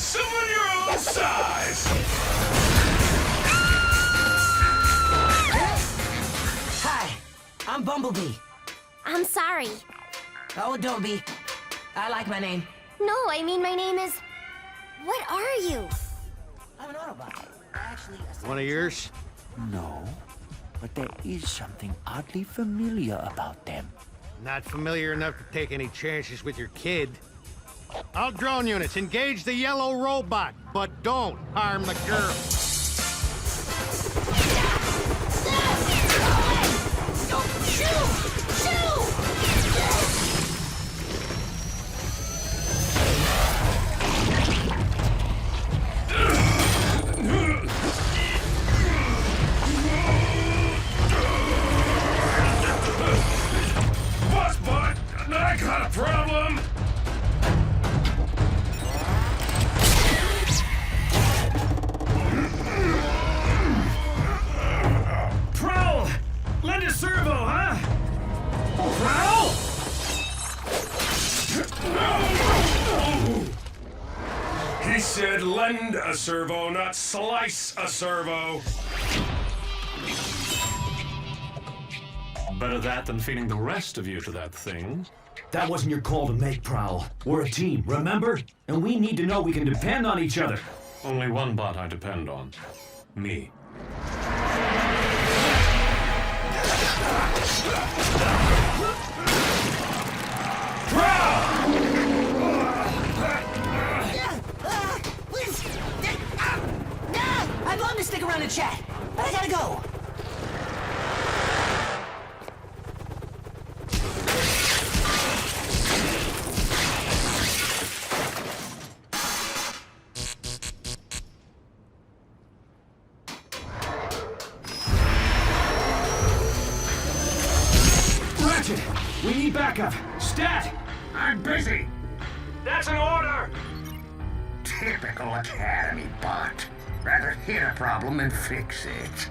someone your own size! Hi, I'm Bumblebee. I'm sorry. Oh, don't be. I like my name. No, I mean my name is... What are you? I'm an Autobot. Actually, One of yours? No, but there is something oddly familiar about them. Not familiar enough to take any chances with your kid. All drone units, engage the yellow robot, but don't harm the girl. I got a problem! Prowl! Lend a servo, huh? Prowl! He said lend a servo, not slice a servo. Better that than feeding the rest of you to that thing. That wasn't your call to make, Prowl. We're a team, remember? And we need to know we can depend on each other. Only one bot I depend on. Me. I'd love to stick around and chat, but I gotta go. Ratchet! We need backup! Stat! I'm busy! That's an order! Typical Academy bot. Rather hit a problem than fix it.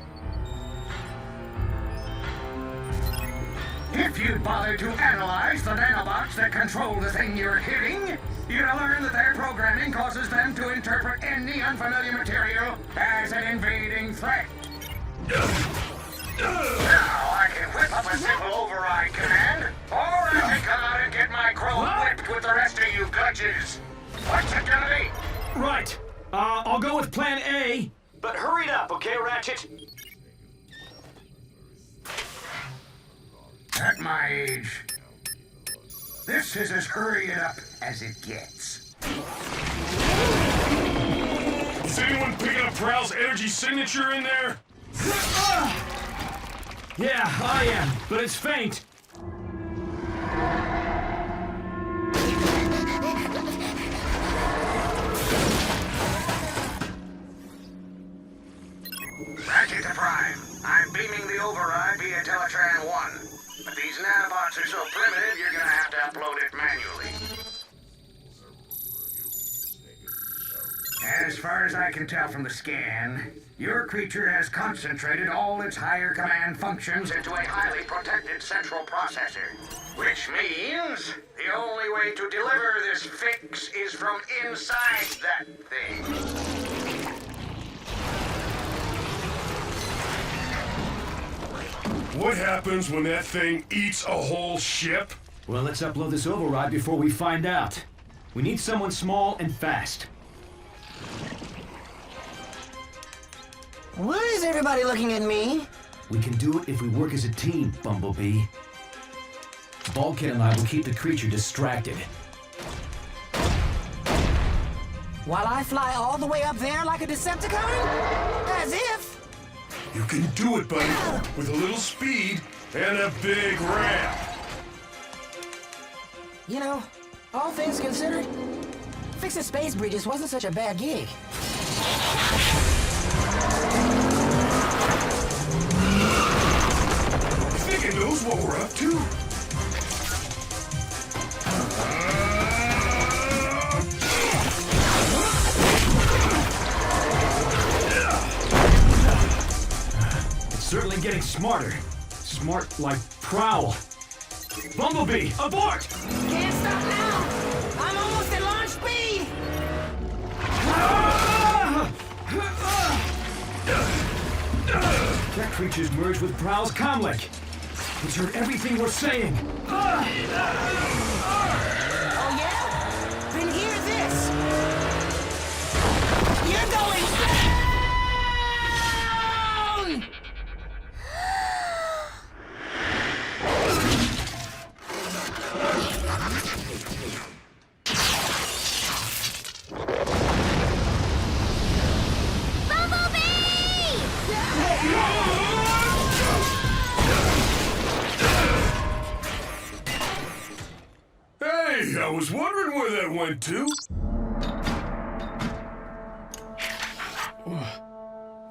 If you'd bother to analyze the nanobots that control the thing you're hitting, you'd learn that their programming causes them to interpret any unfamiliar material as an invading threat. Now I can whip up a simple override command, or I can come out and get my crow whipped with the rest of you gudges. What's it gonna be? Right. I'll go with plan A. But hurry it up, okay, Ratchet? At my age, this is as hurry it up as it gets. Is anyone picking up Prowl's energy signature in there? Yeah, I am, but it's faint. Ratchet to Prime. I'm beaming the override via Teletran 1. But these nanobots are so primitive, you're gonna have to upload it manually. As far as I can tell from the scan, your creature has concentrated all its higher command functions into a highly protected central processor. Which means the only way to deliver this fix is from inside that thing. What happens when that thing eats a whole ship? Well, let's upload this override before we find out. We need someone small and fast. Why is everybody looking at me? We can do it if we work as a team, Bumblebee. Bulkhead and I will keep the creature distracted. While I fly all the way up there like a Decepticon? As if. You can do it, buddy, with a little speed and a big ramp. You know, all things considered, fixing space bridges wasn't such a bad gig. You think it knows what we're up to? Certainly getting smarter. Smart like Prowl. Bumblebee, abort! Can't stop now! I'm almost at launch speed! That creature's merged with Prowl's comlink. It's heard everything we're saying. Oh, yeah? Then hear this. You're going down! Hey, I was wondering where that went to.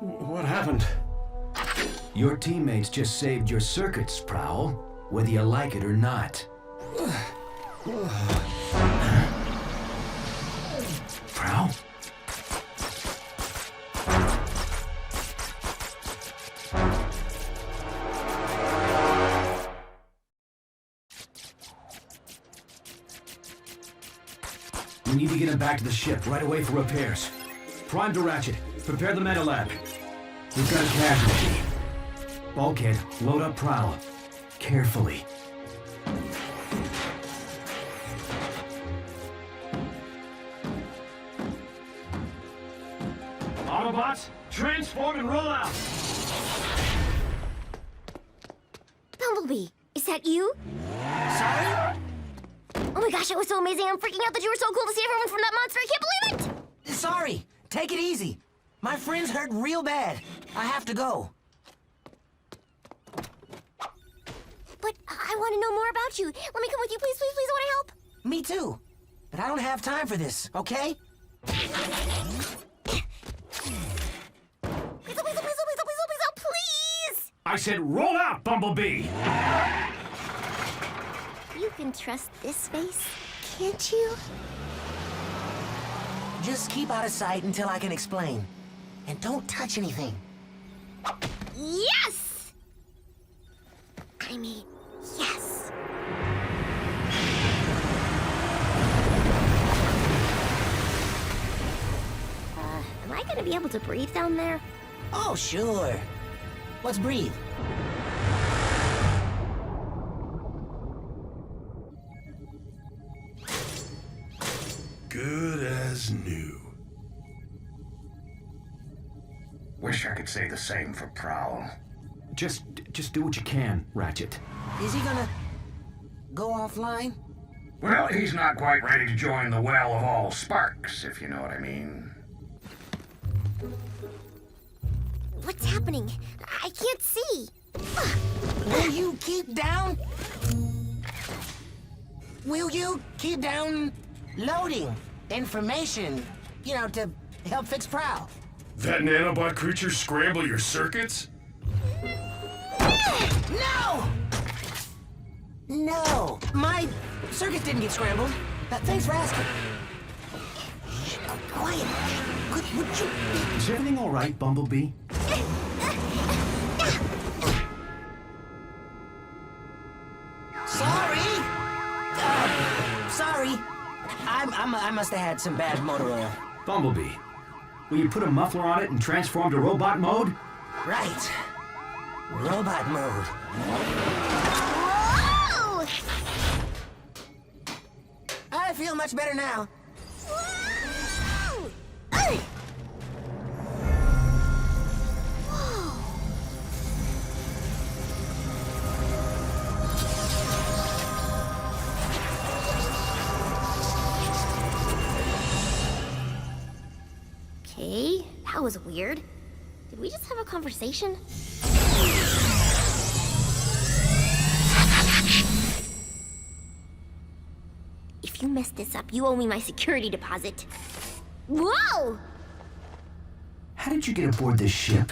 What happened? Your teammates just saved your circuits, Prowl, whether you like it or not. Prowl? We need to get him back to the ship right away for repairs. Prime to Ratchet. Prepare the meta lab. We've got a casualty. Bulkhead, load up Prowl. Carefully. Autobots, transform and roll out! Bumblebee, is that you? Sorry? Oh my gosh, it was so amazing. I'm freaking out that you were so cool to see everyone from that monster. I can't believe it! Sorry. Take it easy. My friend's hurt real bad. I have to go. But I want to know more about you. Let me come with you, please, please, please. I want to help. Me too. But I don't have time for this, okay? Please, please, please, please, please! I said roll out, Bumblebee! You can trust this face, can't you? Just keep out of sight until I can explain. And don't touch anything. Yes! I mean, yes. Am I gonna be able to breathe down there? Oh, sure. Let's breathe. Good as new. Wish I could say the same for Prowl. Just do what you can, Ratchet. Is he gonna go offline? Well, he's not quite ready to join the well of all sparks, if you know what I mean. What's happening? I can't see. Will you keep down? Will you keep down loading information, you know, to help fix Prowl? That nanobot creature scramble your circuits? No! No, my circuits didn't get scrambled. Thanks for asking. Shh, quiet. Would you... Is everything all right, Bumblebee? Sorry. Sorry. I must have had some bad motor oil. Bumblebee, will you put a muffler on it and transform to robot mode? Right. Robot mode. Whoa! I feel much better now. Whoa! Whoa! Okay, that was weird. Did we just have a conversation? If you mess this up, you owe me my security deposit. Whoa! How did you get aboard this ship?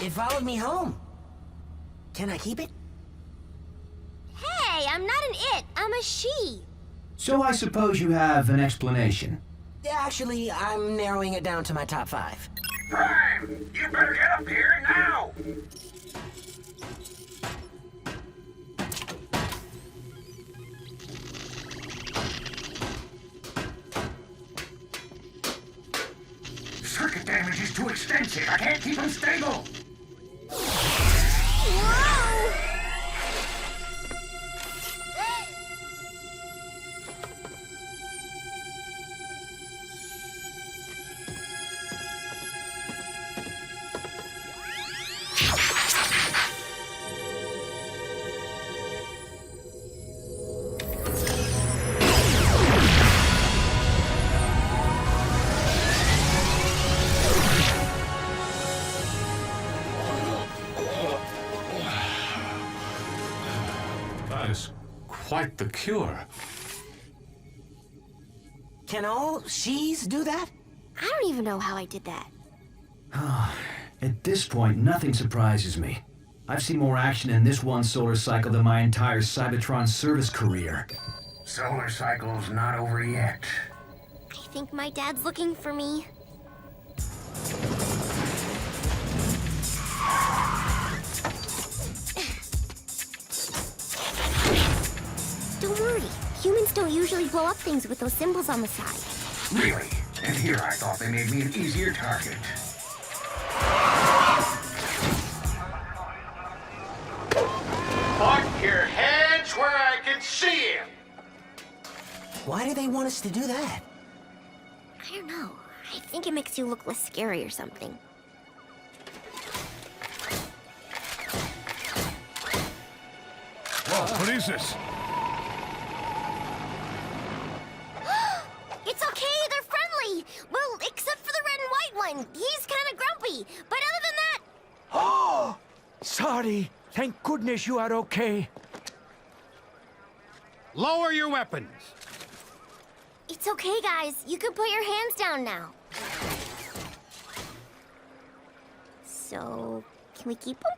It followed me home. Can I keep it? Hey, I'm not an it, I'm a she. So I suppose you have an explanation. Actually, I'm narrowing it down to my top 5. Prime, you better get up here now! circuit damage is too extensive. I can't keep them stable. Whoa! That is quite the cure. Can all she's do that? I don't even know how I did that. At this point, nothing surprises me. I've seen more action in this one solar cycle than my entire Cybertron service career. Solar cycle's not over yet. I think my dad's looking for me. Don't worry. Humans don't usually blow up things with those symbols on the side. Really? And here I thought they made me an easier target. Put your hands where I can see him. Why do they want us to do that? I don't know. I think it makes you look less scary or something. Whoa, what is this? It's okay, they're friendly! Well, except for the red and white one. He's kind of grumpy. But other than that... Oh! Sorry. Thank goodness you are okay. Lower your weapons. It's okay, guys. You can put your hands down now. So, can we keep them?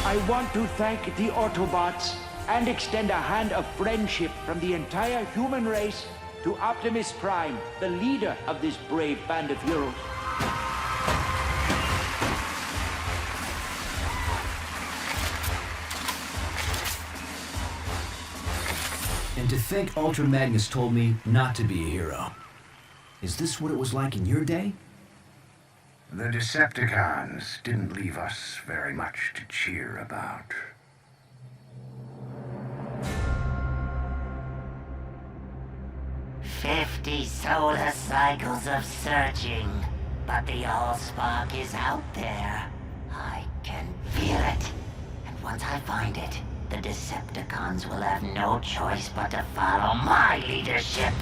I want to thank the Autobots and extend a hand of friendship from the entire human race to Optimus Prime, the leader of this brave band of heroes. And to think Ultra Magnus told me not to be a hero. Is this what it was like in your day? The Decepticons didn't leave us very much to cheer about. "50 solar cycles of searching, but the Allspark is out there. I can feel it. And once I find it, the Decepticons will have no choice but to follow my leadership."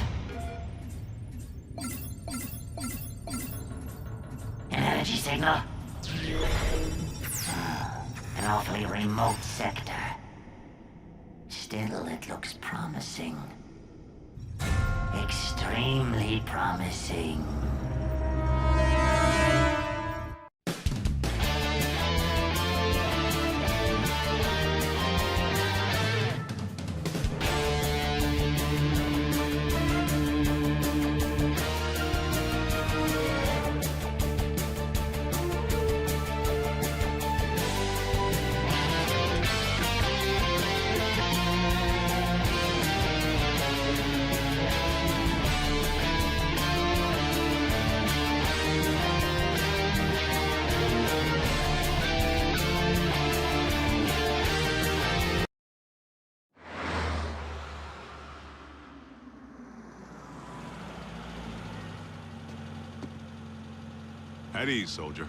An energy signal? An awfully remote sector. Still, it looks promising. Extremely promising. At ease, soldier.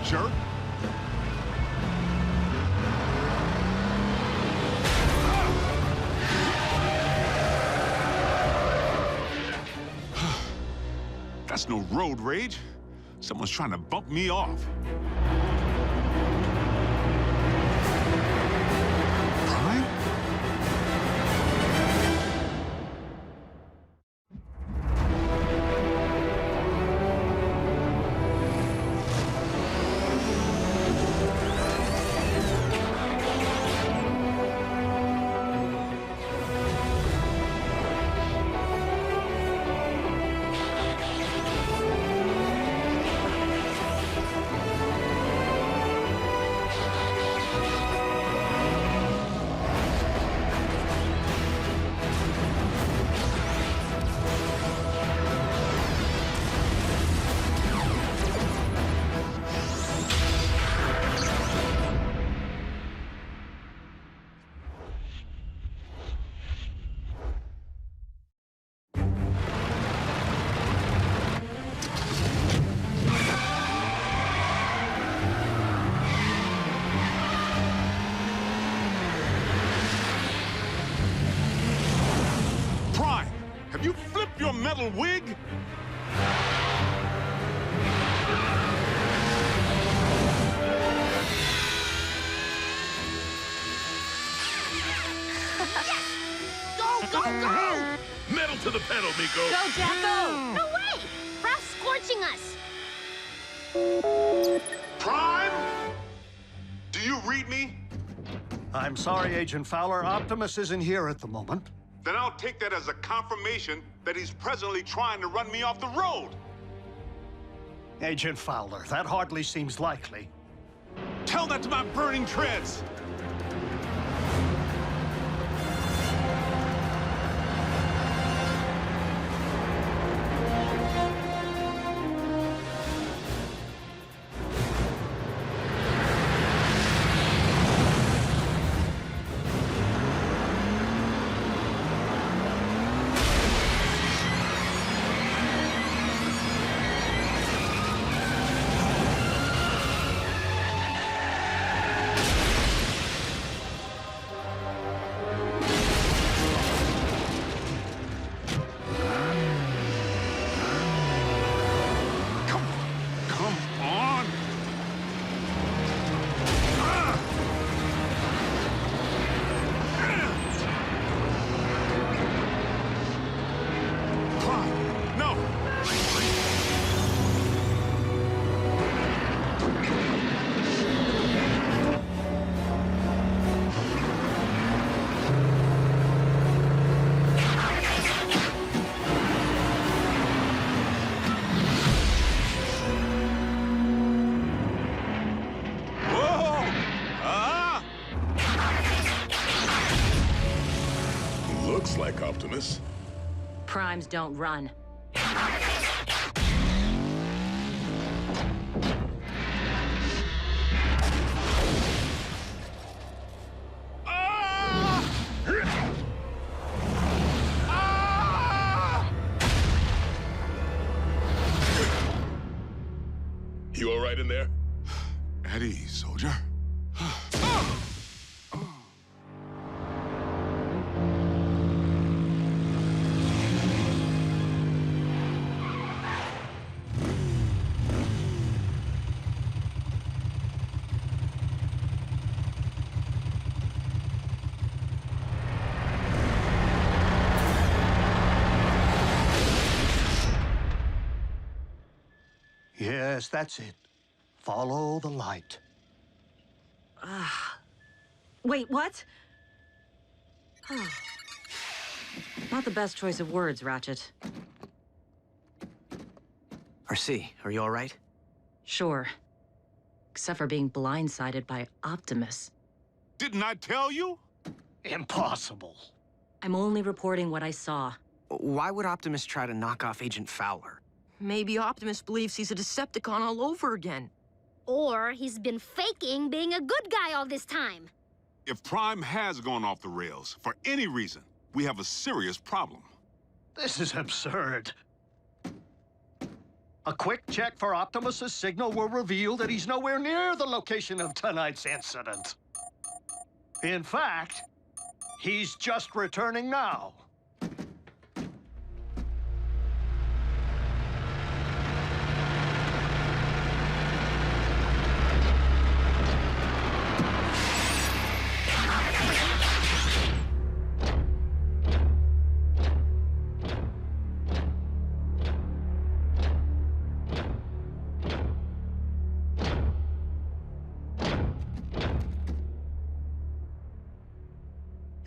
Jerk. That's no road rage. Someone's trying to bump me off. metal wig? Go! Metal to the pedal, Miko. Go, Jacko! No way! Ralph's scorching us! Prime? Do you read me? I'm sorry, Agent Fowler. Optimus isn't here at the moment. Then I'll take that as a confirmation that he's presently trying to run me off the road. Agent Fowler, that hardly seems likely. Tell that to my burning treads. Looks like Optimus. Primes don't run. You all right in there? At ease, soldier. Yes, that's it. Follow the light. Wait, what? Oh. Not the best choice of words, Ratchet. RC, are you all right? Sure. Except for being blindsided by Optimus. Didn't I tell you? Impossible. I'm only reporting what I saw. Why would Optimus try to knock off Agent Fowler? Maybe Optimus believes he's a Decepticon all over again. Or he's been faking being a good guy all this time. If Prime has gone off the rails, for any reason, we have a serious problem. This is absurd. A quick check for Optimus's signal will reveal that he's nowhere near the location of tonight's incident. In fact, he's just returning now.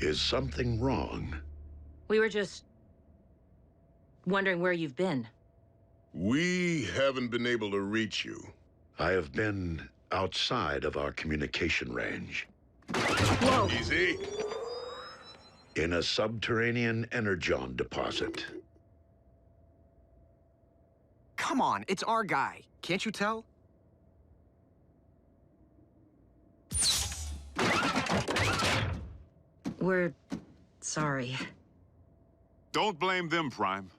Is something wrong? We were just wondering where you've been. We haven't been able to reach you. I have been outside of our communication range. Whoa! Easy. In a subterranean Energon deposit. Come on, it's our guy. Can't you tell? We're sorry. Don't blame them, Prime.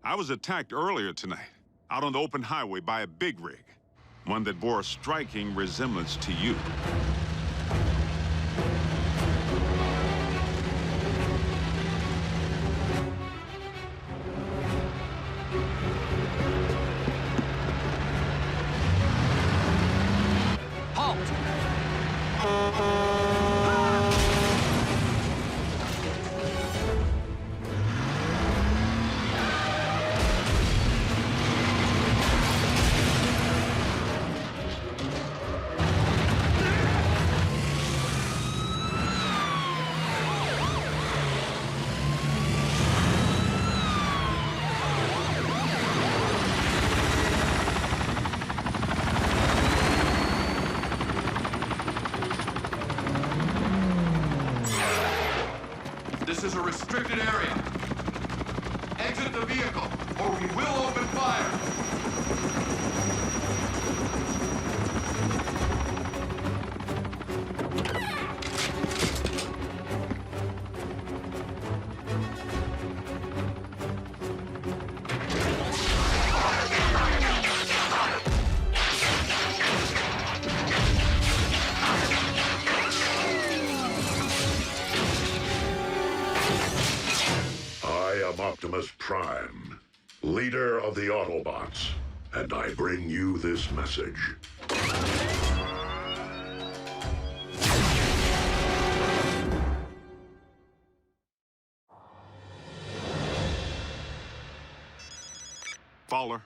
I was attacked earlier tonight, out on the open highway by a big rig. One that bore a striking resemblance to you. This is a restricted area. Exit the vehicle, or we will open fire. Optimus Prime, leader of the Autobots, and I bring you this message. Fowler.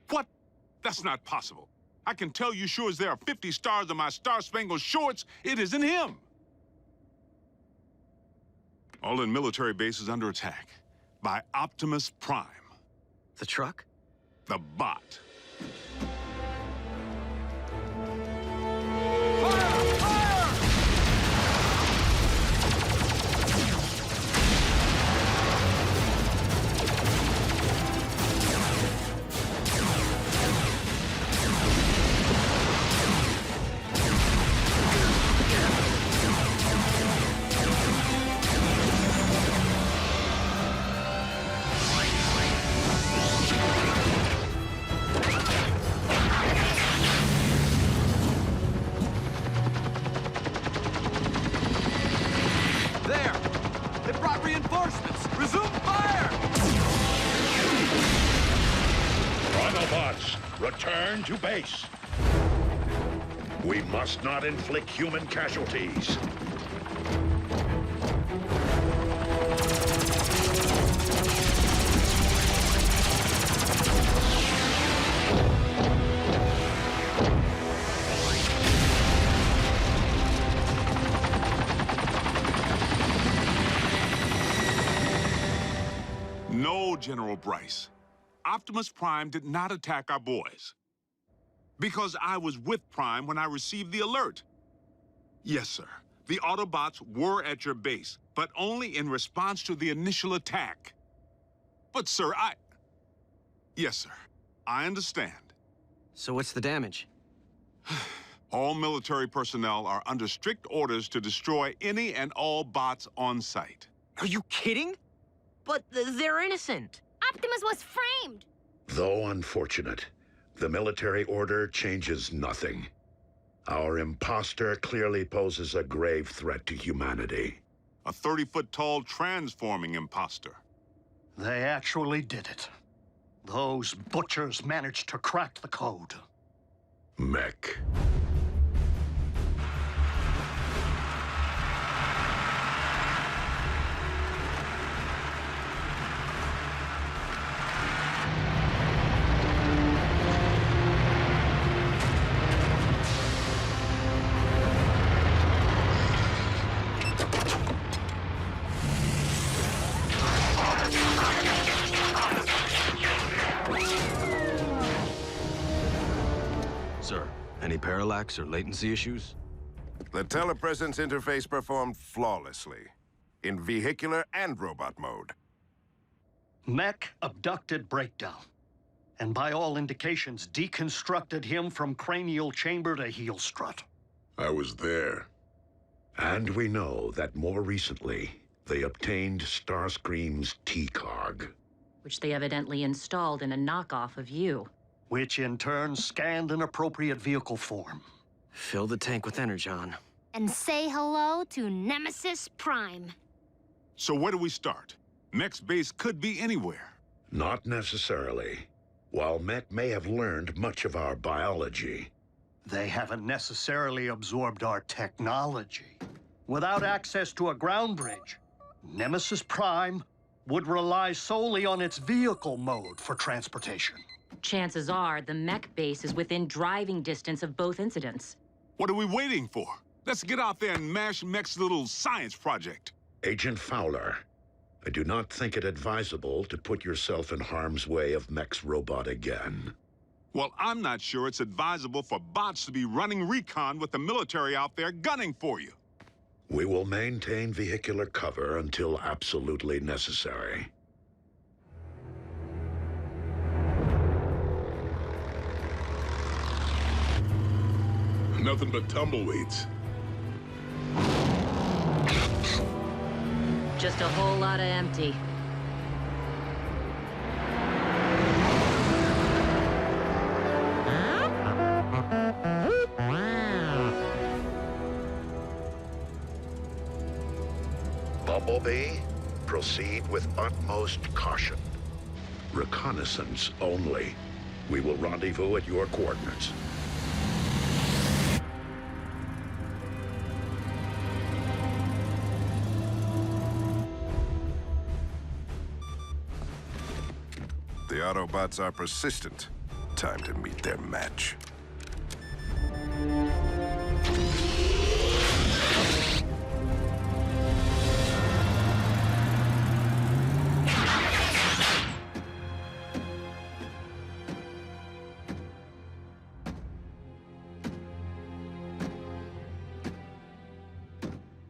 What? That's not possible. I can tell you sure as there are 50 stars on my Star-Spangled Shorts, it isn't him. All in military base is under attack by Optimus Prime. The truck? The bot. Return to base. We must not inflict human casualties. No, General Bryce. Optimus Prime did not attack our boys. Because I was with Prime when I received the alert. Yes, sir. The Autobots were at your base, but only in response to the initial attack. But, sir, Yes, sir. I understand. So what's the damage? All military personnel are under strict orders to destroy any and all bots on site. Are you kidding? But they're innocent. Optimus was framed! Though unfortunate, the military order changes nothing. Our imposter clearly poses a grave threat to humanity. A 30-foot-tall transforming imposter. They actually did it. Those butchers managed to crack the code. Mech. Sir, any parallax or latency issues? The telepresence interface performed flawlessly, in vehicular and robot mode. Mech abducted Breakdown, and by all indications, deconstructed him from cranial chamber to heel strut. I was there. And we know that more recently, they obtained Starscream's T-Cog. Which they evidently installed in a knockoff of you. Which in turn scanned an appropriate vehicle form. Fill the tank with Energon. And say hello to Nemesis Prime. So where do we start? Mech's base could be anywhere. Not necessarily. While Mech may have learned much of our biology, They haven't necessarily absorbed our technology. Without access to a ground bridge, Nemesis Prime would rely solely on its vehicle mode for transportation. Chances are the mech base is within driving distance of both incidents. What are we waiting for? Let's get out there and mash Mech's little science project. Agent Fowler, I do not think it advisable to put yourself in harm's way of Mech's robot again. Well, I'm not sure it's advisable for bots to be running recon with the military out there gunning for you. We will maintain vehicular cover until absolutely necessary. Nothing but tumbleweeds. Just a whole lot of empty. Bumblebee, proceed with utmost caution. Reconnaissance only. We will rendezvous at your coordinates. The Autobots are persistent. Time to meet their match.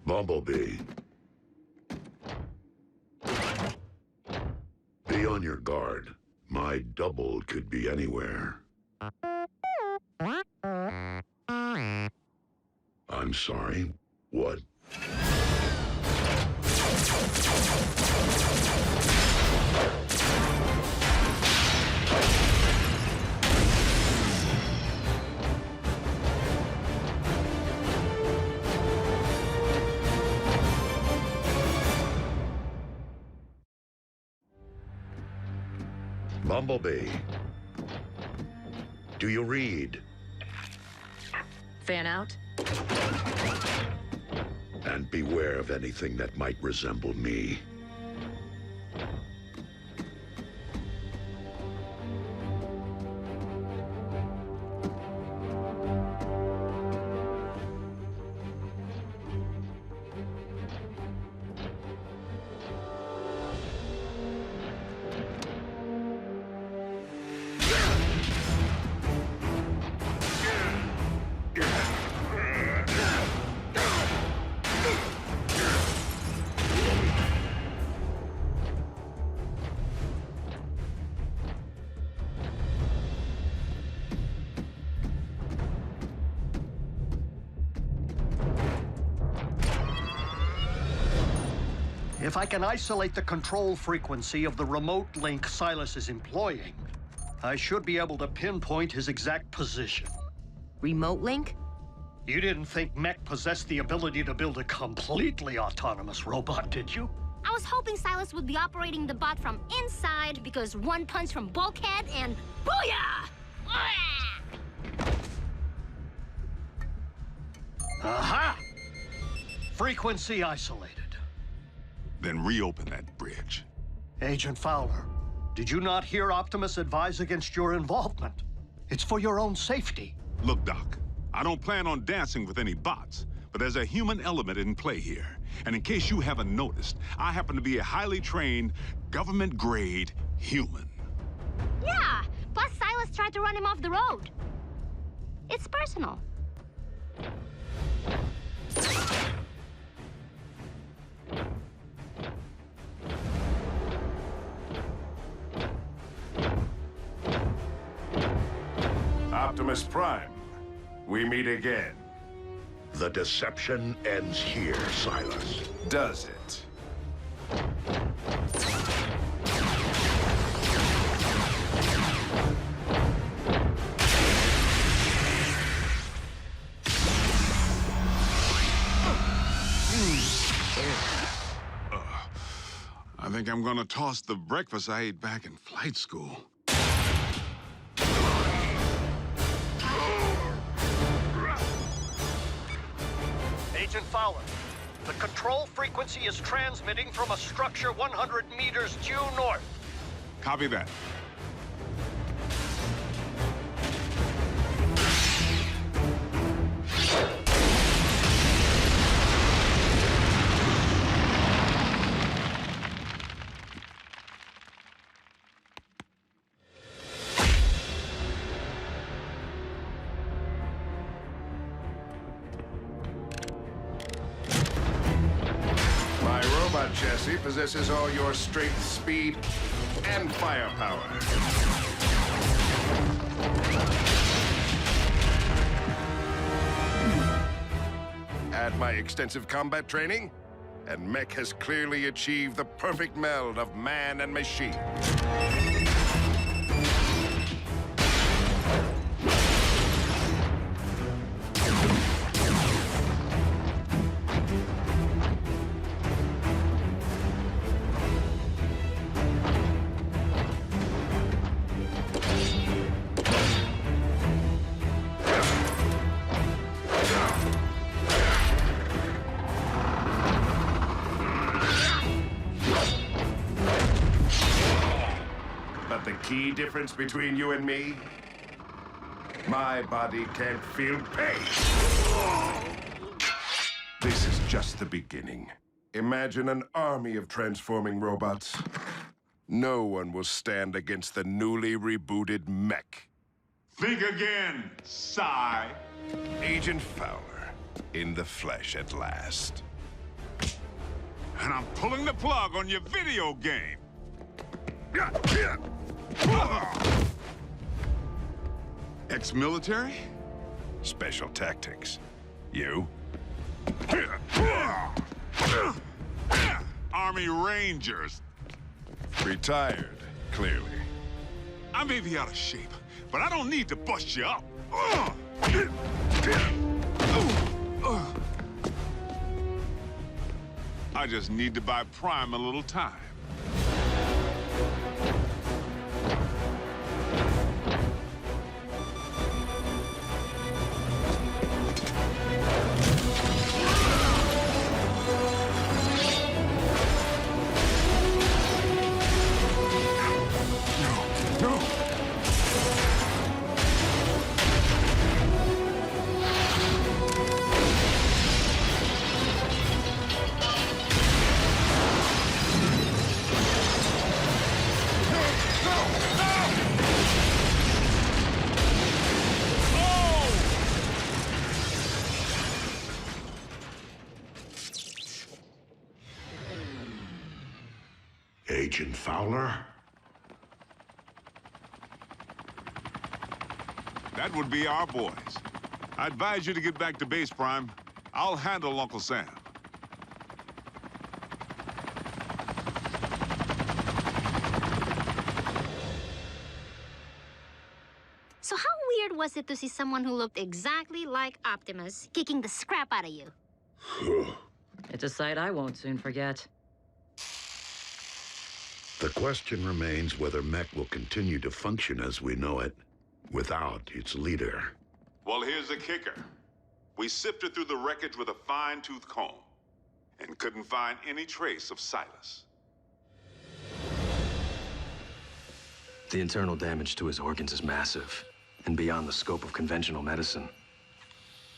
Bumblebee. Be on your guard. My double could be anywhere. I'm sorry. What? Bumblebee. Do you read? Fan out? And beware of anything that might resemble me. If I can isolate the control frequency of the remote link Silas is employing, I should be able to pinpoint his exact position. Remote link? You didn't think Mech possessed the ability to build a completely autonomous robot, did you? I was hoping Silas would be operating the bot from inside because one punch from Bulkhead and booyah! Aha! Frequency isolated. Then reopen that bridge. Agent Fowler, did you not hear Optimus advise against your involvement? It's for your own safety. Look, Doc, I don't plan on dancing with any bots, but there's a human element in play here. And in case you haven't noticed, I happen to be a highly trained, government-grade human. Yeah, plus Silas tried to run him off the road. It's personal. Optimus Prime, we meet again. The deception ends here, Silas. Does it? I think I'm gonna toss the breakfast I ate back in flight school. Agent Fowler, the control frequency is transmitting from a structure 100 meters due north. Copy that. Chassis possesses all your strength, speed, and firepower. Add my extensive combat training, and Mech has clearly achieved the perfect meld of man and machine. Key difference between you and me? My body can't feel pain. This is just the beginning. Imagine an army of transforming robots. No one will stand against the newly rebooted Mech. Think again, Psy. Agent Fowler, in the flesh at last. And I'm pulling the plug on your video game. Ex-military? Special tactics. You? Army Rangers. Retired, clearly. I may be out of shape, but I don't need to bust you up. I just need to buy Prime a little time. Agent Fowler? That would be our boys. I advise you to get back to base, Prime. I'll handle Uncle Sam. So how weird was it to see someone who looked exactly like Optimus kicking the scrap out of you? It's a sight I won't soon forget. The question remains whether Mech will continue to function as we know it, without its leader. Well, here's the kicker. We sifted through the wreckage with a fine-tooth comb, and couldn't find any trace of Silas. The internal damage to his organs is massive, and beyond the scope of conventional medicine.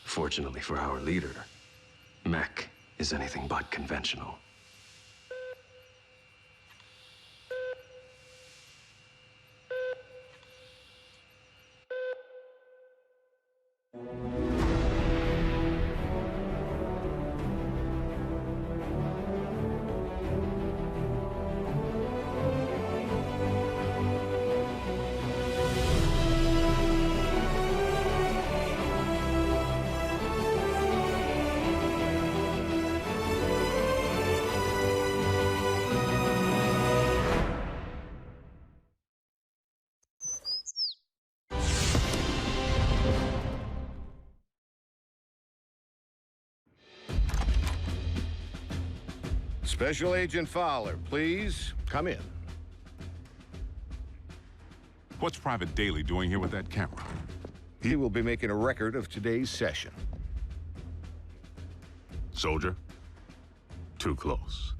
Fortunately for our leader, Mech is anything but conventional. Special Agent Fowler, please come in. What's Private Daly doing here with that camera? He will be making a record of today's session. Soldier, too close.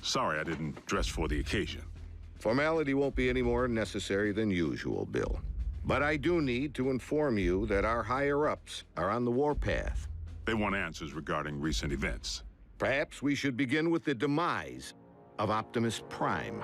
Sorry I didn't dress for the occasion. Formality won't be any more necessary than usual, Bill. But I do need to inform you that our higher-ups are on the warpath. They want answers regarding recent events. Perhaps we should begin with the demise of Optimus Prime.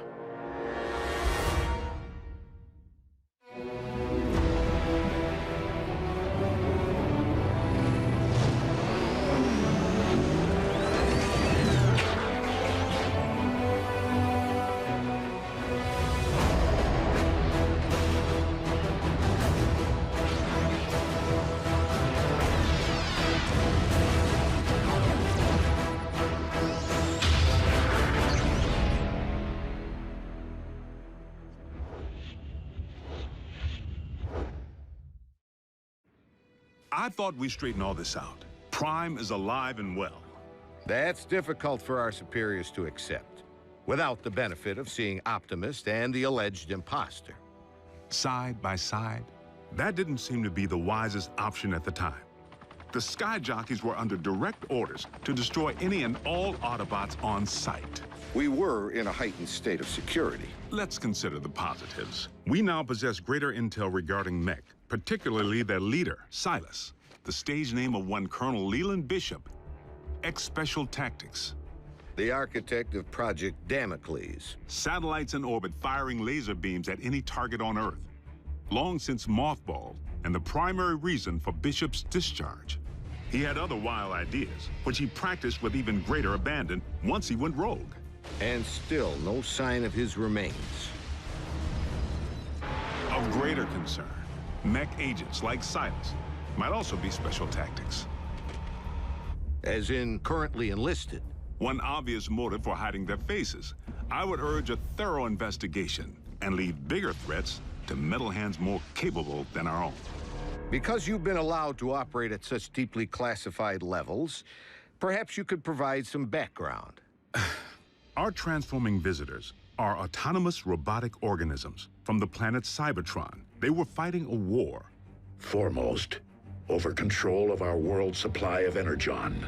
I thought we straightened all this out. Prime is alive and well. That's difficult for our superiors to accept, without the benefit of seeing Optimus and the alleged imposter. Side by side, that didn't seem to be the wisest option at the time. The Sky Jockeys were under direct orders to destroy any and all Autobots on sight. We were in a heightened state of security. Let's consider the positives. We now possess greater intel regarding Mech, particularly their leader, Silas, the stage name of one Colonel Leland Bishop, ex-Special Tactics. The architect of Project Damocles. Satellites in orbit firing laser beams at any target on Earth. Long since mothballed, and the primary reason for Bishop's discharge. He had other wild ideas, which he practiced with even greater abandon once he went rogue. And still no sign of his remains. Of greater concern, Mech agents like Silas might also be Special Tactics. As in currently enlisted? One obvious motive for hiding their faces. I would urge a thorough investigation and leave bigger threats to metal hands more capable than our own. Because you've been allowed to operate at such deeply classified levels, perhaps you could provide some background. Our transforming visitors are autonomous robotic organisms from the planet Cybertron. They were fighting a war. Foremost, over control of our world's supply of Energon,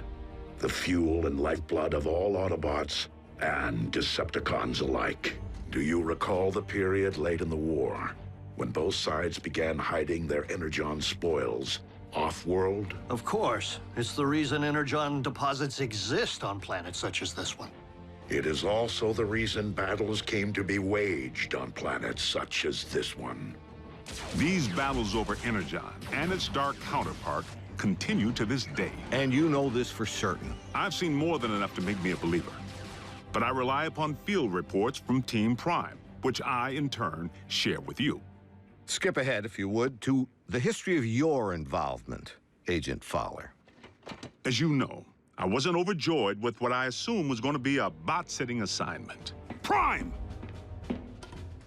the fuel and lifeblood of all Autobots and Decepticons alike. Do you recall the period late in the war, when both sides began hiding their Energon spoils off-world? Of course. It's the reason Energon deposits exist on planets such as this one. It is also the reason battles came to be waged on planets such as this one. These battles over Energon and its dark counterpart continue to this day. And you know this for certain? I've seen more than enough to make me a believer. But I rely upon field reports from Team Prime, which I, in turn, share with you. Skip ahead, if you would, to the history of your involvement, Agent Fowler. As you know, I wasn't overjoyed with what I assumed was going to be a bot-sitting assignment. Prime!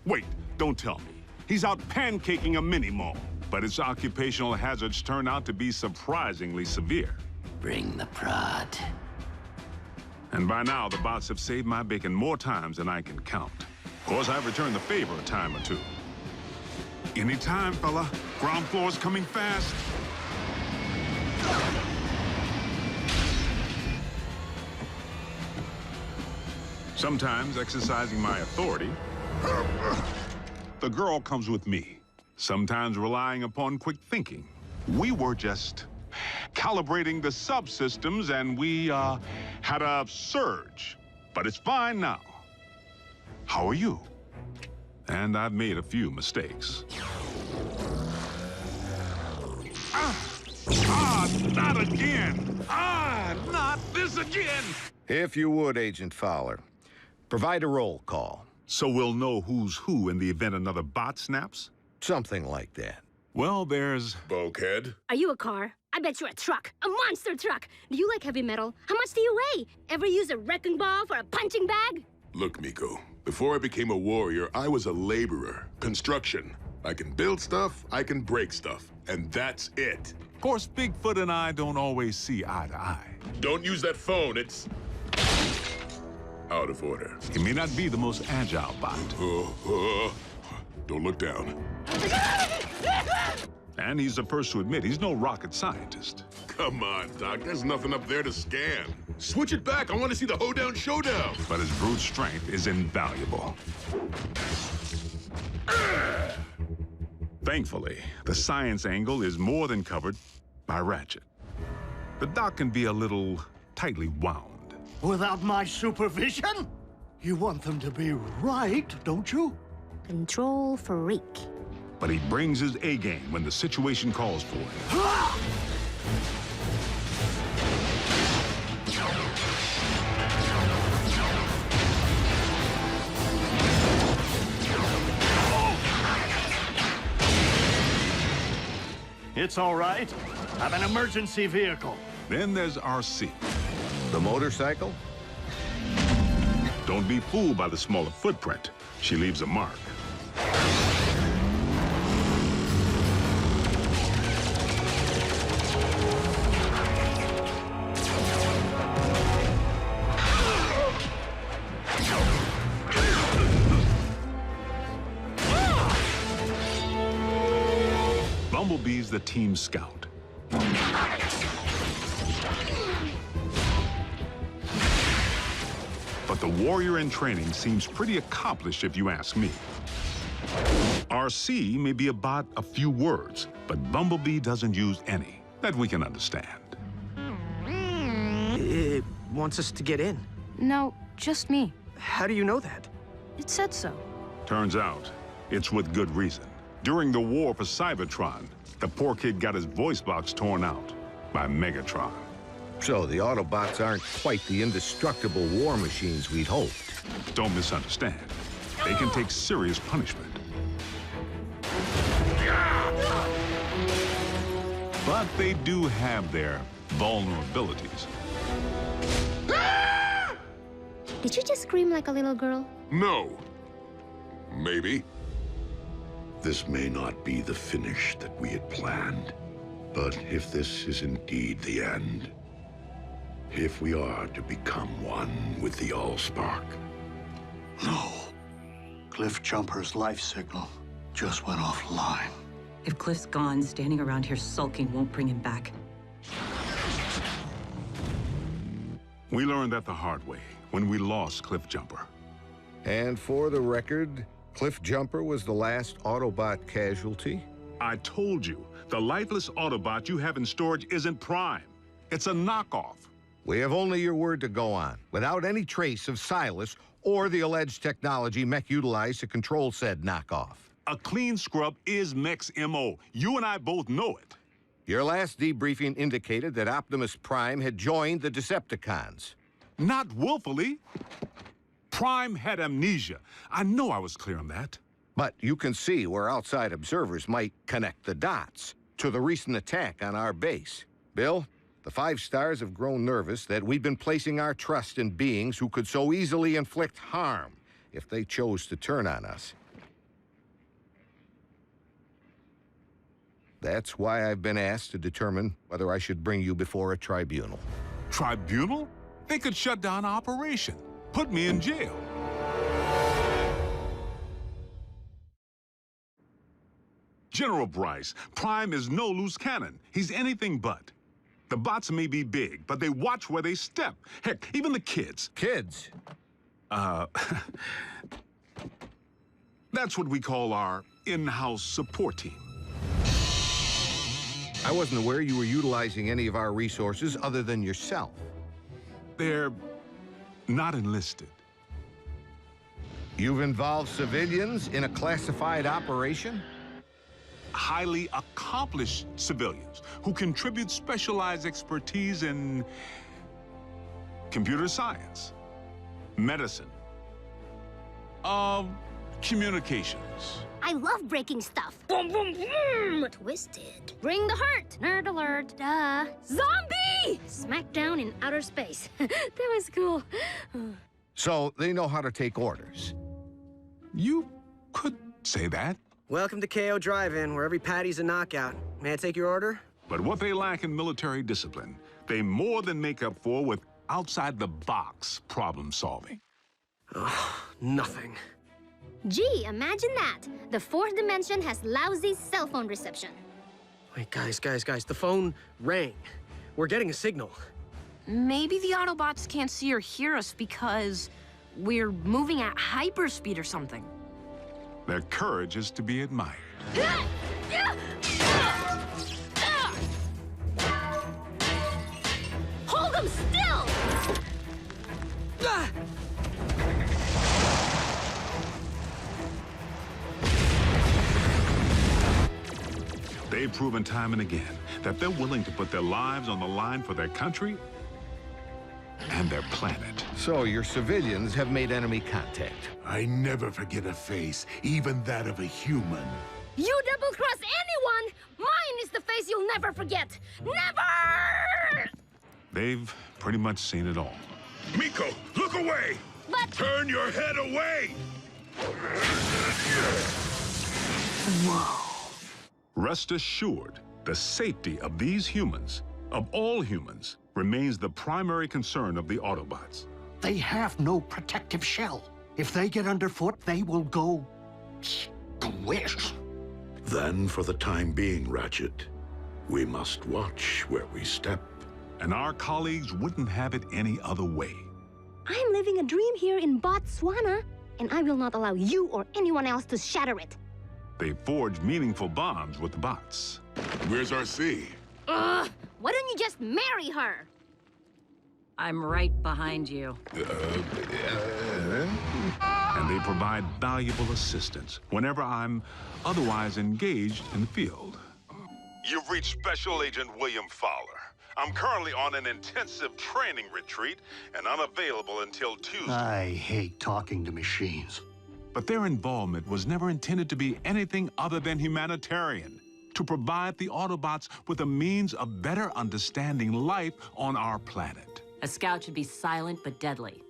Wait, don't tell me. He's out pancaking a mini-mall, but its occupational hazards turn out to be surprisingly severe. Bring the prod. And by now, the bots have saved my bacon more times than I can count. Of course, I've returned the favor a time or two. Anytime, fella. Ground floor's coming fast. Sometimes exercising my authority, the girl comes with me. Sometimes relying upon quick thinking. We were just calibrating the subsystems and we had a surge. But it's fine now. How are you? And I've made a few mistakes. Not again! Not this again! If you would, Agent Fowler, provide a roll call. So we'll know who's who in the event another bot snaps? Something like that. Well, there's... Bulkhead? Are you a car? I bet you're a truck. A monster truck. Do you like heavy metal? How much do you weigh? Ever use a wrecking ball for a punching bag? Look, Miko, before I became a warrior, I was a laborer. Construction. I can build stuff, I can break stuff, and that's it. Of course, Bigfoot and I don't always see eye to eye. Don't use that phone, it's... out of order. He may not be the most agile bot. Don't look down. And he's the first to admit he's no rocket scientist. Come on, Doc. There's nothing up there to scan. Switch it back. I want to see the hoedown showdown. But his brute strength is invaluable. Thankfully, the science angle is more than covered by Ratchet. The dock can be a little tightly wound. Without my supervision? You want them to be right, don't you? Control freak. But he brings his A-game when the situation calls for it. It's all right. I'm an emergency vehicle. Then there's RC. The motorcycle? Don't be fooled by the smaller footprint. She leaves a mark. Bumblebee's the team scout. But the warrior in training seems pretty accomplished if you ask me. RC may be about a few words, but Bumblebee doesn't use any that we can understand. It wants us to get in. No, just me. How do you know that? It said so. Turns out, it's with good reason. During the war for Cybertron, the poor kid got his voice box torn out by Megatron. So the Autobots aren't quite the indestructible war machines we'd hoped. Don't misunderstand. They can take serious punishment. But they do have their vulnerabilities. Did you just scream like a little girl? No. Maybe. This may not be the finish that we had planned, but if this is indeed the end, if we are to become one with the Allspark. No. Cliff Jumper's life signal just went offline. If Cliff's gone, standing around here sulking won't bring him back. We learned that the hard way when we lost Cliff Jumper. And for the record, Cliff Jumper was the last Autobot casualty? I told you, the lifeless Autobot you have in storage isn't Prime. It's a knockoff. We have only your word to go on, without any trace of Silas or the alleged technology Mech utilized to control said knockoff. A clean scrub is Mech's MO. You and I both know it. Your last debriefing indicated that Optimus Prime had joined the Decepticons. Not willfully. Prime had amnesia. I know I was clear on that. But you can see where outside observers might connect the dots to the recent attack on our base. Bill, the 5 stars have grown nervous that we've been placing our trust in beings who could so easily inflict harm if they chose to turn on us. That's why I've been asked to determine whether I should bring you before a tribunal. Tribunal? They could shut down our operation. Put me in jail. General Bryce, Prime is no loose cannon. He's anything but. The bots may be big, but they watch where they step. Heck, even the kids. Kids? That's what we call our in-house support team. I wasn't aware you were utilizing any of our resources other than yourself. They're not enlisted. You've involved civilians in a classified operation? Highly accomplished civilians who contribute specialized expertise in computer science, medicine, communications. I love breaking stuff. Boom, boom, boom! Twisted. Bring the hurt. Nerd alert. Duh. Zombie! Smackdown in outer space. That was cool. So they know how to take orders. You could say that. Welcome to KO Drive-In, where every patty's a knockout. May I take your order? But what they lack in military discipline, they more than make up for with outside-the-box problem solving. Oh, nothing. Gee, imagine that. The 4th dimension has lousy cell phone reception. Wait, guys, the phone rang. We're getting a signal. Maybe the Autobots can't see or hear us because we're moving at hyperspeed or something. Their courage is to be admired. Hold them still! They've proven time and again that they're willing to put their lives on the line for their country and their planet. So your civilians have made enemy contact. I never forget a face, even that of a human. You double-cross anyone, mine is the face you'll never forget. Never! They've pretty much seen it all. Miko, look away! But... Turn your head away! Whoa. Rest assured, the safety of these humans, of all humans, remains the primary concern of the Autobots. They have no protective shell. If they get underfoot, they will go... squish. Then, for the time being, Ratchet, we must watch where we step. And our colleagues wouldn't have it any other way. I'm living a dream here in Botswana, and I will not allow you or anyone else to shatter it. They forged meaningful bonds with the bots. Where's RC? Why don't you just marry her? I'm right behind you. And they provide valuable assistance whenever I'm otherwise engaged in the field. You've reached Special Agent William Fowler. I'm currently on an intensive training retreat and unavailable until Tuesday. I hate talking to machines. But their involvement was never intended to be anything other than humanitarian, to provide the Autobots with a means of better understanding life on our planet. A scout should be silent but deadly.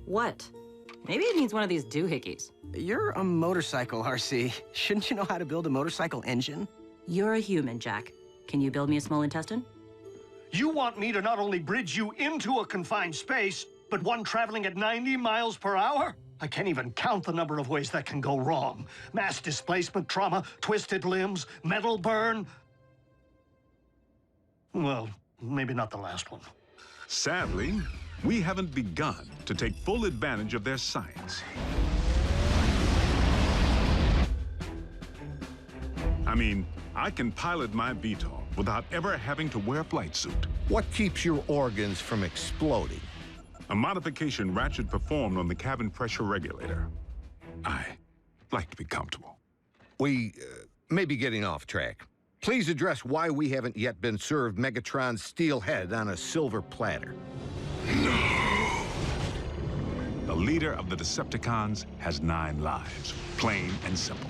What? Maybe it needs one of these doohickeys. You're a motorcycle, RC. Shouldn't you know how to build a motorcycle engine? You're a human, Jack. Can you build me a small intestine? You want me to not only bridge you into a confined space, but one traveling at 90 miles per hour? I can't even count the number of ways that can go wrong. Mass displacement trauma, twisted limbs, metal burn. Well, maybe not the last one. Sadly, we haven't begun to take full advantage of their science. I mean, I can pilot my VTOL without ever having to wear a flight suit. What keeps your organs from exploding? A modification Ratchet performed on the cabin pressure regulator. I like to be comfortable. We may be getting off track. Please address why we haven't yet been served Megatron's steel head on a silver platter. No! The leader of the Decepticons has 9 lives, plain and simple.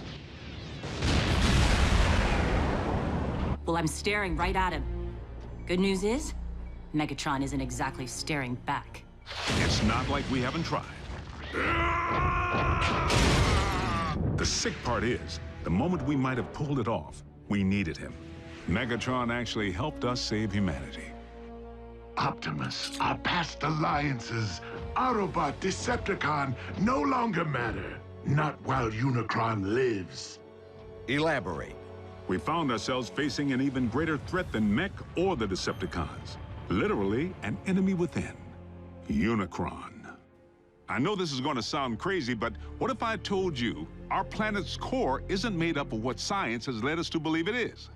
Well, I'm staring right at him. Good news is, Megatron isn't exactly staring back. It's not like we haven't tried. The sick part is, the moment we might have pulled it off, we needed him. Megatron actually helped us save humanity. Optimus, our past alliances, Autobot, Decepticon, no longer matter. Not while Unicron lives. Elaborate. We found ourselves facing an even greater threat than Mech or the Decepticons. Literally, an enemy within. Unicron. I know this is going to sound crazy, but what if I told you our planet's core isn't made up of what science has led us to believe it is?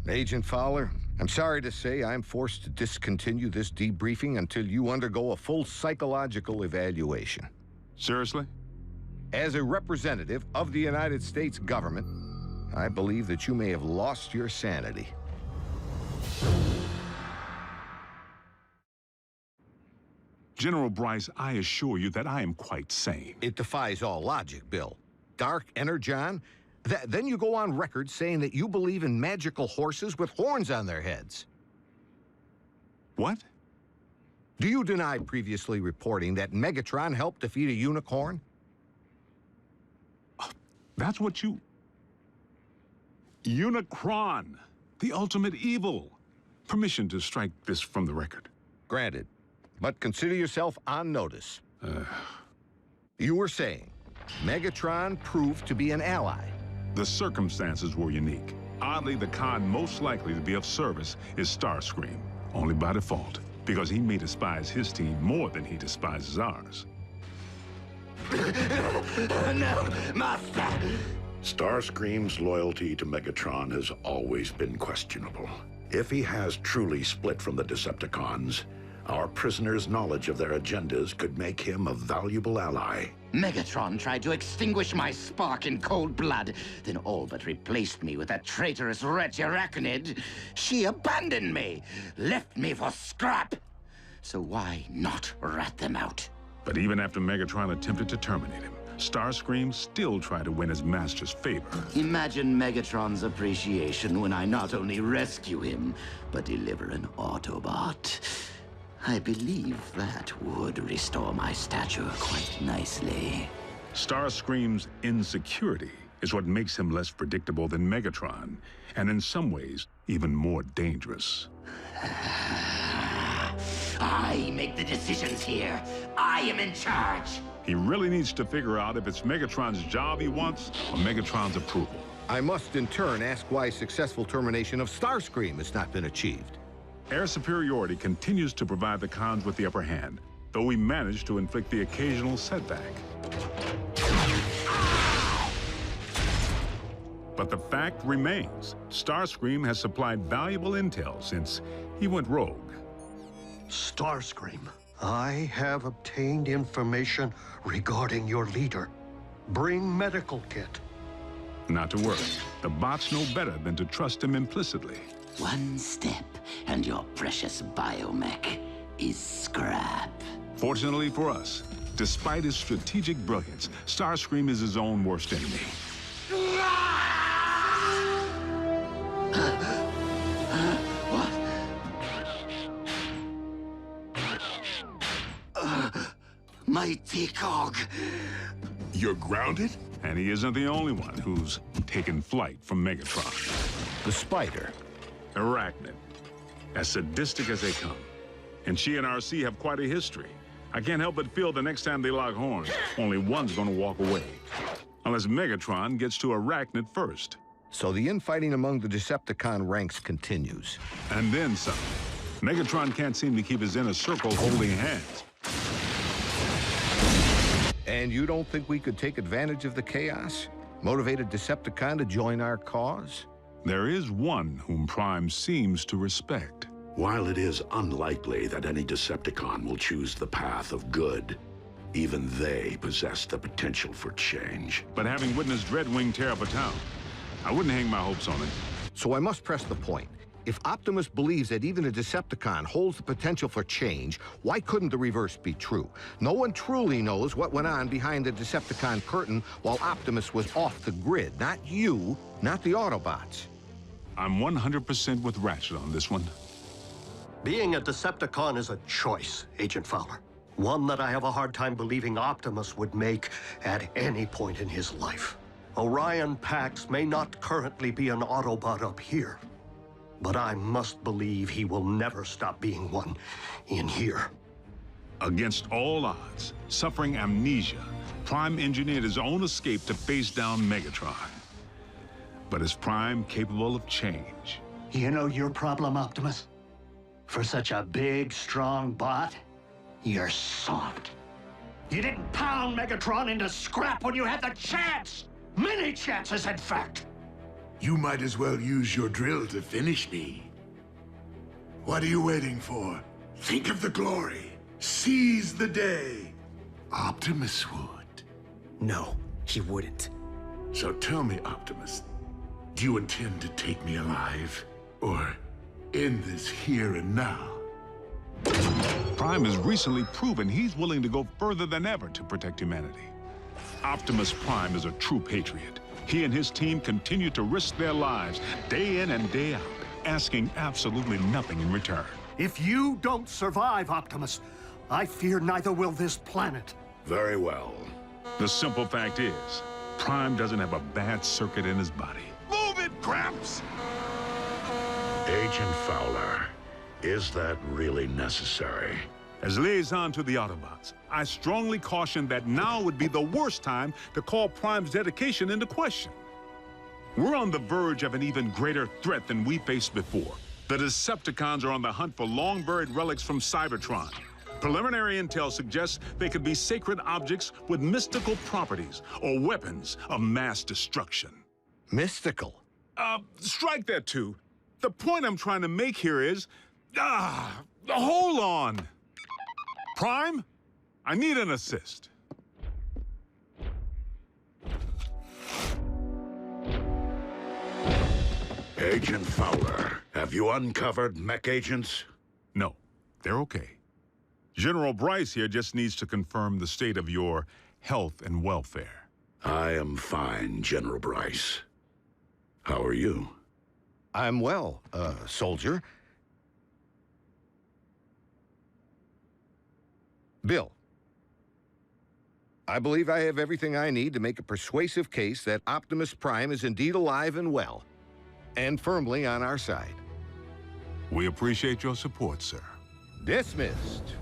Agent Fowler, I'm sorry to say I'm forced to discontinue this debriefing until you undergo a full psychological evaluation. Seriously? As a representative of the United States government, I believe that you may have lost your sanity. General Bryce, I assure you that I am quite sane. It defies all logic, Bill. Dark Energon? Then you go on record saying that you believe in magical horses with horns on their heads. What? Do you deny previously reporting that Megatron helped defeat a unicorn? That's what you... Unicron, the ultimate evil. Permission to strike this from the record. Granted. But consider yourself on notice. You were saying Megatron proved to be an ally. The circumstances were unique. Oddly, the con most likely to be of service is Starscream, only by default, because he may despise his team more than he despises ours. No, Master! Starscream's loyalty to Megatron has always been questionable. If he has truly split from the Decepticons, our prisoner's knowledge of their agendas could make him a valuable ally. Megatron tried to extinguish my spark in cold blood, then all but replaced me with that traitorous wretch Arachnid. She abandoned me, left me for scrap. So why not rat them out? But even after Megatron attempted to terminate him, Starscream still tried to win his master's favor. Imagine Megatron's appreciation when I not only rescue him, but deliver an Autobot. I believe that would restore my stature quite nicely. Starscream's insecurity is what makes him less predictable than Megatron, and in some ways, even more dangerous. I make the decisions here. I am in charge. He really needs to figure out if it's Megatron's job he wants or Megatron's approval. I must in turn ask why successful termination of Starscream has not been achieved. Air superiority continues to provide the cons with the upper hand, though we manage to inflict the occasional setback. But the fact remains, Starscream has supplied valuable intel since he went rogue. Starscream, I have obtained information regarding your leader. Bring medical kit. Not to worry, the bots know better than to trust him implicitly. One step, and your precious biomech is scrap. Fortunately for us, despite his strategic brilliance, Starscream is his own worst enemy. Mighty Cog. You're grounded? And he isn't the only one who's taken flight from Megatron. The Spider. Arachnid. As sadistic as they come. And she and RC have quite a history. I can't help but feel the next time they lock horns, only one's gonna walk away. Unless Megatron gets to Arachnid first. So the infighting among the Decepticon ranks continues. And then some. Megatron can't seem to keep his inner circle holding hands. And you don't think we could take advantage of the chaos? Motivate a Decepticon to join our cause? There is one whom Prime seems to respect. While it is unlikely that any Decepticon will choose the path of good, even they possess the potential for change. But having witnessed Dreadwing tear up a town, I wouldn't hang my hopes on it. So I must press the point. If Optimus believes that even a Decepticon holds the potential for change, why couldn't the reverse be true? No one truly knows what went on behind the Decepticon curtain while Optimus was off the grid. Not you, not the Autobots. I'm 100% with Ratchet on this one. Being a Decepticon is a choice, Agent Fowler. One that I have a hard time believing Optimus would make at any point in his life. Orion Pax may not currently be an Autobot up here, but I must believe he will never stop being one in here. Against all odds, suffering amnesia, Prime engineered his own escape to face down Megatron. But is Prime capable of change? You know your problem, Optimus? For such a big, strong bot, you're soft. You didn't pound Megatron into scrap when you had the chance! Many chances, in fact! You might as well use your drill to finish me. What are you waiting for? Think of the glory. Seize the day. Optimus would. No, he wouldn't. So tell me, Optimus, do you intend to take me alive? Or end this here and now? Prime has recently proven he's willing to go further than ever to protect humanity. Optimus Prime is a true patriot. He and his team continue to risk their lives day in and day out, asking absolutely nothing in return. If you don't survive, Optimus, I fear neither will this planet. Very well. The simple fact is, Prime doesn't have a bad circuit in his body. Move it, Gramps! Agent Fowler, is that really necessary? As liaison to the Autobots, I strongly caution that now would be the worst time to call Prime's dedication into question. We're on the verge of an even greater threat than we faced before. The Decepticons are on the hunt for long-buried relics from Cybertron. Preliminary intel suggests they could be sacred objects with mystical properties or weapons of mass destruction. Mystical? Strike that too. The point I'm trying to make here is... hold on. Prime, I need an assist. Agent Fowler, have you uncovered mech agents? No, they're okay. General Bryce here just needs to confirm the state of your health and welfare. I am fine, General Bryce. How are you? I'm well, soldier. Bill, I believe I have everything I need to make a persuasive case that Optimus Prime is indeed alive and well, and firmly on our side. We appreciate your support, sir. Dismissed.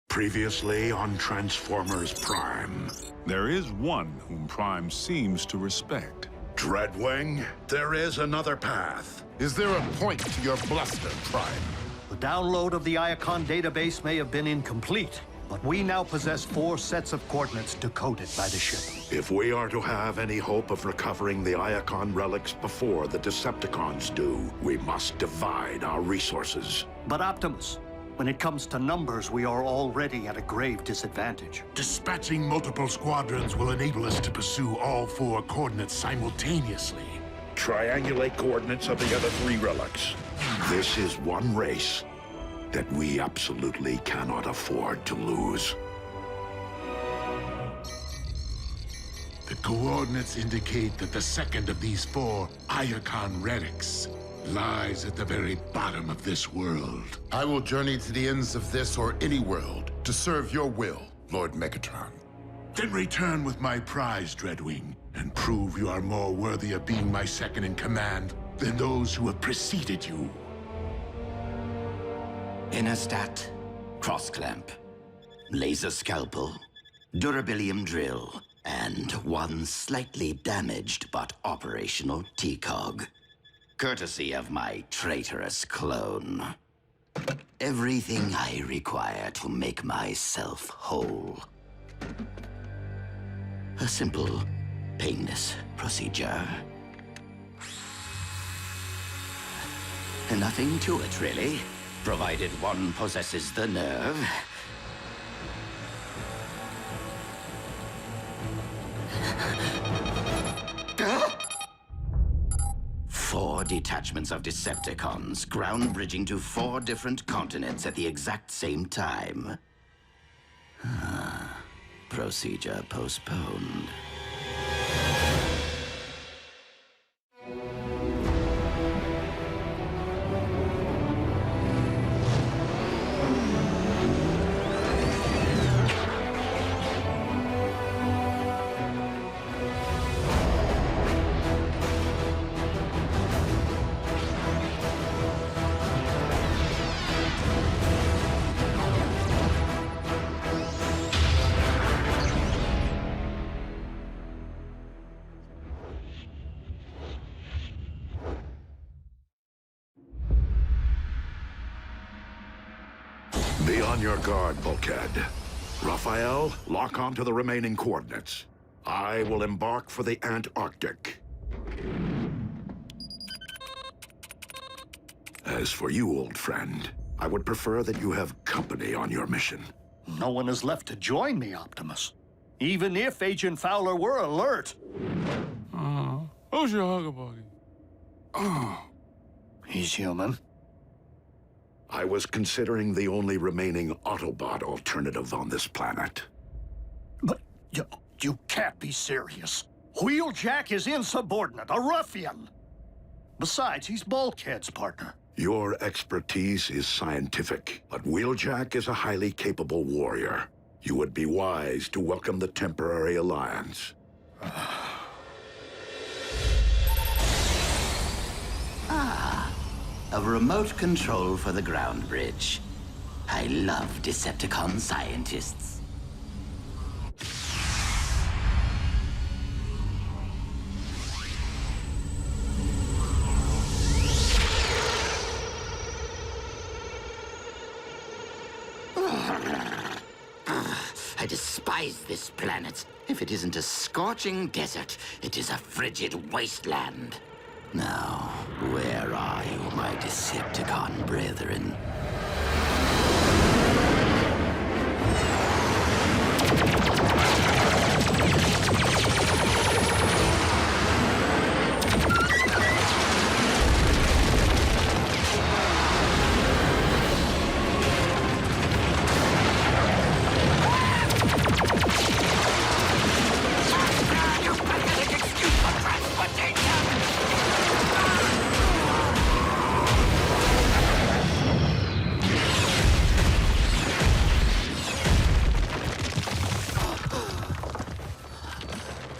Previously on Transformers Prime. There is one whom Prime seems to respect. Dreadwing, there is another path. Is there a point to your bluster, Prime? The download of the Iacon database may have been incomplete, but we now possess 4 sets of coordinates decoded by the ship. If we are to have any hope of recovering the Iacon relics before the Decepticons do, we must divide our resources. But Optimus, when it comes to numbers, we are already at a grave disadvantage. Dispatching multiple squadrons will enable us to pursue all 4 coordinates simultaneously. Triangulate coordinates of the other 3 relics. This is one race that we absolutely cannot afford to lose. The coordinates indicate that the second of these 4 Iacon relics lies at the very bottom of this world. I will journey to the ends of this or any world to serve your will, Lord Megatron. Then return with my prize, Dreadwing, and prove you are more worthy of being my second in command than those who have preceded you. Interstat, cross-clamp, laser scalpel, durabilium drill, and one slightly damaged but operational T-cog. Courtesy of my traitorous clone. Everything I require to make myself whole. A simple, painless procedure. Nothing to it, really, provided one possesses the nerve. 4 detachments of Decepticons, ground bridging to 4 different continents at the exact same time. Procedure postponed. Be on your guard, Bulkhead. Raphael, lock on to the remaining coordinates. I will embark for the Antarctic. As for you, old friend, I would prefer that you have company on your mission. No one is left to join me, Optimus. even if Agent Fowler were alert. Who's your hugger-buggy? Oh, he's human. I was considering the only remaining Autobot alternative on this planet. But you can't be serious. Wheeljack is insubordinate, a ruffian. Besides, he's Bulkhead's partner. Your expertise is scientific, but Wheeljack is a highly capable warrior. You would be wise to welcome the temporary alliance. A remote control for the ground bridge. I love Decepticon scientists. I despise this planet. If it isn't a scorching desert, it is a frigid wasteland. Now, where are you, my Decepticon brethren?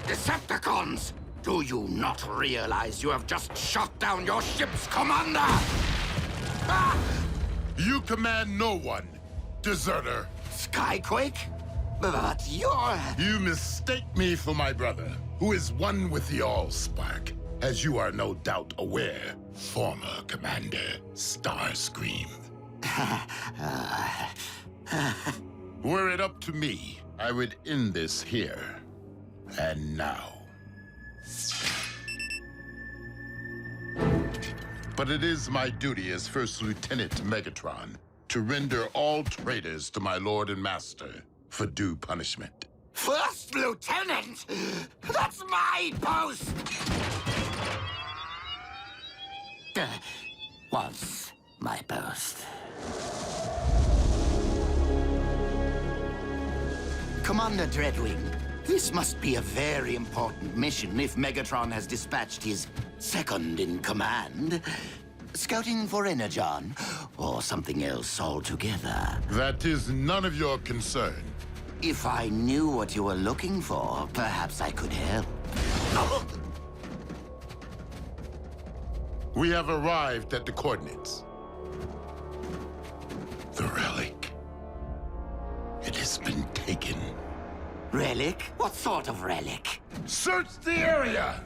Decepticons! Do you not realize you have just shot down your ship's commander? Ah! You command no one, deserter. Skyquake? But you're... You mistake me for my brother, who is one with the Allspark, as you are no doubt aware, former Commander Starscream. Were it up to me, I would end this here and now. But it is my duty as First Lieutenant Megatron to render all traitors to my Lord and Master for due punishment. First Lieutenant? That's my post! Was my post. Commander Dreadwing, this must be a very important mission if Megatron has dispatched his second-in-command. Scouting for Energon, or something else altogether. That is none of your concern. If I knew what you were looking for, perhaps I could help. We have arrived at the coordinates. The relic. It has been taken. Relic? What sort of relic? Search the area!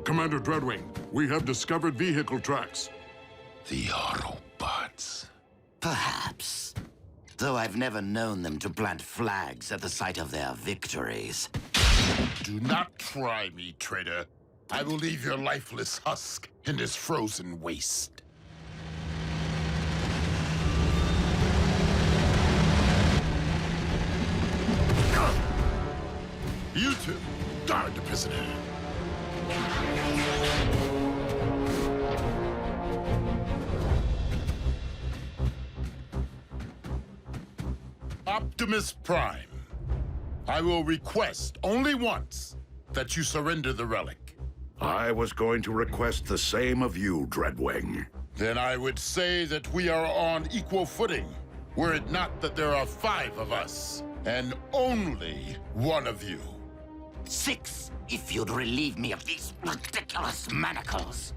Commander Dreadwing, we have discovered vehicle tracks. The Autobots. Perhaps. Though I've never known them to plant flags at the site of their victories. Do not try me, traitor. I will leave your lifeless husk in this frozen waste. You two, guard the prisoner. Optimus Prime, I will request only once that you surrender the relic. I was going to request the same of you, Dreadwing. Then I would say that we are on equal footing, were it not that there are 5 of us, and only one of you. 6, if you'd relieve me of these ridiculous manacles.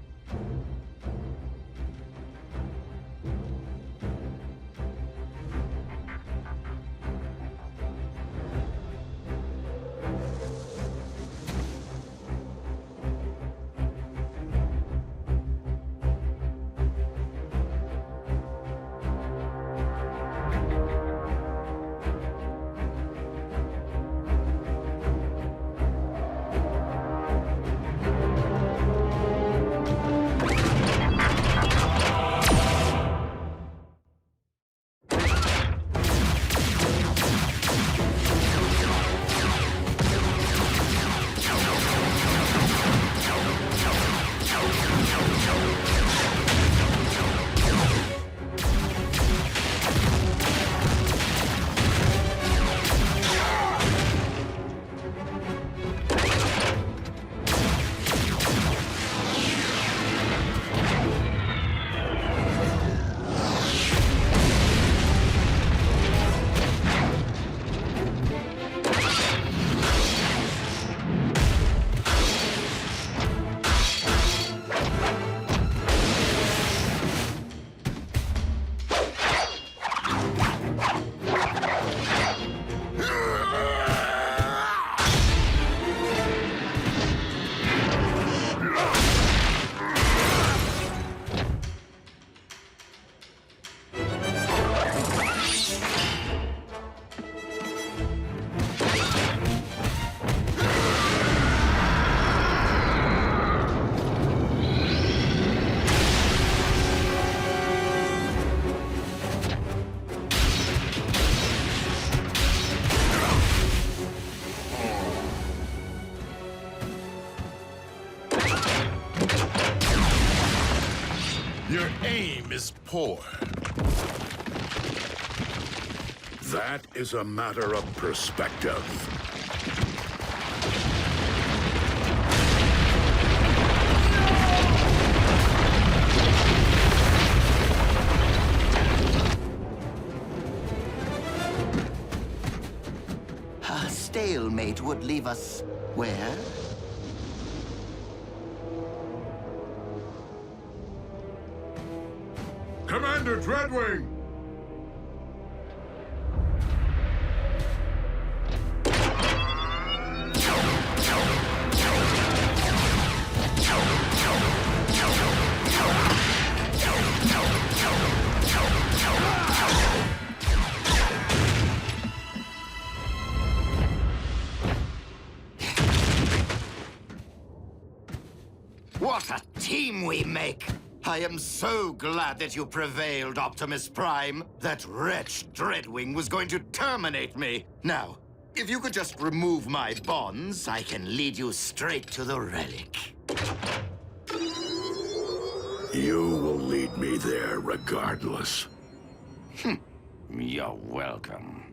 Your aim is poor. That is a matter of perspective. A stalemate would leave us where? Commander Dreadwing! What a team we make! I am so glad that you prevailed, Optimus Prime. That wretch Dreadwing was going to terminate me. Now, if you could just remove my bonds, I can lead you straight to the relic. You will lead me there regardless. You're welcome.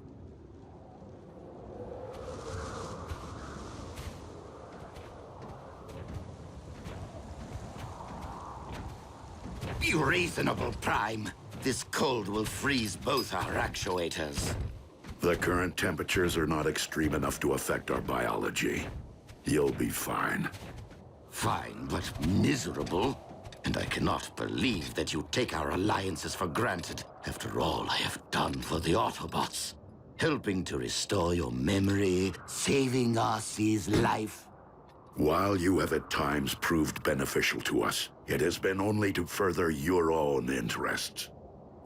Be reasonable, Prime. This cold will freeze both our actuators. The current temperatures are not extreme enough to affect our biology. You'll be fine. Fine, but miserable. And I cannot believe that you take our alliances for granted after all I have done for the Autobots. Helping to restore your memory, saving Arcee's life. While you have at times proved beneficial to us, it has been only to further your own interests.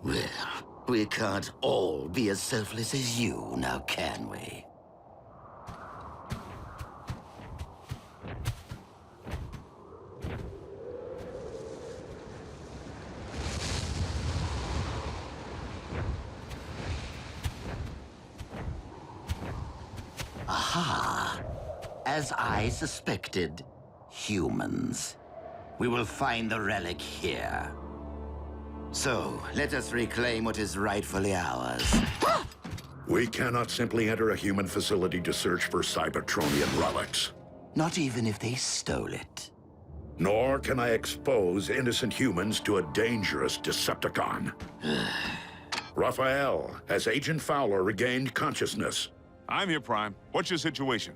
Well, we can't all be as selfless as you, now can we? Aha! As I suspected, humans. We will find the relic here. So, let us reclaim what is rightfully ours. We cannot simply enter a human facility to search for Cybertronian relics. Not even if they stole it. Nor can I expose innocent humans to a dangerous Decepticon. Raphael, has Agent Fowler regained consciousness? I'm here, Prime. What's your situation?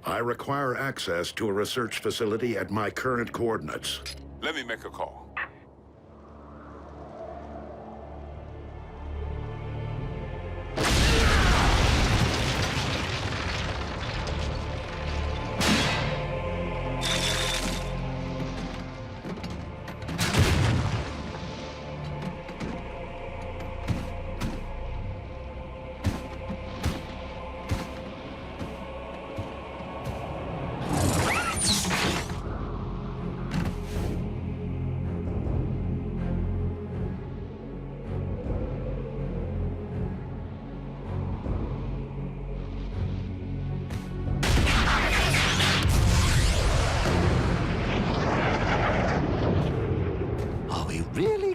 I require access to a research facility at my current coordinates. Let me make a call.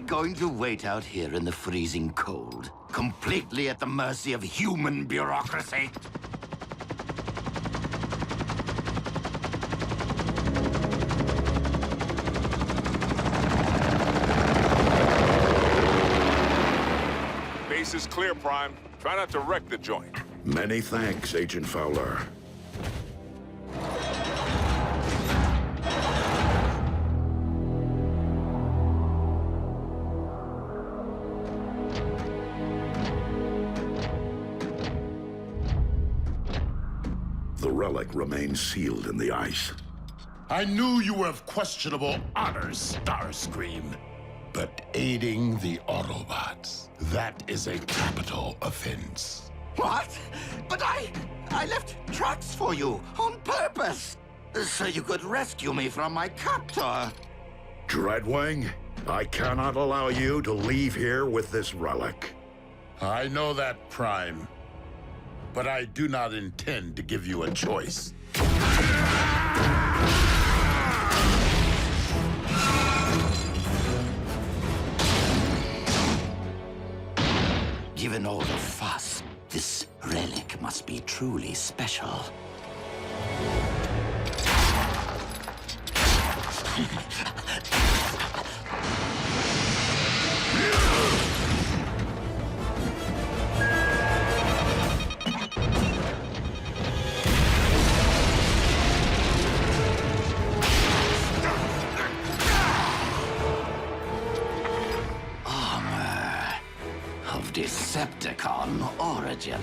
Going to wait out here in the freezing cold, completely at the mercy of human bureaucracy? Base is clear, Prime. Try not to wreck the joint. Many thanks, Agent Fowler. The relic remains sealed in the ice. I knew you were of questionable honor, Starscream. But aiding the Autobots, that is a capital offense. What? But I left tracks for you on purpose, so you could rescue me from my captor. Dreadwing, I cannot allow you to leave here with this relic. I know that, Prime. But I do not intend to give you a choice. Given all the fuss, this relic must be truly special. Armor of Decepticon origin.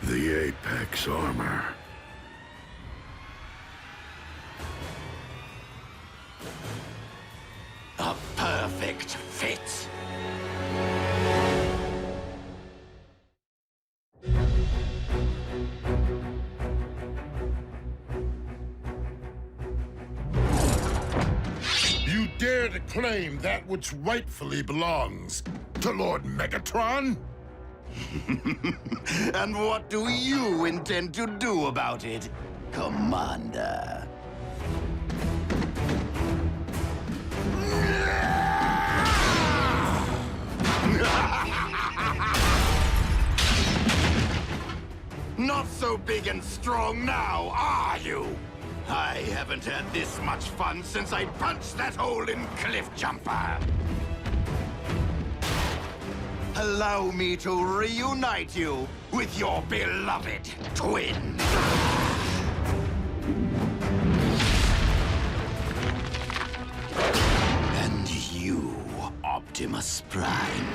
The Apex armor. A perfect fit. You dare to claim that which rightfully belongs to Lord Megatron? And what do you intend to do about it, Commander? Not so big and strong now, are you? I haven't had this much fun since I punched that hole in Cliff Jumper. Allow me to reunite you with your beloved twin. And you, Optimus Prime.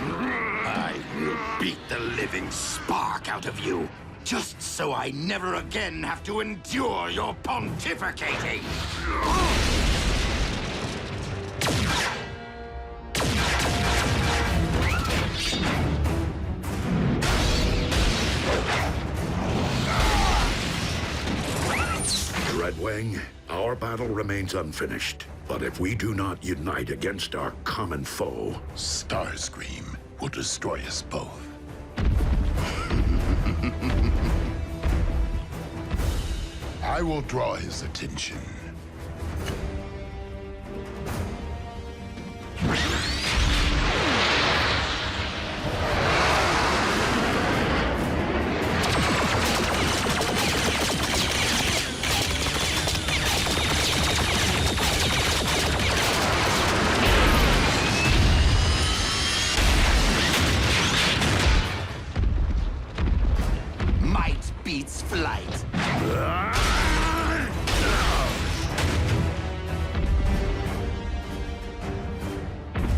I will beat the living spark out of you, just so I never again have to endure your pontificating. Redwing, our battle remains unfinished. But if we do not unite against our common foe, Starscream will destroy us both. I will draw his attention. Might beats flight.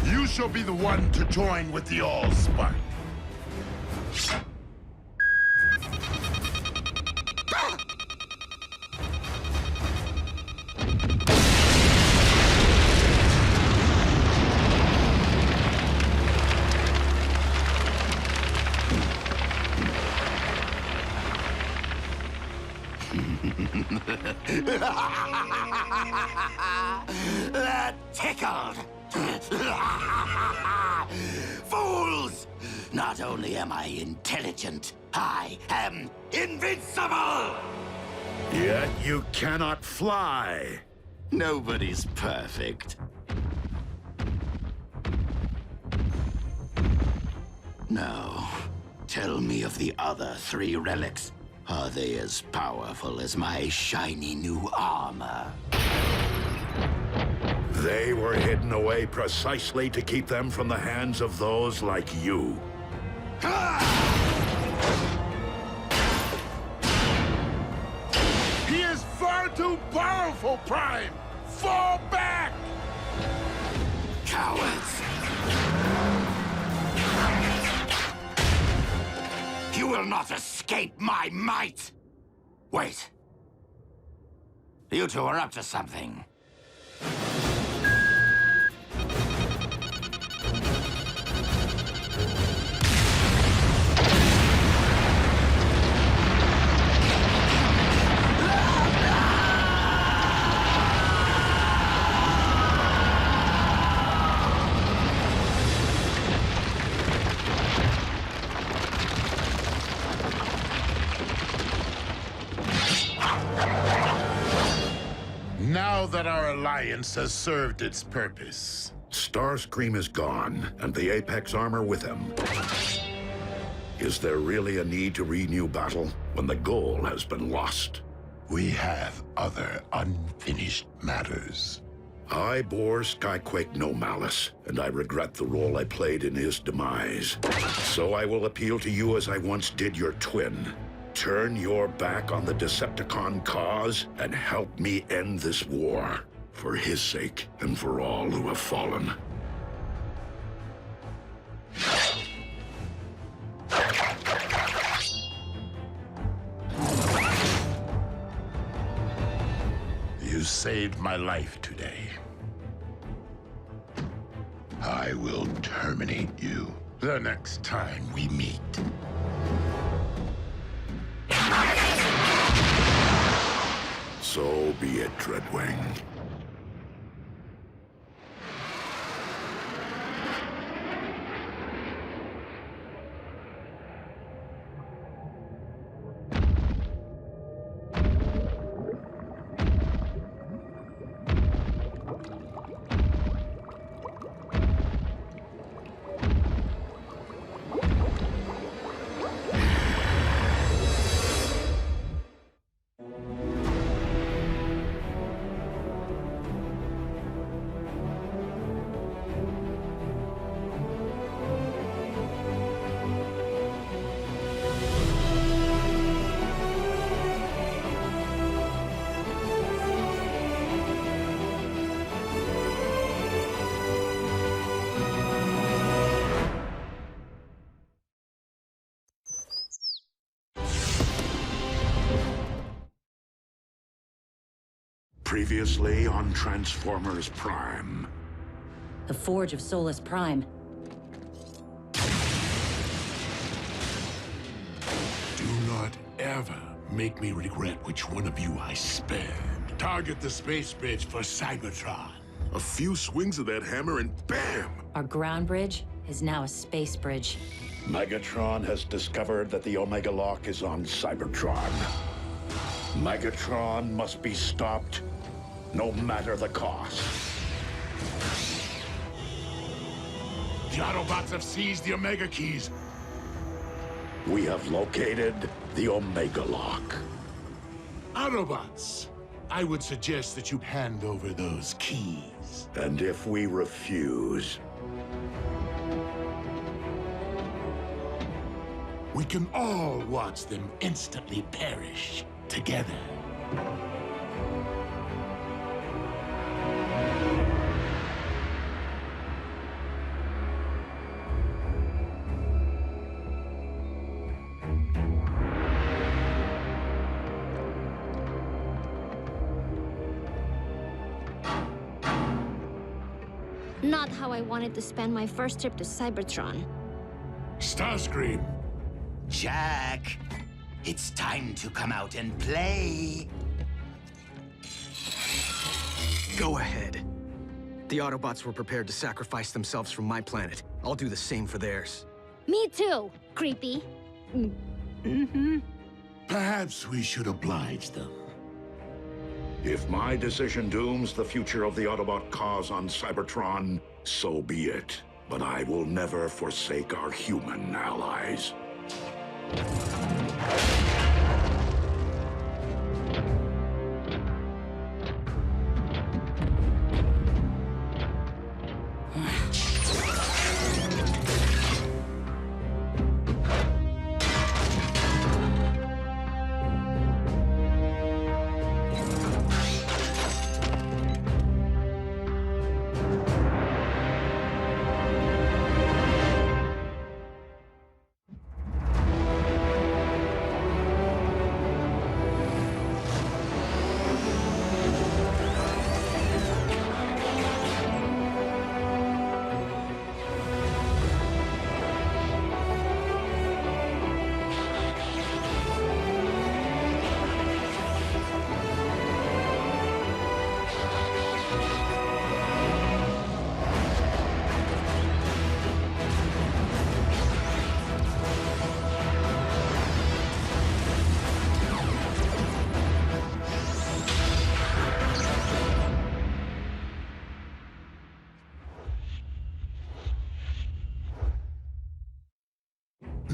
You shall be the one to join with the Allspark. That tickled. Fools! Not only am I intelligent, I am invincible! yet you cannot fly. Nobody's perfect. Now, tell me of the other 3 relics. Are they as powerful as my shiny new armor? They were hidden away precisely to keep them from the hands of those like you. He is far too powerful, Prime! Fall back! Cowards! You will not escape my might! Wait. You two are up to something. that our alliance has served its purpose. Starscream is gone, and the Apex armor with him. Is there really a need to renew battle when the goal has been lost? We have other unfinished matters. I bore Skyquake no malice, and I regret the role I played in his demise. So I will appeal to you as I once did your twin. Turn your back on the Decepticon cause and help me end this war. For his sake and for all who have fallen. You saved my life today. I will terminate you the next time we meet. So be it, Dreadwing. Previously on Transformers Prime. The Forge of Solus Prime. Do not ever make me regret which one of you I spared. Target the space bridge for Cybertron. A few swings of that hammer and bam! Our ground bridge is now a space bridge. Megatron has discovered that the Omega Lock is on Cybertron. Megatron must be stopped, no matter the cost. The Autobots have seized the Omega Keys. We have located the Omega Lock. Autobots, I would suggest that you hand over those keys. And if we refuse, we can all watch them instantly perish together. Not how I wanted to spend my first trip to Cybertron. Starscream. Jack, it's time to come out and play. Go ahead. The Autobots were prepared to sacrifice themselves for my planet. I'll do the same for theirs. Me too, creepy. Perhaps we should oblige them. if my decision dooms the future of the Autobot cause on Cybertron, so be it. But I will never forsake our human allies.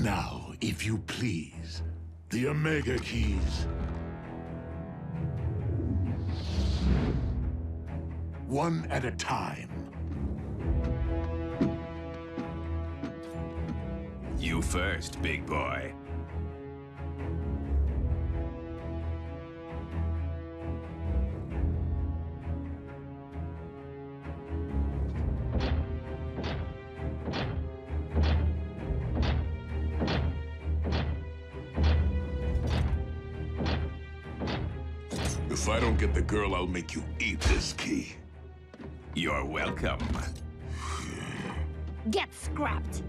Now, if you please, the Omega Keys. One at a time. You first, big boy. If I don't get the girl, I'll make you eat this key. You're welcome. Get scrapped.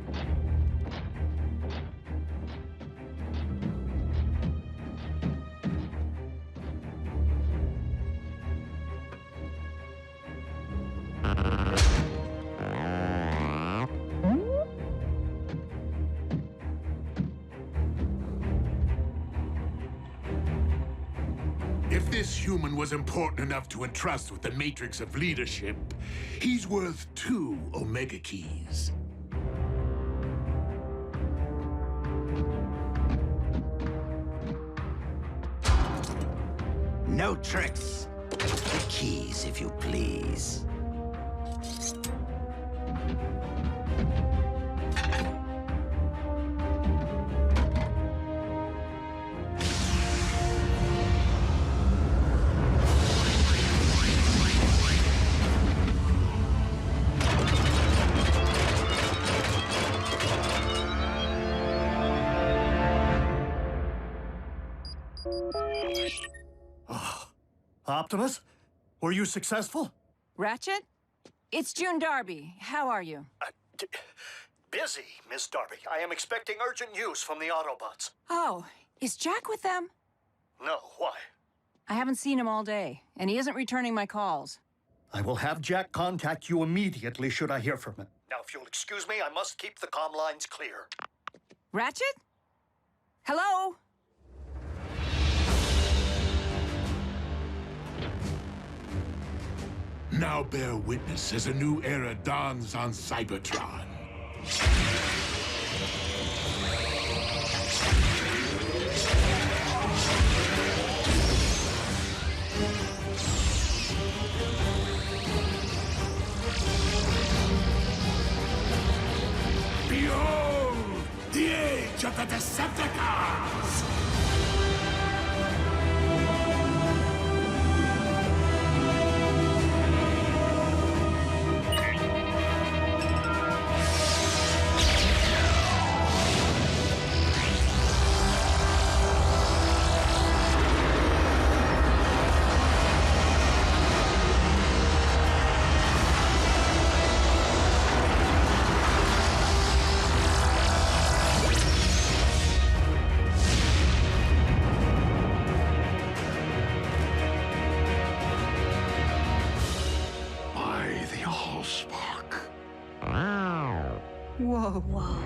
If this human was important enough to entrust with the matrix of leadership, he's worth 2 Omega Keys. No tricks. The keys, if you please. Optimus, were you successful? Ratchet? It's June Darby. How are you? Busy, Miss Darby. I am expecting urgent news from the Autobots. Oh, is Jack with them? No, why? I haven't seen him all day, and he isn't returning my calls. I will have Jack contact you immediately should I hear from him. Now, if you'll excuse me, I must keep the comm lines clear. Ratchet? Hello? Now bear witness as a new era dawns on Cybertron. Behold, the age of the Decepticons! Whoa.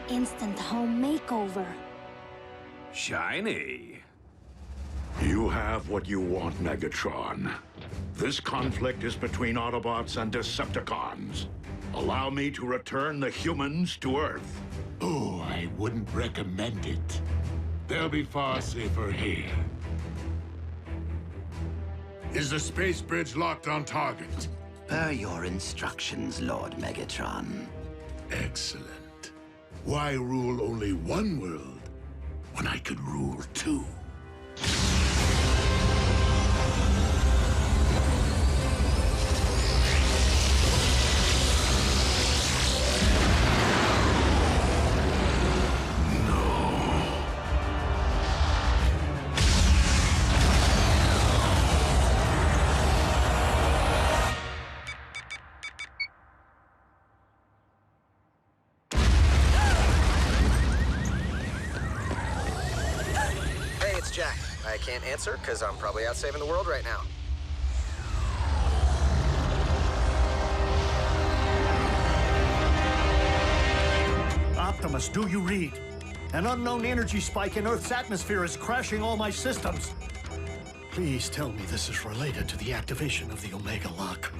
Instant home makeover. Shiny. You have what you want, Megatron. This conflict is between Autobots and Decepticons. Allow me to return the humans to Earth. Oh, I wouldn't recommend it. They'll be far safer here. Is the space bridge locked on target? Per your instructions, Lord Megatron. Excellent. Why rule only one world when I could rule 2? Jack. I can't answer because I'm probably out saving the world right now. Optimus, do you read? An unknown energy spike in Earth's atmosphere is crashing all my systems. Please tell me this is related to the activation of the Omega Lock.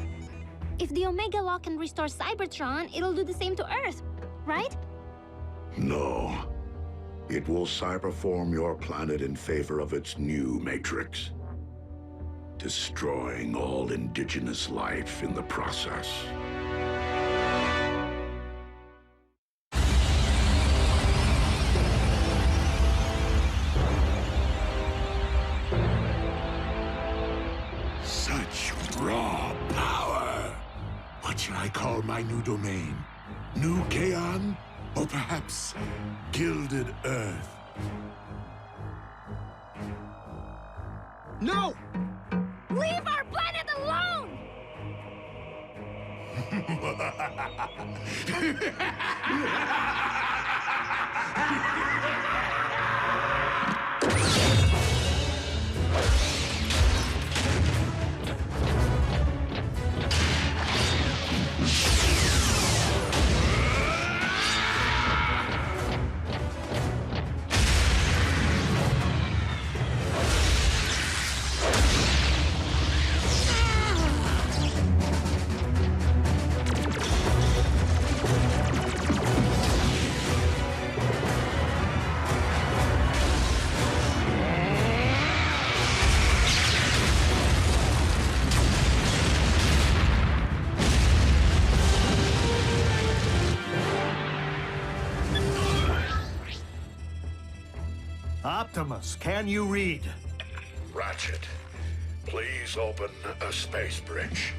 If the Omega Lock can restore Cybertron, it'll do the same to Earth, right? No. It will cyberform your planet in favor of its new matrix, destroying all indigenous life in the process. Such raw power! What should I call my new domain? New Kaon? Or perhaps Gilded Earth? No! Leave our planet alone! Optimus, can you read? Ratchet, please open a space bridge.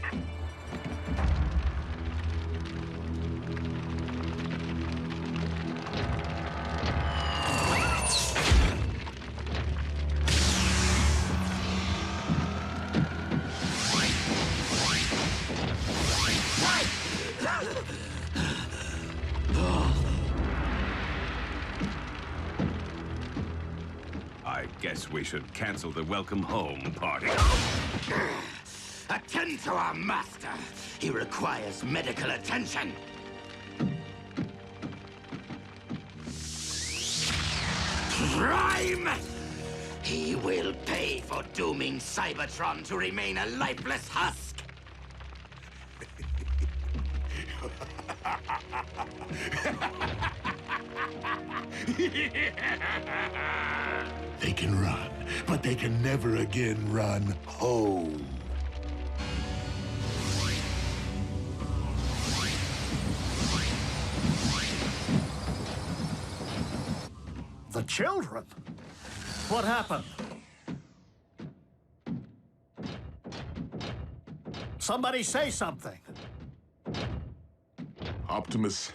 I guess we should cancel the welcome home party. Attend to our master. He requires medical attention. Prime! He will pay for dooming Cybertron to remain a lifeless husk. They can run, but they can never again run home. The children? What happened? Somebody say something. Optimus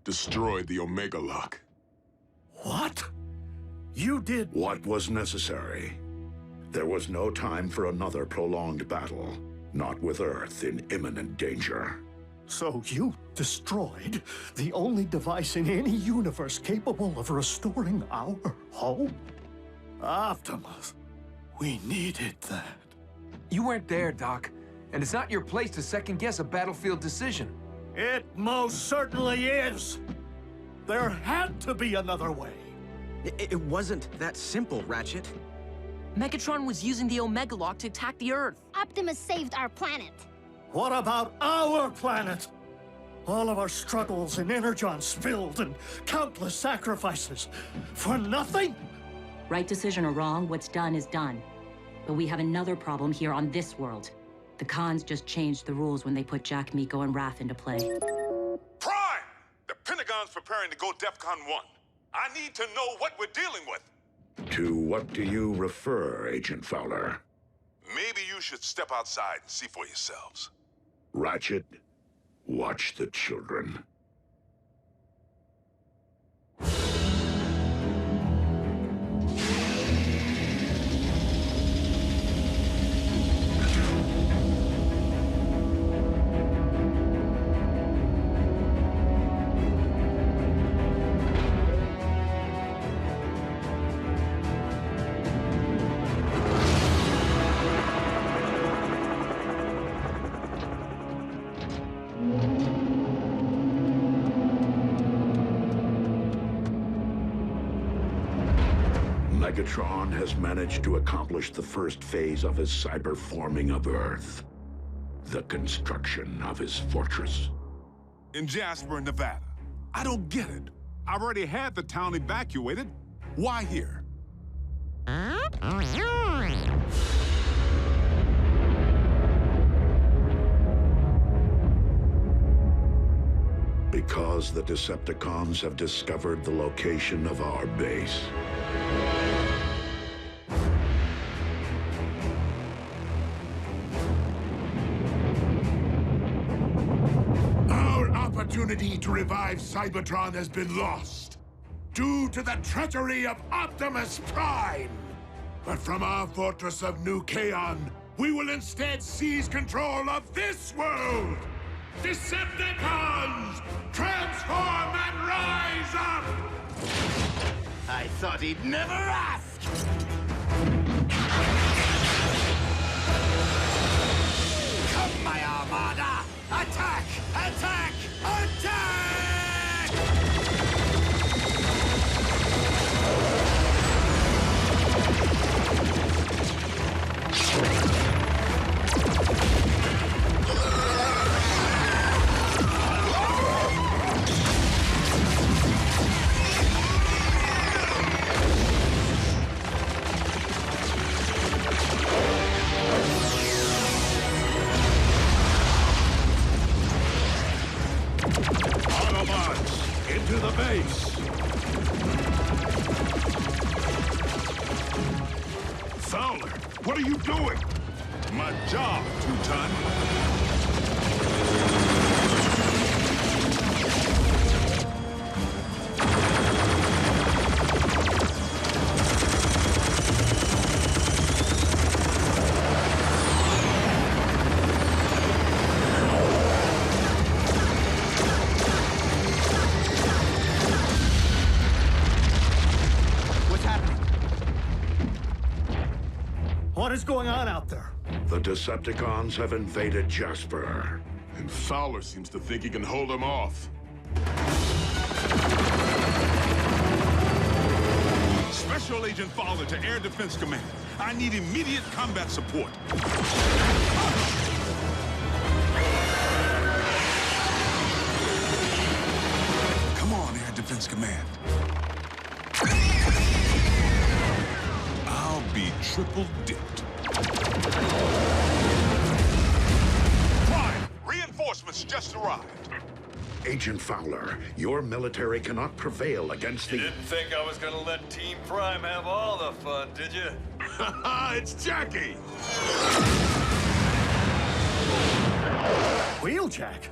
destroyed the Omega Lock. What? You did... What was necessary? There was no time for another prolonged battle, not with Earth in imminent danger. So you destroyed the only device in any universe capable of restoring our home? Optimus, we needed that. You weren't there, Doc. And it's not your place to second-guess a battlefield decision. It most certainly is. There had to be another way. It wasn't that simple, Ratchet. Megatron was using the Omega Lock to attack the Earth. Optimus saved our planet. What about our planet? All of our struggles and Energon spilled and countless sacrifices. For nothing? Right decision or wrong, what's done is done. But we have another problem here on this world. The Khans just changed the rules when they put Jack, Miko, and Wrath into play. Prime! The Pentagon's preparing to go DEFCON 1. I need to know what we're dealing with. To what do you refer, Agent Fowler? Maybe you should step outside and see for yourselves. Ratchet, watch the children. Megatron has managed to accomplish the first phase of his cyberforming of Earth. The construction of his fortress. In Jasper, Nevada. I don't get it. I've already had the town evacuated. Why here? Because the Decepticons have discovered the location of our base. Our opportunity to revive Cybertron has been lost due to the treachery of Optimus Prime. But from our fortress of New Kaon, we will instead seize control of this world! Decepticons! Transform and rise up! I thought he'd never ask! Come, my Armada! Attack! Attack! Attack! Autobots, into the base! Fowler, what are you doing? My job, Two-Ton. What is going on out there? The Decepticons have invaded Jasper. And Fowler seems to think he can hold them off. Special Agent Fowler to Air Defense Command. I need immediate combat support. Come on, Air Defense Command. I'll be triple dipped. Prime, reinforcements just arrived. Agent Fowler, your military cannot prevail against the... You didn't think I was gonna let Team Prime have all the fun, did you? It's Jackie! Wheeljack?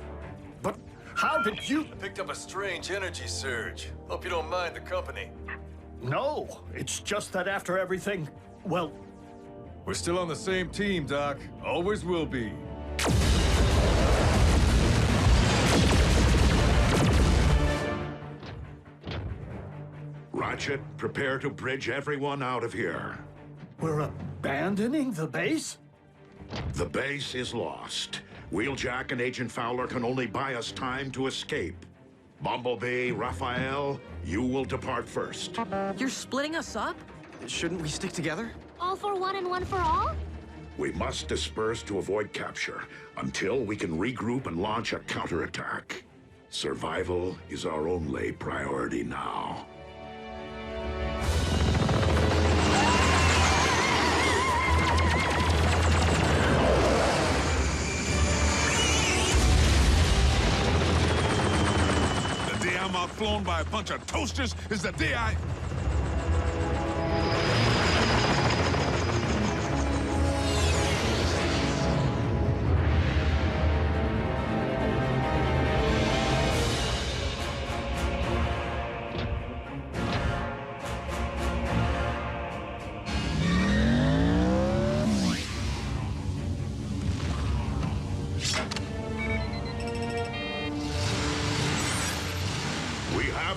But how did you... I picked up a strange energy surge. Hope you don't mind the company. No, it's just that after everything, well... We're still on the same team, Doc. Always will be. Ratchet, prepare to bridge everyone out of here. We're abandoning the base? The base is lost. Wheeljack and Agent Fowler can only buy us time to escape. Bumblebee, Raphael, you will depart first. You're splitting us up? Shouldn't we stick together? All for one and one for all? We must disperse to avoid capture until we can regroup and launch a counterattack. Survival is our only priority now. The day I'm outflown by a bunch of toasters is the day I...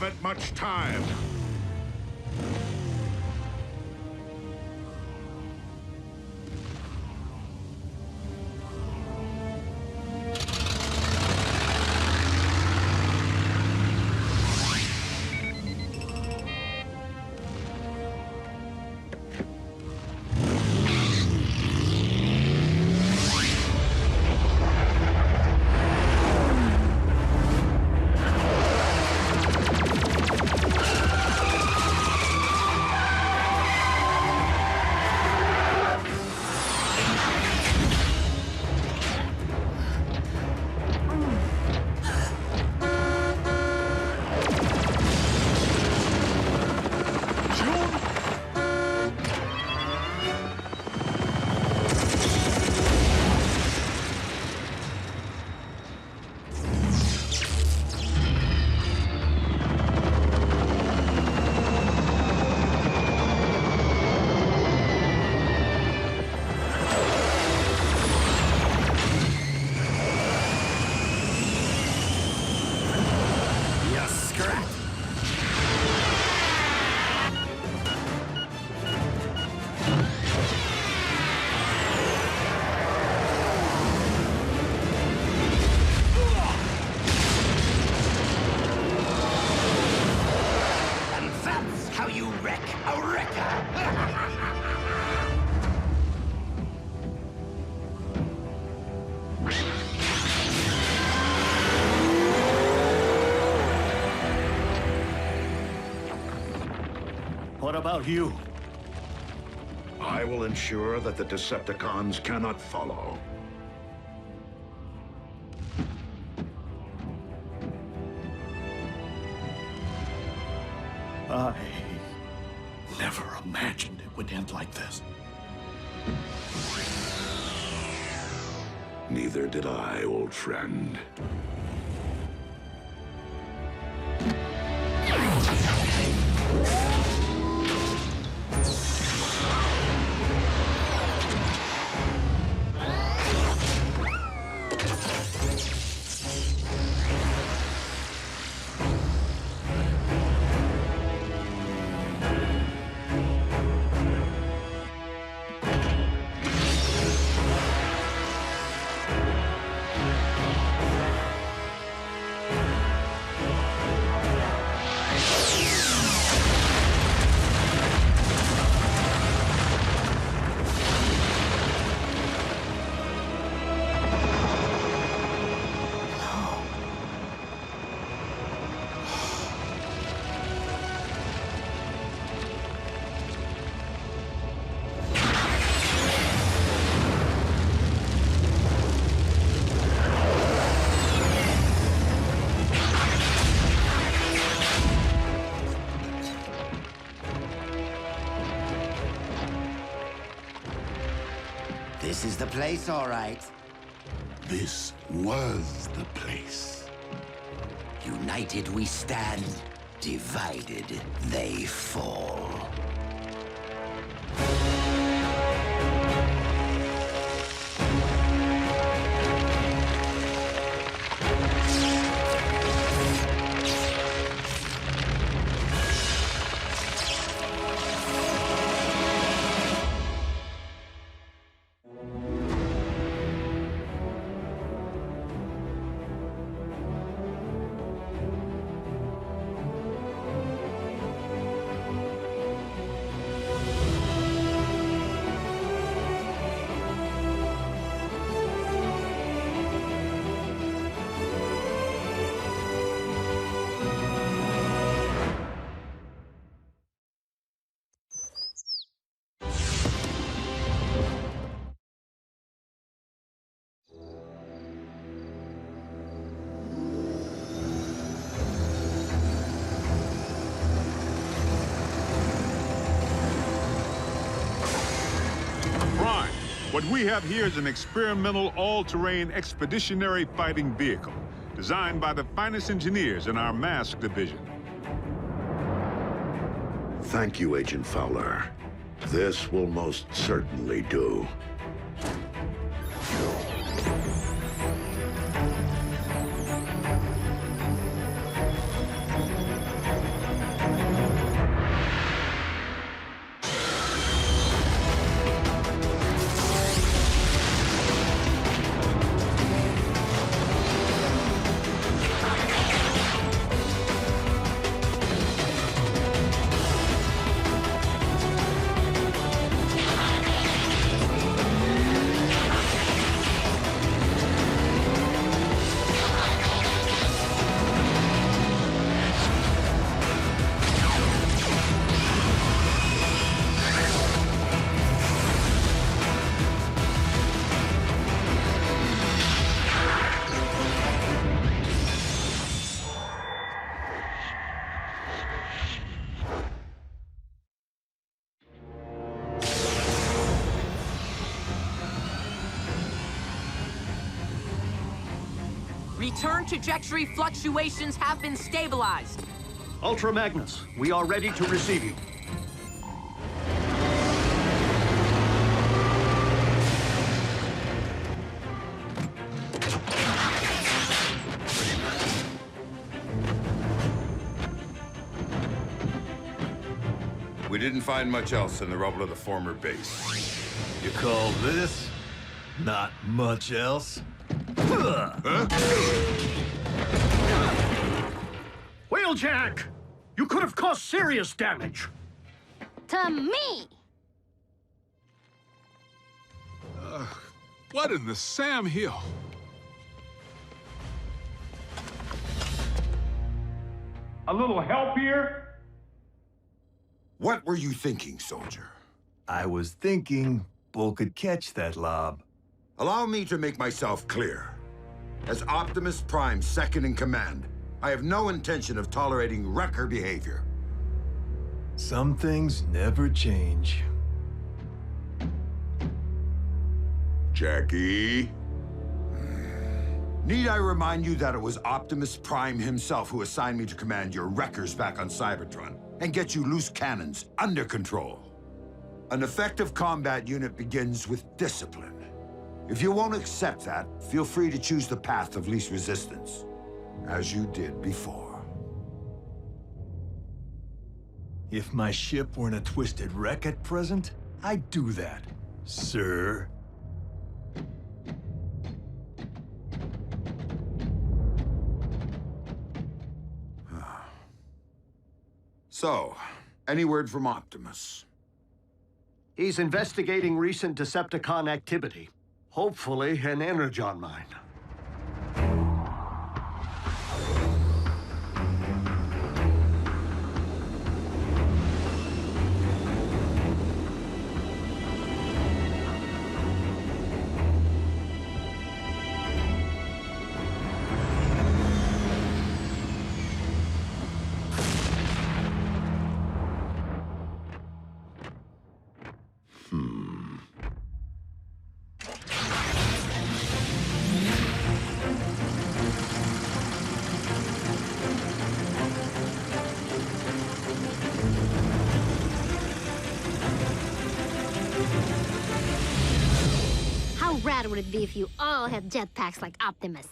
Haven't much time. how you wreck a wrecker! What about you? I will ensure that the Decepticons cannot follow. I never imagined it would end like this. Neither did I, old friend. This is the place, all right. This was the place. United we stand, divided they fall. What we have here is an experimental all-terrain expeditionary fighting vehicle designed by the finest engineers in our mask division. Thank you, Agent Fowler. This will most certainly do. Return trajectory fluctuations have been stabilized. Ultra Magnus, we are ready to receive you. We didn't find much else in the rubble of the former base. You call this not much else? Wheeljack! You could have caused serious damage. To me! What in the Sam Hill? A little help here? What were you thinking, soldier? I was thinking Bull could catch that lob. Allow me to make myself clear. As Optimus Prime's second in command, I have no intention of tolerating wrecker behavior. Some things never change. Jackie? Need I remind you that it was Optimus Prime himself who assigned me to command your wreckers back on Cybertron and get you loose cannons under control? An effective combat unit begins with discipline. If you won't accept that, feel free to choose the path of least resistance, as you did before. If my ship weren't a twisted wreck at present, I'd do that, sir. So, any word from Optimus? He's investigating recent Decepticon activity. Hopefully, an Energon mine. How rad would it be if you all had jetpacks like Optimus?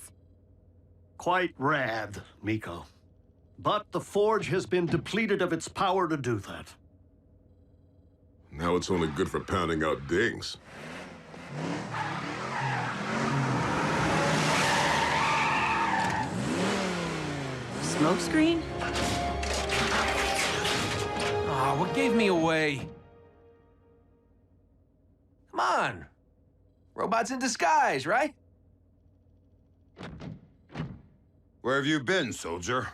Quite rad, Miko. But the Forge has been depleted of its power to do that. Now it's only good for pounding out dings. Smokescreen? Aw, what gave me away? Come on. Robots in disguise, right? Where have you been, soldier?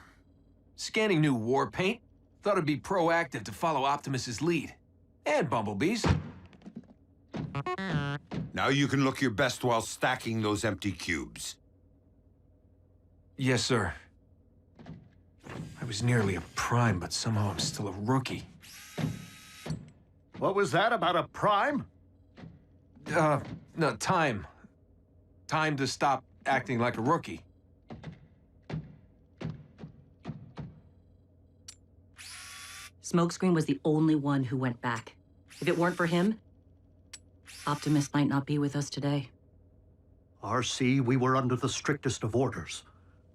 Scanning new war paint. Thought it'd be proactive to follow Optimus's lead. And Bumblebee's. Now you can look your best while stacking those empty cubes. Yes, sir. I was nearly a Prime, but somehow I'm still a rookie. What was that about a Prime? No, time. Time to stop acting like a rookie. Smokescreen was the only one who went back. If it weren't for him, Optimus might not be with us today. RC, we were under the strictest of orders.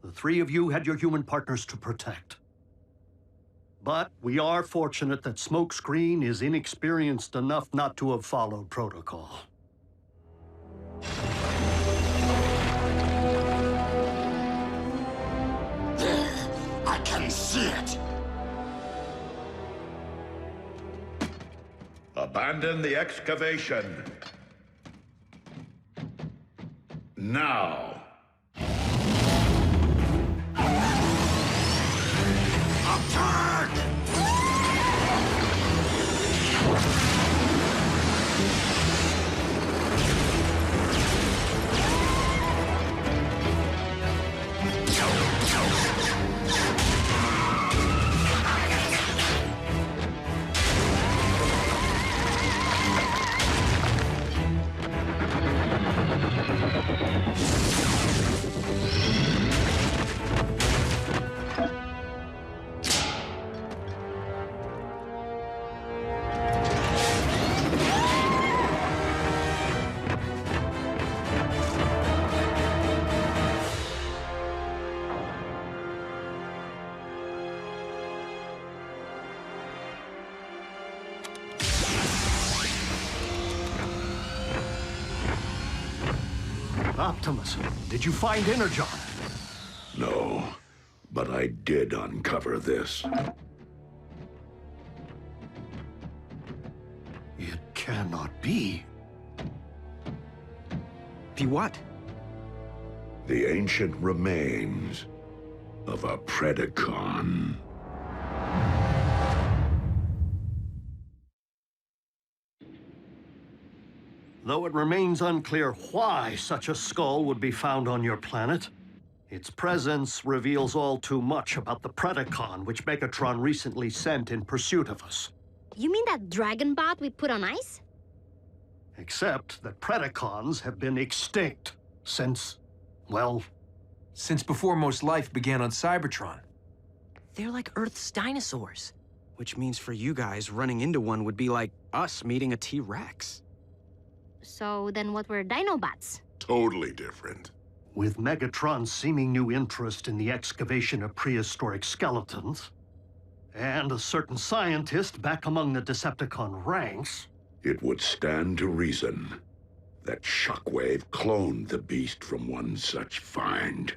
The three of you had your human partners to protect. But we are fortunate that Smokescreen is inexperienced enough not to have followed protocol. There, I can see it. Abandon the excavation. Now. Attack! Optimus, did you find Energon? No, but I did uncover this. cannot be. Be what? The ancient remains of a Predacon. Though it remains unclear why such a skull would be found on your planet, its presence reveals all too much about the Predacon which Megatron recently sent in pursuit of us. You mean that dragon bot we put on ice? Except that Predacons have been extinct since, well... Since before most life began on Cybertron. They're like Earth's dinosaurs. Which means for you guys, running into one would be like us meeting a T-Rex. So then what were Dinobots? Totally different. With Megatron's seeming new interest in the excavation of prehistoric skeletons, and a certain scientist back among the Decepticon ranks... It would stand to reason that Shockwave cloned the beast from one such find.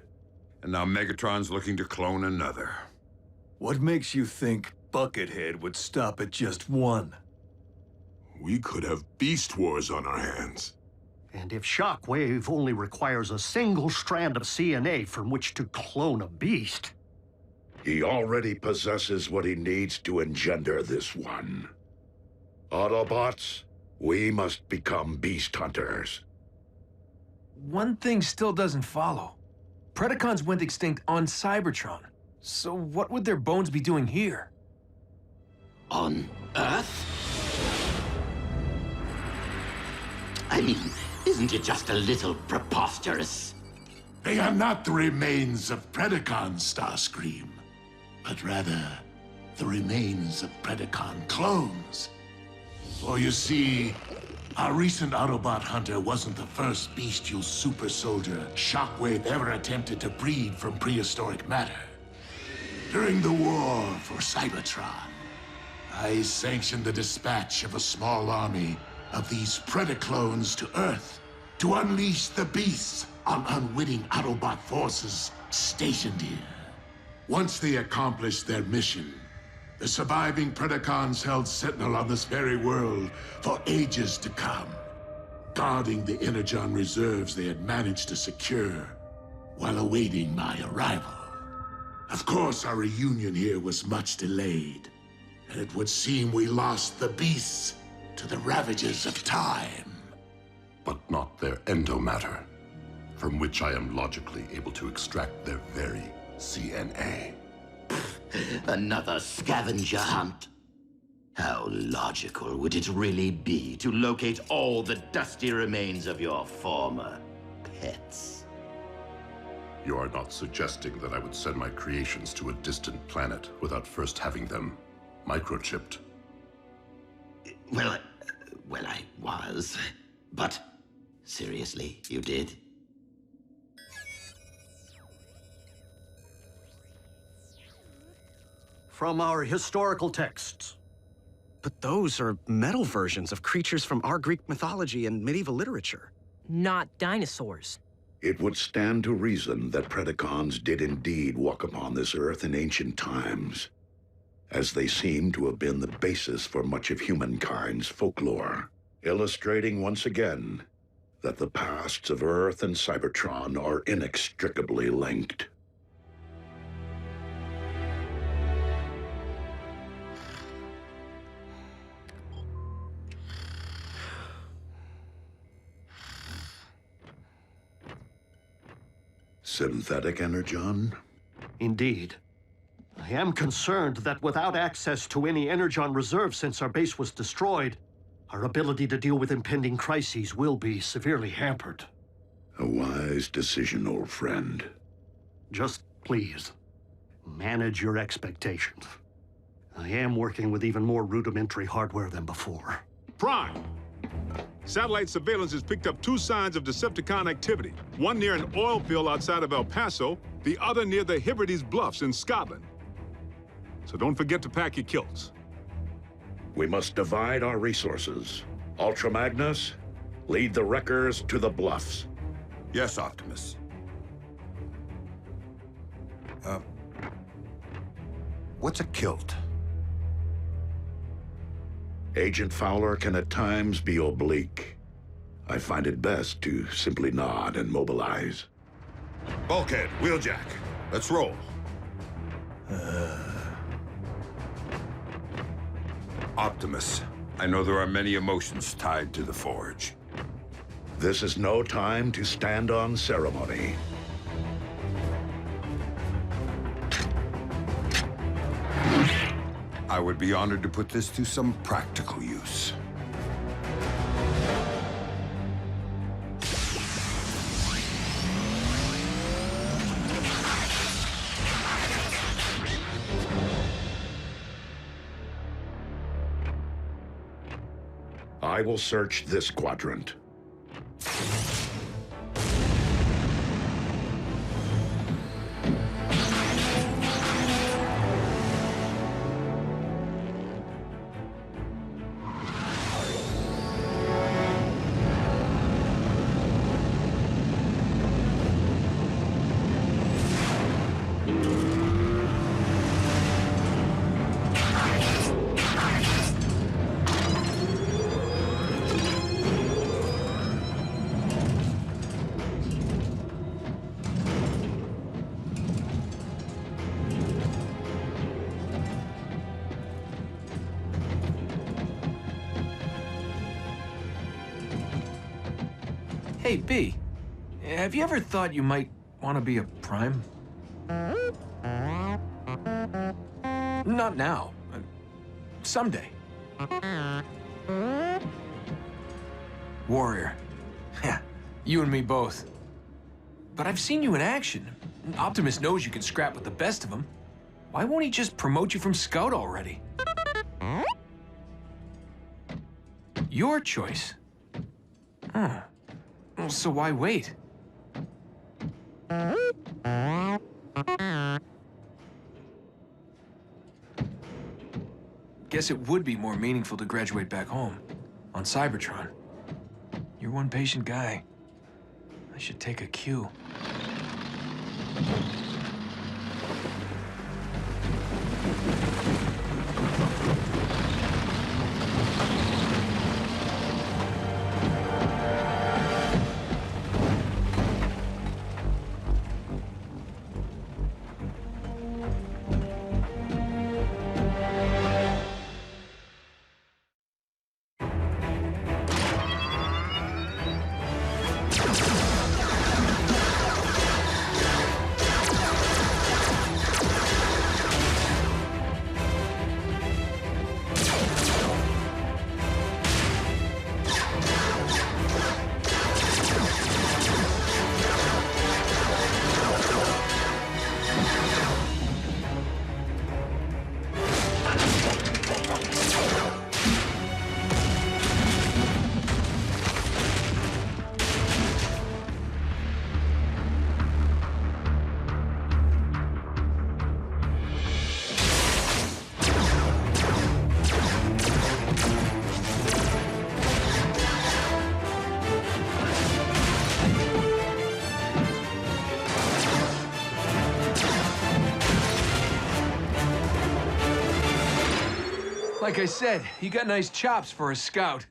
And now Megatron's looking to clone another. What makes you think Buckethead would stop at just one? We could have Beast Wars on our hands. And if Shockwave only requires a single strand of CNA from which to clone a beast... He already possesses what he needs to engender this one. Autobots, we must become beast hunters. One thing still doesn't follow. Predacons went extinct on Cybertron. So what would their bones be doing here? On Earth? I mean, isn't it just a little preposterous? They are not the remains of Predacon, Starscream, but rather the remains of Predacon clones. For you see, our recent Autobot hunter wasn't the first bestial super soldier Shockwave ever attempted to breed from prehistoric matter. During the war for Cybertron, I sanctioned the dispatch of a small army of these Predaclones to Earth to unleash the beasts on unwitting Autobot forces stationed here. Once they accomplished their mission, the surviving Predacons held sentinel on this very world for ages to come, guarding the Energon reserves they had managed to secure while awaiting my arrival. Of course, our reunion here was much delayed, and it would seem we lost the beasts to the ravages of time. But not their endomatter, from which I am logically able to extract their very CNA. Another scavenger hunt? How logical would it really be to locate all the dusty remains of your former pets? You are not suggesting that I would send my creations to a distant planet without first having them microchipped? Well, I was. But seriously, you did? From our historical texts. But those are metal versions of creatures from our Greek mythology and medieval literature. Not dinosaurs. It would stand to reason that Predacons did indeed walk upon this Earth in ancient times, as they seem to have been the basis for much of humankind's folklore, illustrating once again that the pasts of Earth and Cybertron are inextricably linked. Synthetic Energon? Indeed. I am concerned that without access to any Energon reserve since our base was destroyed, our ability to deal with impending crises will be severely hampered. A wise decision, old friend. Just please, manage your expectations. I am working with even more rudimentary hardware than before. Prime! Satellite surveillance has picked up 2 signs of Decepticon activity. One near an oil field outside of El Paso, the other near the Hebrides Bluffs in Scotland. So don't forget to pack your kilts. We must divide our resources. Ultra Magnus, lead the wreckers to the bluffs. Yes, Optimus. What's a kilt? Agent Fowler can at times be oblique. I find it best to simply nod and mobilize. Bulkhead, Wheeljack, let's roll. Optimus, I know there are many emotions tied to the Forge. This is no time to stand on ceremony. I would be honored to put this to some practical use. I will search this quadrant. Hey, B, have you ever thought you might want to be a Prime? Not now. Someday. Warrior. Yeah, you and me both. But I've seen you in action. Optimus knows you can scrap with the best of them. Why won't he just promote you from Scout already? Your choice. Huh. Well, so why wait? Guess it would be more meaningful to graduate back home, on Cybertron. You're one patient guy. I should take a cue. Like I said, you got nice chops for a Scout.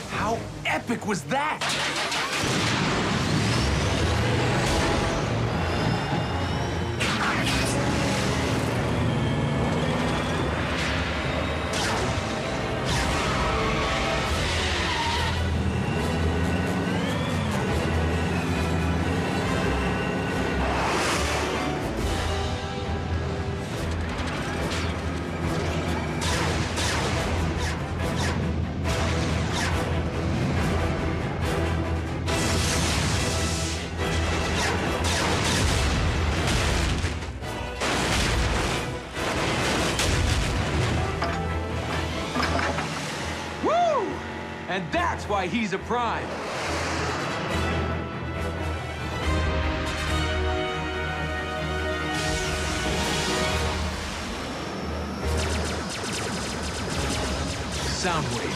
How epic was that? And that's why he's a Prime. Soundwave.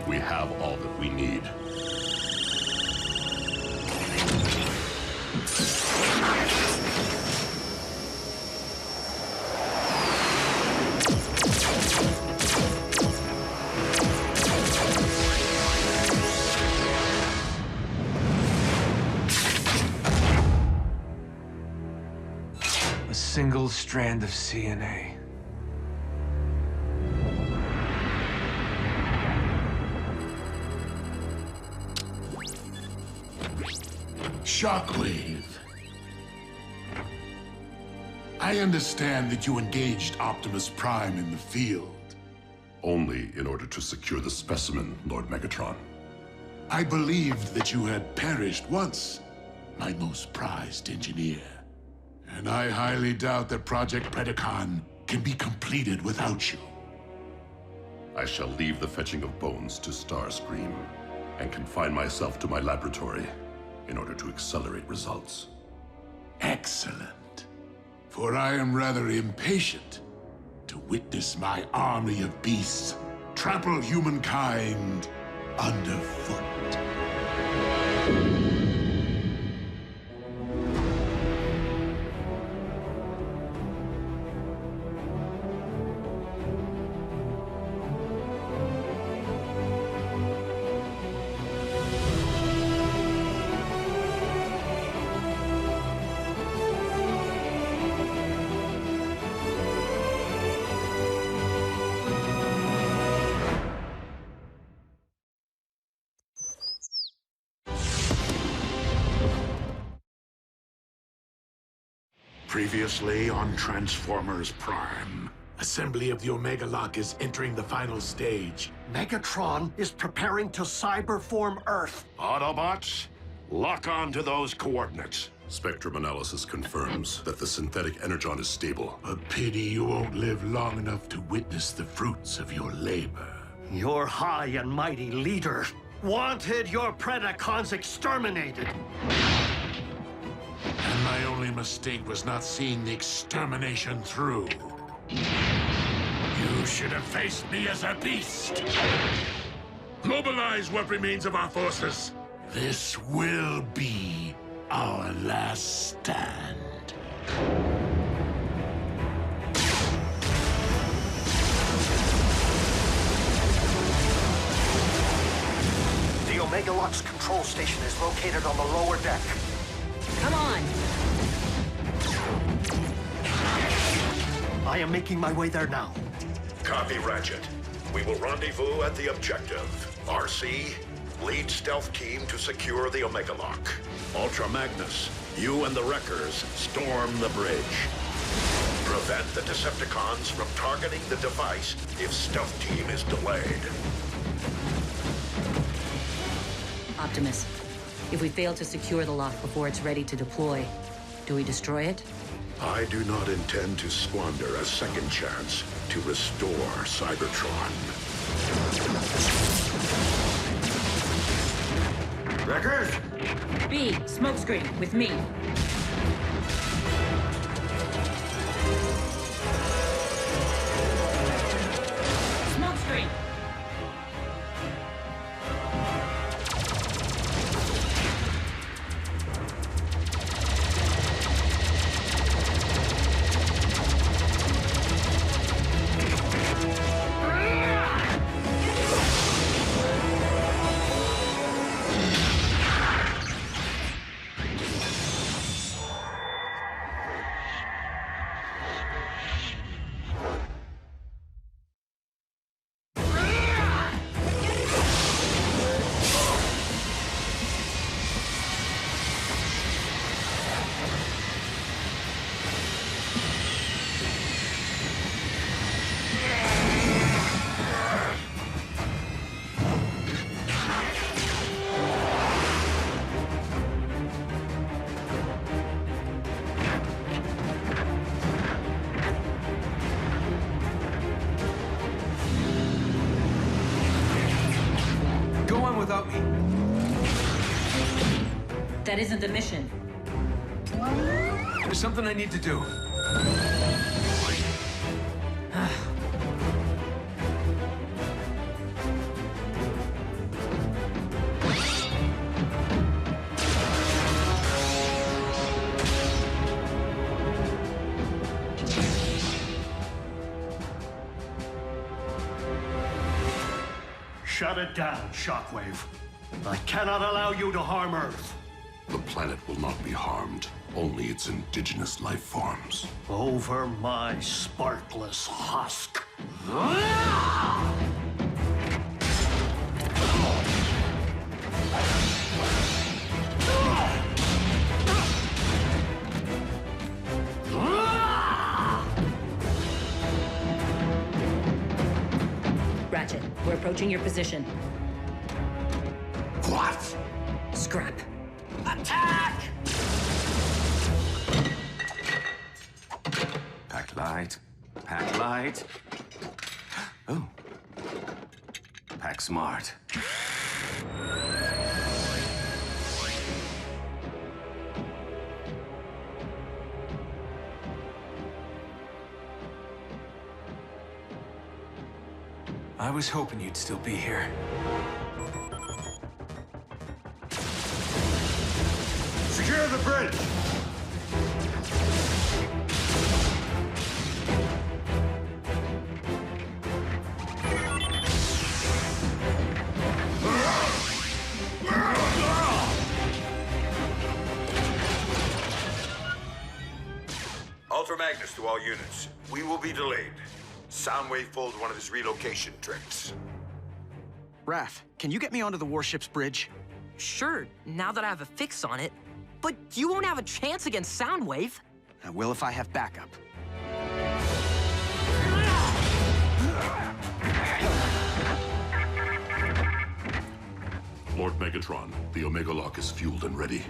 We have all that we need. A single strand of CNA. Shockwave. I understand that you engaged Optimus Prime in the field. Only in order to secure the specimen, Lord Megatron. I believed that you had perished once, my most prized engineer. And I highly doubt that Project Predacon can be completed without you. I shall leave the fetching of bones to Starscream and confine myself to my laboratory in order to accelerate results. Excellent. For I am rather impatient to witness my army of beasts trample humankind underfoot. Previously on Transformers Prime. Assembly of the Omega Lock is entering the final stage. Megatron is preparing to cyberform Earth. Autobots, Lock on to those coordinates. Spectrum analysis confirms that the synthetic Energon is stable. A pity you won't live long enough to witness the fruits of your labor. Your high and mighty leader wanted your Predacons exterminated. And my only mistake was not seeing the extermination through. You should have faced me as a beast. Mobilize what remains of our forces. This will be our last stand. The Omega Lock's control station is located on the lower deck. Come on! I am making my way there now. Copy, Ratchet. We will rendezvous at the objective. RC, lead stealth team to secure the Omega Lock. Ultra Magnus, you and the Wreckers storm the bridge. Prevent the Decepticons from targeting the device if stealth team is delayed. Optimus, if we fail to secure the lock before it's ready to deploy, do we destroy it? I do not intend to squander a second chance to restore Cybertron. Wreckers! B, smokescreen, with me. Smokescreen! Without me. That isn't the mission. There's something I need to do. Shut it down, Shockwave. I cannot allow you to harm Earth. The planet will not be harmed, only its indigenous life forms. Over my sparkless husk. Ratchet, we're approaching your position. What? Scrap. Attack! Pack light. Pack light. Oh. Pack smart. I was hoping you'd still be here. Secure the bridge! Ultra Magnus to all units. We will be delayed. Soundwave pulled one of his relocation tricks. Raph, can you get me onto the warship's bridge? Sure, now that I have a fix on it. But you won't have a chance against Soundwave. I will if I have backup. Lord Megatron. Megatron, the Omega Lock is fueled and ready.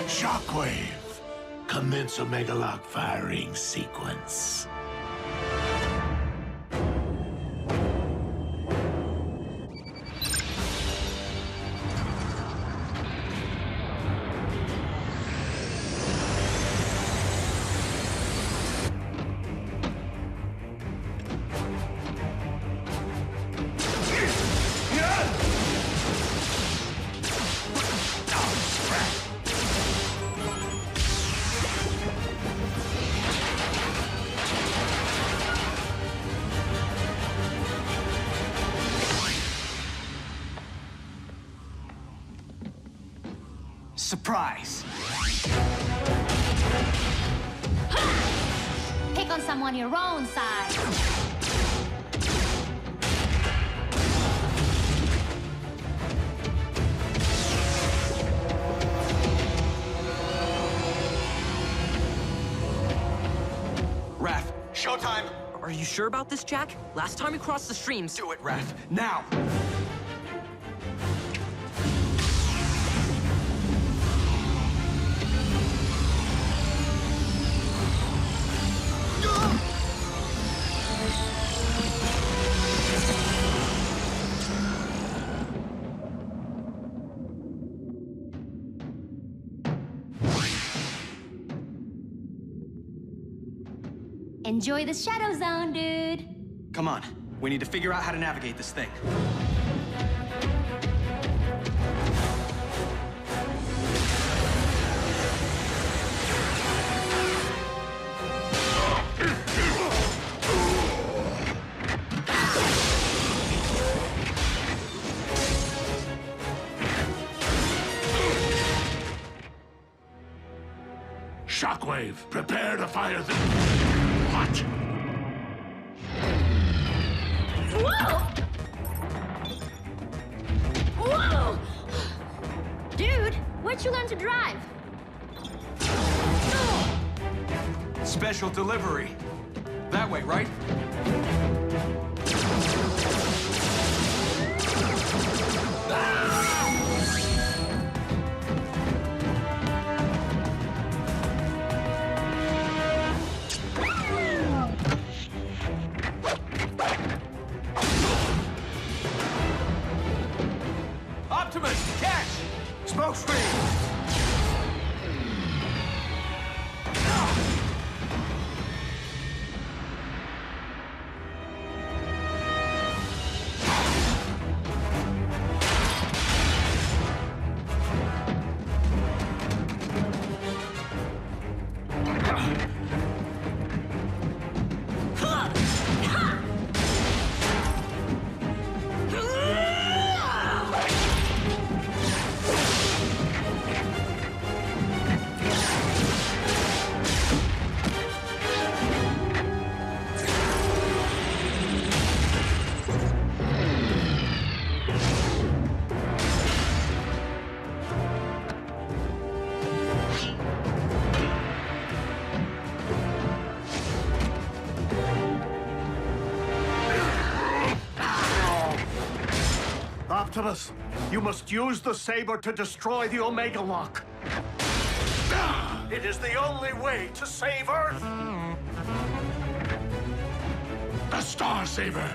Shockwave! Commence Omega Lock firing sequence. Surprise! Pick on someone your own size. Raph, Showtime! Are you sure about this, Jack? Last time we crossed the streams... Do it, Raph. Now! Enjoy the Shadow Zone, dude. come on. We need to figure out how to navigate this thing. Shockwave, prepare to fire the... What? Whoa! Whoa! Dude, where'd you learn to drive? Special delivery. That way, right? Optimus, catch! Smoke screen! Optimus, you must use the saber to destroy the Omega Lock. It is the only way to save Earth. The Star Saber!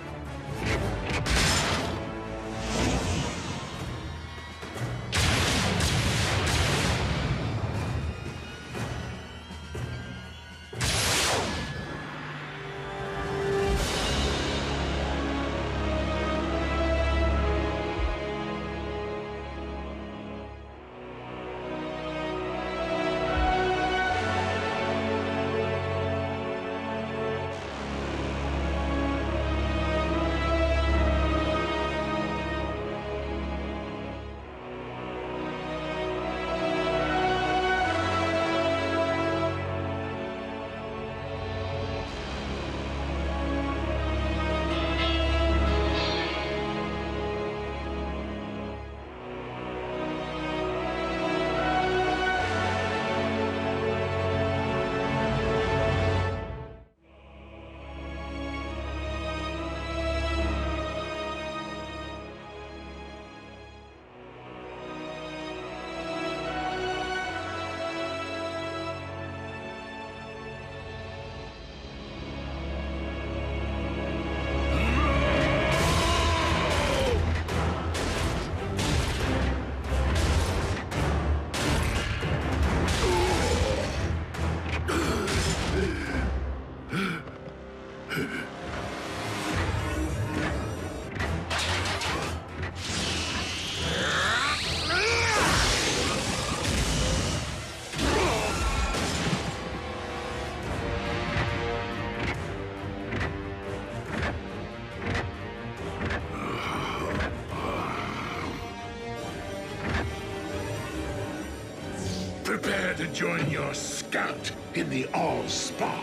Prepare to join your scout in the All-Spark.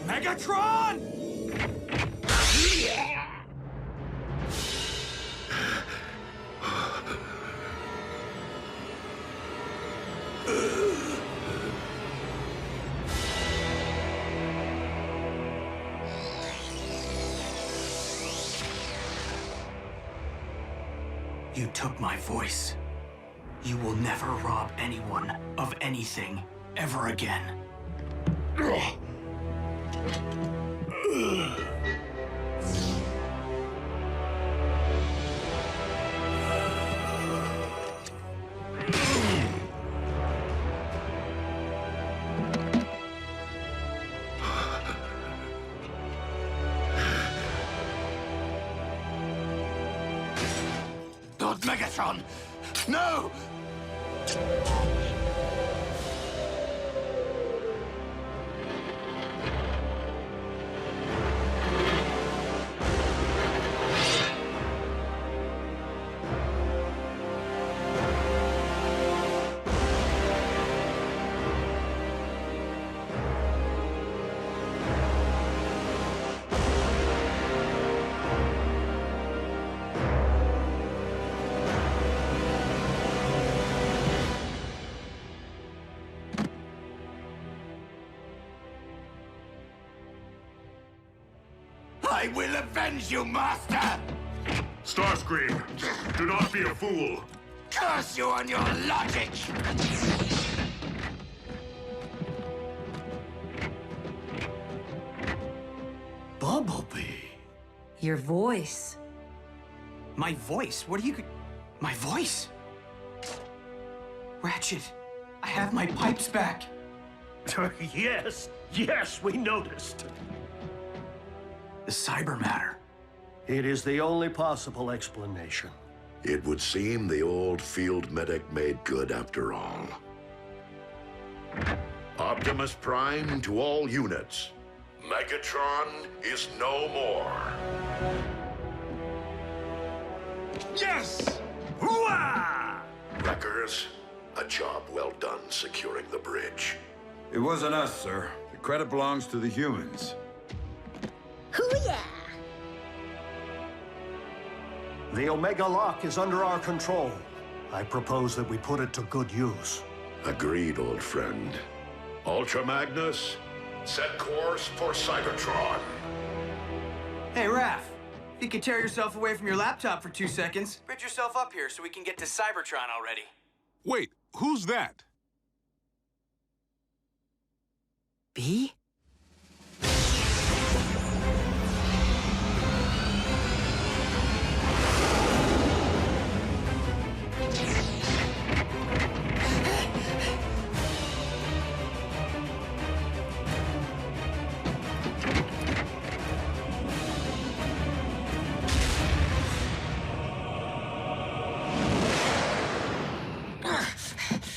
Megatron! You took my voice. You will never rob anyone of anything ever again. Lord Megatron! No! I will avenge you, Master! Starscream, do not be a fool. Curse you on your logic! Bumblebee. Your voice. My voice? What are you... My voice? Ratchet, I have my pipes back. Yes, yes, we noticed. The cyber matter. It is the only possible explanation. It would seem the old field medic made good after all. Optimus Prime to all units. Megatron is no more. Yes! Hooah! Wreckers, a job well done securing the bridge. It wasn't us, sir. The credit belongs to the humans. Hoo-yah! The Omega Lock is under our control. I propose that we put it to good use. Agreed, old friend. Ultra Magnus, set course for Cybertron. Hey, Raph. If you could tear yourself away from your laptop for 2 seconds, bridge yourself up here so we can get to Cybertron already. Wait, who's that? B?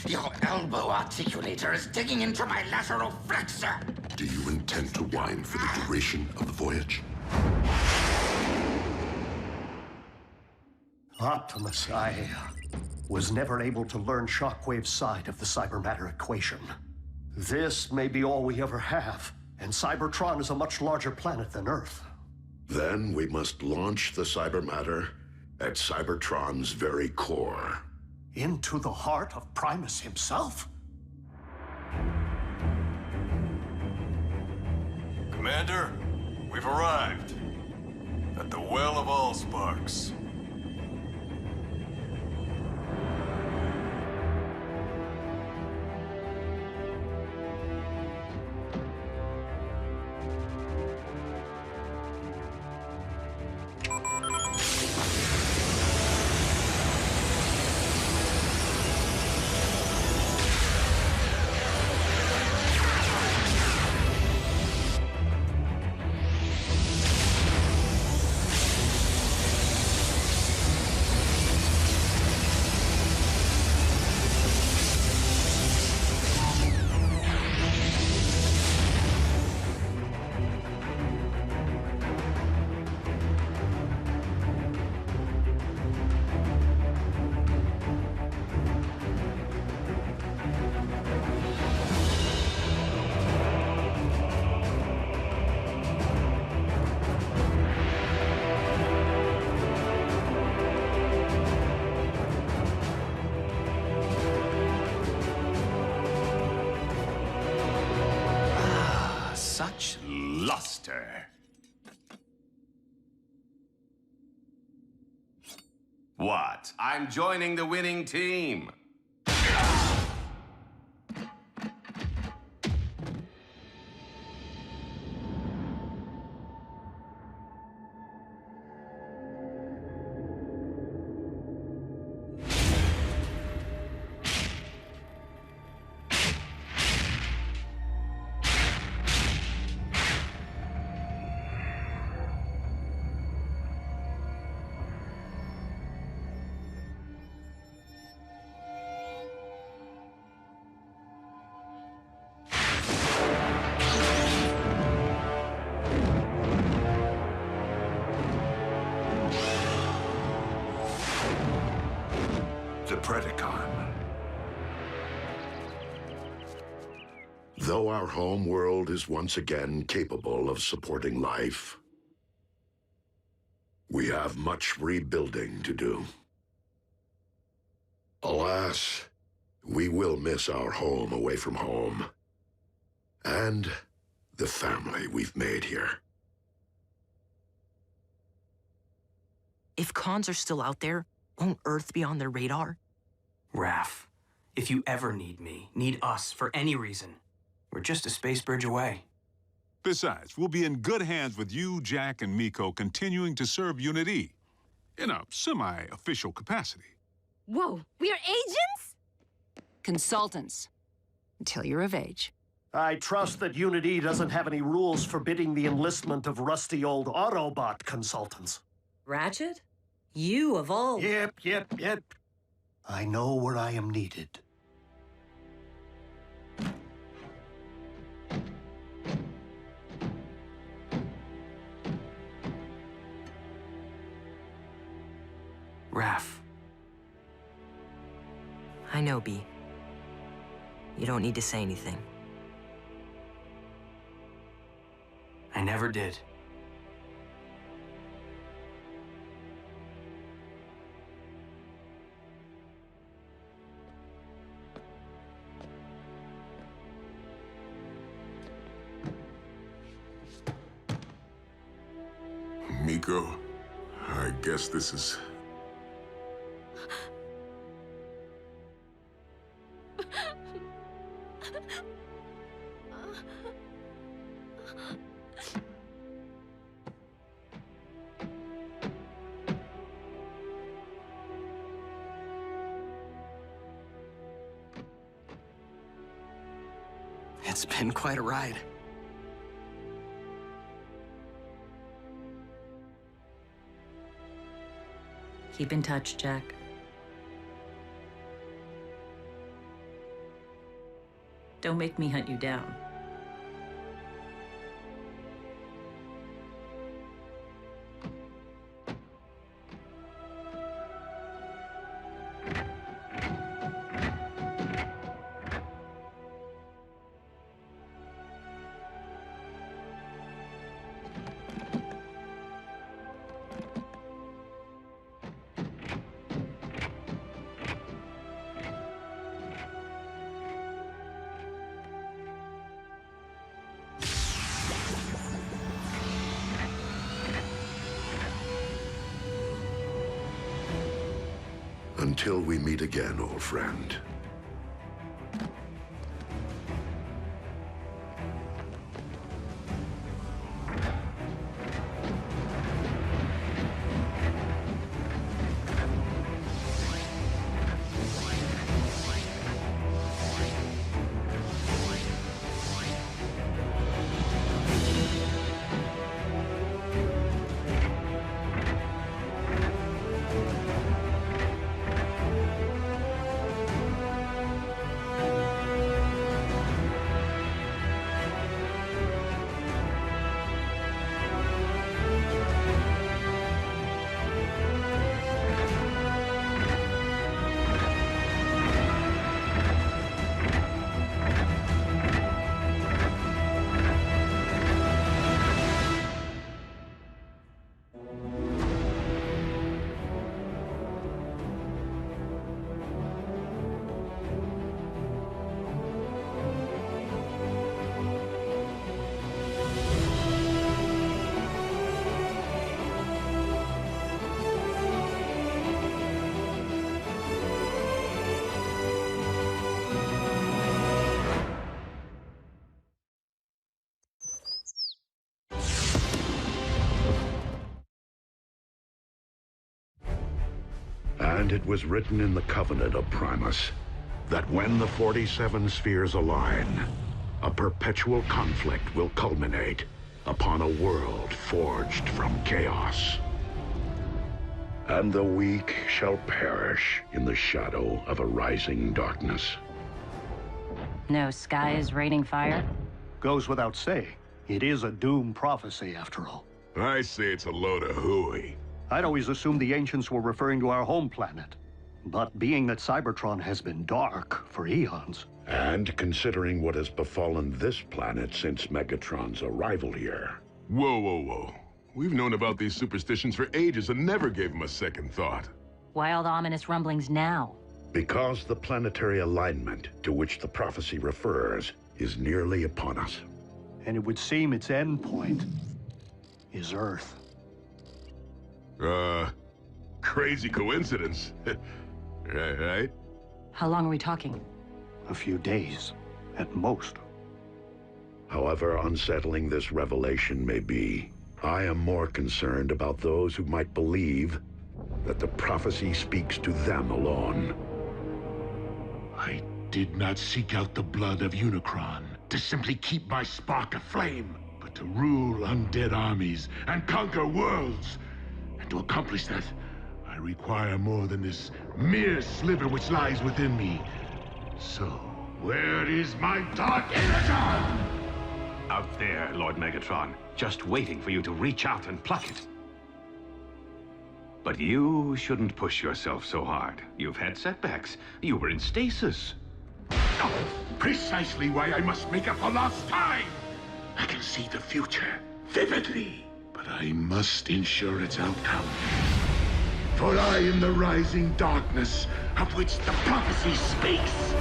Your elbow articulator is digging into my lateral flexor. Do you intend to whine for the duration of the voyage? Optimus, I was never able to learn Shockwave's side of the cybermatter equation. This may be all we ever have, and Cybertron is a much larger planet than Earth. Then we must launch the cybermatter at Cybertron's very core. Into the heart of Primus himself? Commander, we've arrived at the Well of All Sparks. Such luster. What? I'm joining the winning team. The Predacon. Though our home world is once again capable of supporting life, we have much rebuilding to do. Alas, we will miss our home away from home, and the family we've made here. If cons are still out there, won't Earth be on their radar? Raph, if you ever need me, need us for any reason, we're just a space bridge away. Besides, we'll be in good hands with you, Jack, and Miko continuing to serve Unit E in a semi-official capacity. Whoa, we are agents? Consultants. Until you're of age. I trust that Unit E doesn't have any rules forbidding the enlistment of rusty old Autobot consultants. Ratchet? You of all... Yep. I know where I am needed. Raph. I know, B. You don't need to say anything. I never did. Miko, I guess this is... It's been quite a ride. Keep in touch, Jack. Don't make me hunt you down. Until we meet again, old friend. And it was written in the Covenant of Primus that when the 47 spheres align, a perpetual conflict will culminate upon a world forged from chaos. And the weak shall perish in the shadow of a rising darkness. No sky is raining fire? Goes without saying. It is a doom prophecy, after all. I say it's a load of hooey. I'd always assumed the ancients were referring to our home planet. But being that Cybertron has been dark for eons... And considering what has befallen this planet since Megatron's arrival here... Whoa, whoa, whoa. We've known about these superstitions for ages and never gave them a second thought. Why all the ominous rumblings now? Because the planetary alignment to which the prophecy refers is nearly upon us. And it would seem its end point is Earth. Crazy coincidence. Right? How long are we talking? A few days, at most. However unsettling this revelation may be, I am more concerned about those who might believe that the prophecy speaks to them alone. I did not seek out the blood of Unicron to simply keep my spark aflame, but to rule undead armies and conquer worlds. And to accomplish that, I require more than this mere sliver which lies within me. So, where is my dark Energon? Out there, Lord Megatron, just waiting for you to reach out and pluck it. But you shouldn't push yourself so hard. You've had setbacks. You were in stasis. Precisely why I must make up for lost time. I can see the future vividly, but I must ensure its outcome. For I am the rising darkness of which the prophecy speaks.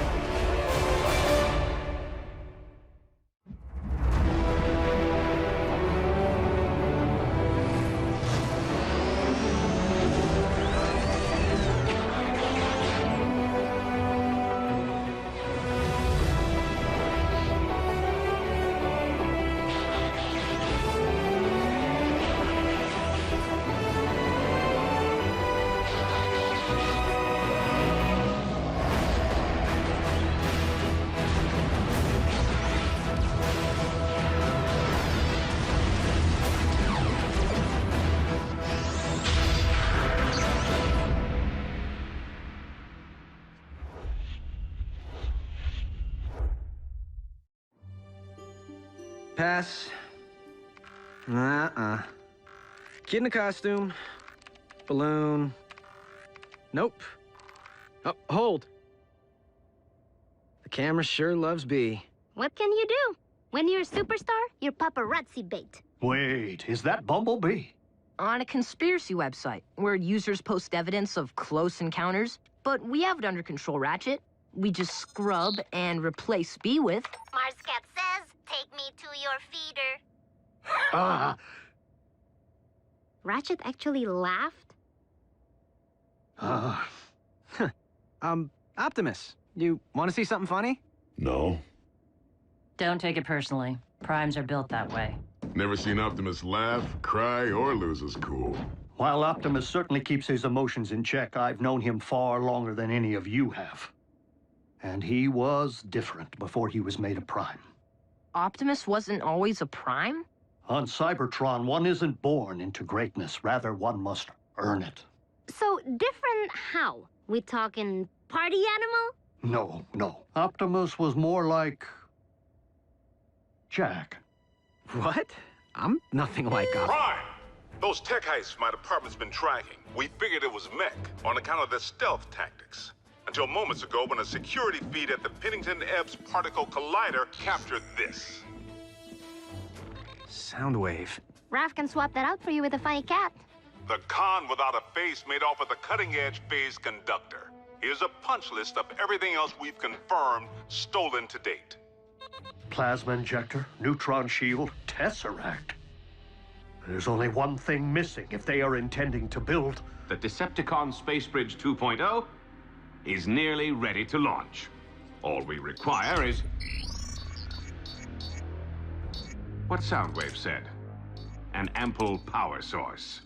Pass. Kid in a costume. Balloon. Nope. Oh, hold. The camera sure loves B. What can you do? When you're a superstar, you're paparazzi bait. Wait, is that Bumblebee? On a conspiracy website, where users post evidence of close encounters. But we have it under control, Ratchet. We just scrub and replace B with... Marscat says, take me to your feeder. Ratchet actually laughed? Optimus, you want to see something funny? No. Don't take it personally. Primes are built that way. Never seen Optimus laugh, cry, or lose his cool. While Optimus certainly keeps his emotions in check, I've known him far longer than any of you have. And he was different before he was made a Prime. Optimus wasn't always a Prime? On Cybertron, one isn't born into greatness. Rather, one must earn it. So, different how? We talking party animal? No. Optimus was more like... Jack. What? I'm nothing like Optimus. Prime! Those tech heists my department's been tracking. We figured it was mech on account of their stealth tactics. Until moments ago when a security feed at the Pennington-Ebbs Particle Collider captured this. Soundwave. Raph can swap that out for you with a funny cat. The con without a face made off with a cutting-edge phase conductor. Here's a punch list of everything else we've confirmed stolen to date. Plasma injector, neutron shield, Tesseract. There's only one thing missing if they are intending to build... The Decepticon Space Bridge 2.0 is nearly ready to launch. All we require is... what Soundwave said. An ample power source.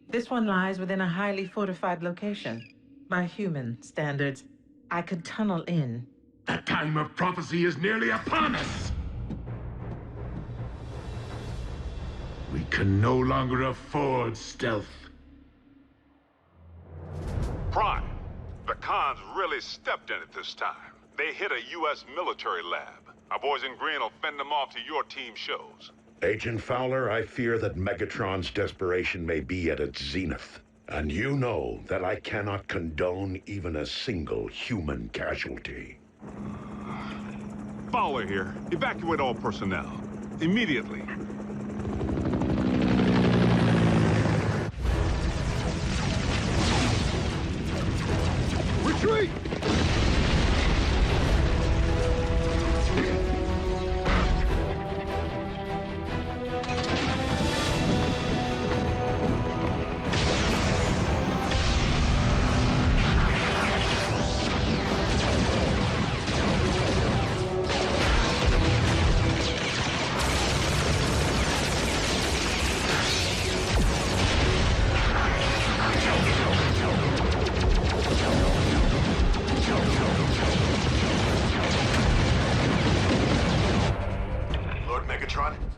This one lies within a highly fortified location. By human standards, I could tunnel in. The time of prophecy is nearly upon us! We can no longer afford stealth. Prime, the cons really stepped in it this time. They hit a U.S. military lab. Our boys in green will fend them off to your team shows. Agent Fowler, I fear that Megatron's desperation may be at its zenith. And you know that I cannot condone even a single human casualty. Fowler here. Evacuate all personnel. Immediately. Retreat!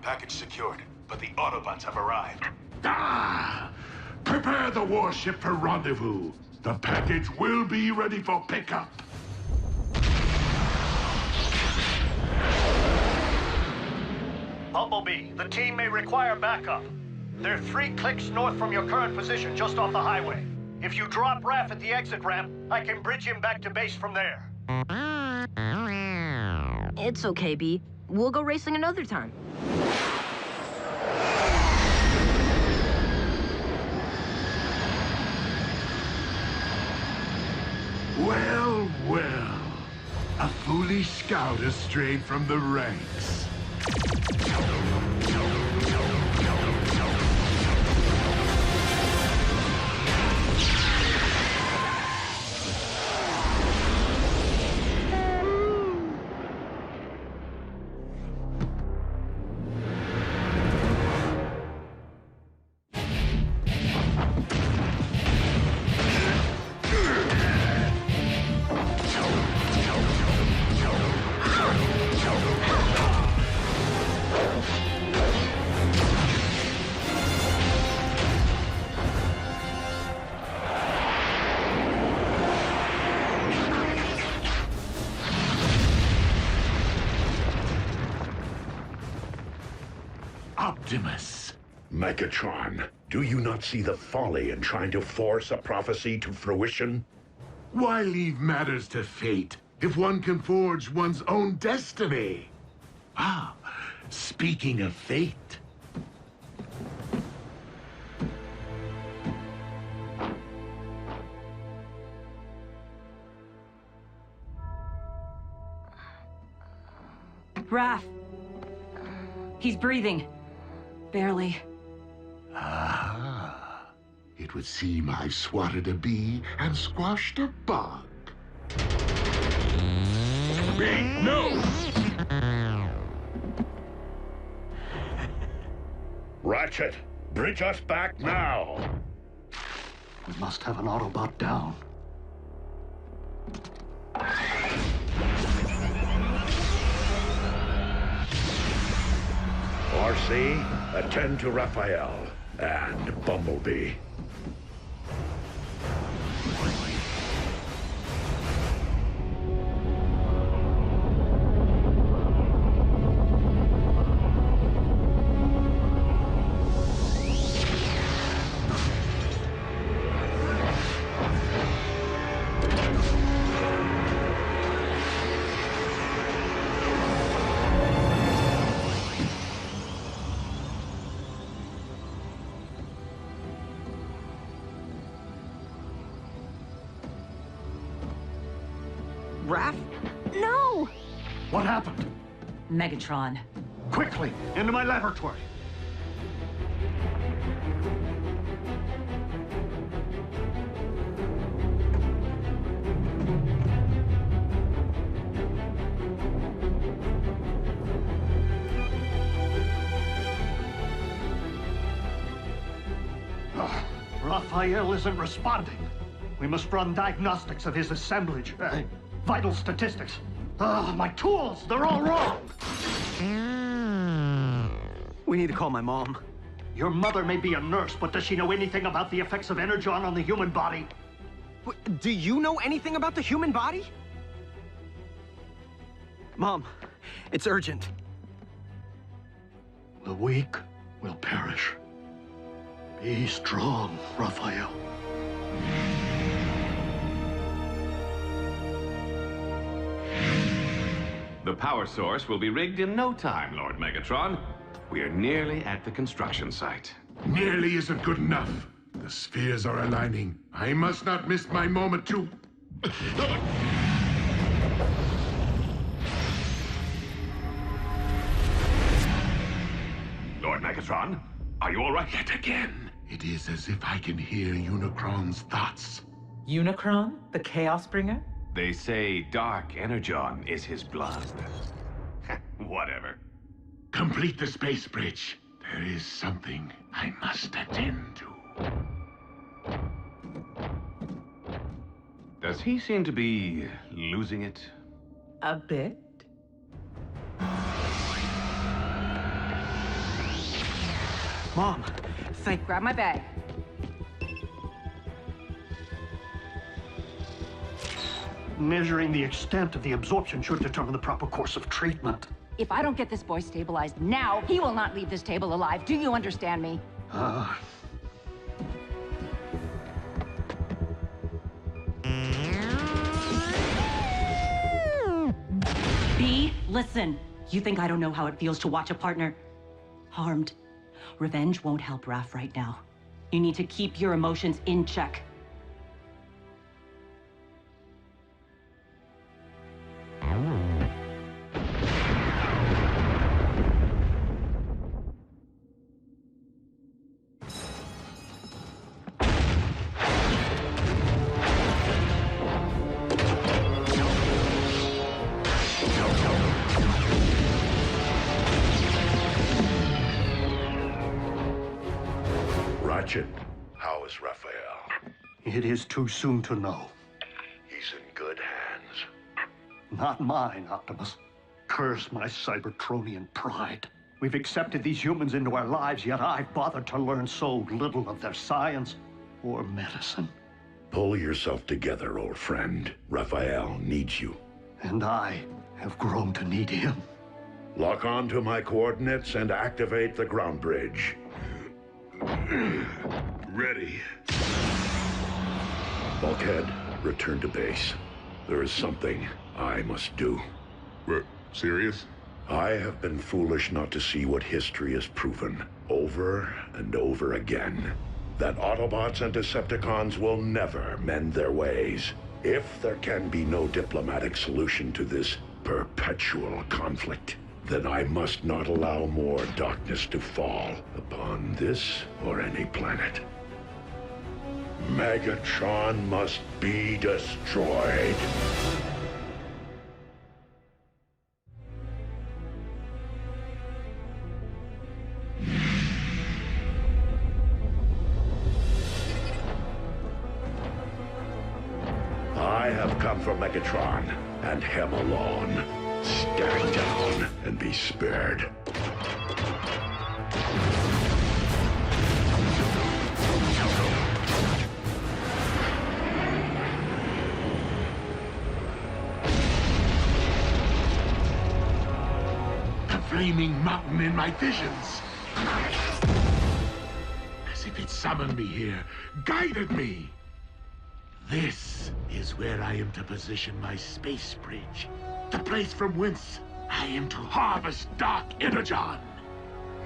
Package secured, but the Autobots have arrived. Ah! Prepare the warship for rendezvous. The package will be ready for pickup. Bumblebee, the team may require backup. They're 3 clicks north from your current position, just off the highway. If you drop Raph at the exit ramp, I can bridge him back to base from there. It's okay, B. We'll go racing another time. Well, well. A foolish scout has strayed from the ranks. Optimus. Megatron, do you not see the folly in trying to force a prophecy to fruition? Why leave matters to fate if one can forge one's own destiny? Ah, speaking of fate. Raph. He's breathing. Barely. Ah, it would seem I swatted a bee and squashed a bug. Bee, no! Ratchet, bridge us back now! We must have an Autobot down. RC, attend to Raphael and Bumblebee. Raph? No! What happened? Megatron. Quickly, into my laboratory. Raphael isn't responding. We must run diagnostics of his assemblage. Vital statistics. My tools, they're all wrong. We need to call my mom. Your mother may be a nurse, but does she know anything about the effects of Energon on the human body? Do you know anything about the human body? Mom, it's urgent. The weak will perish. Be strong, Raphael. The power source will be rigged in no time, Lord Megatron. We are nearly at the construction site. Nearly isn't good enough. The spheres are aligning. I must not miss my moment to... Lord Megatron, are you all right? Yet again, it is as if I can hear Unicron's thoughts. Unicron, the Chaos Bringer? They say Dark Energon is his blood. Whatever. Complete the space bridge. There is something I must attend to. Does he seem to be losing it? A bit. Mom, Grab my bag. Measuring the extent of the absorption should determine the proper course of treatment. If I don't get this boy stabilized now, he will not leave this table alive. Do you understand me? B, listen. You think I don't know how it feels to watch a partner harmed? Revenge won't help Raph right now. You need to keep your emotions in check. How is Raphael? It is too soon to know. He's in good hands. Not mine, Optimus. Curse my Cybertronian pride. We've accepted these humans into our lives, yet I've bothered to learn so little of their science or medicine. Pull yourself together, old friend. Raphael needs you. And I have grown to need him. Lock on to my coordinates and activate the ground bridge. Ready. Bulkhead, return to base. There is something I must do. Serious? I have been foolish not to see what history has proven, over and over again. That Autobots and Decepticons will never mend their ways. If there can be no diplomatic solution to this perpetual conflict, then I must not allow more darkness to fall upon this or any planet. Megatron must be destroyed. I have come for Megatron, and him alone. Stand down and be spared. The flaming mountain in my visions. As if it summoned me here, guided me. This is where I am to position my space bridge. The place from whence I am to harvest Dark Energon.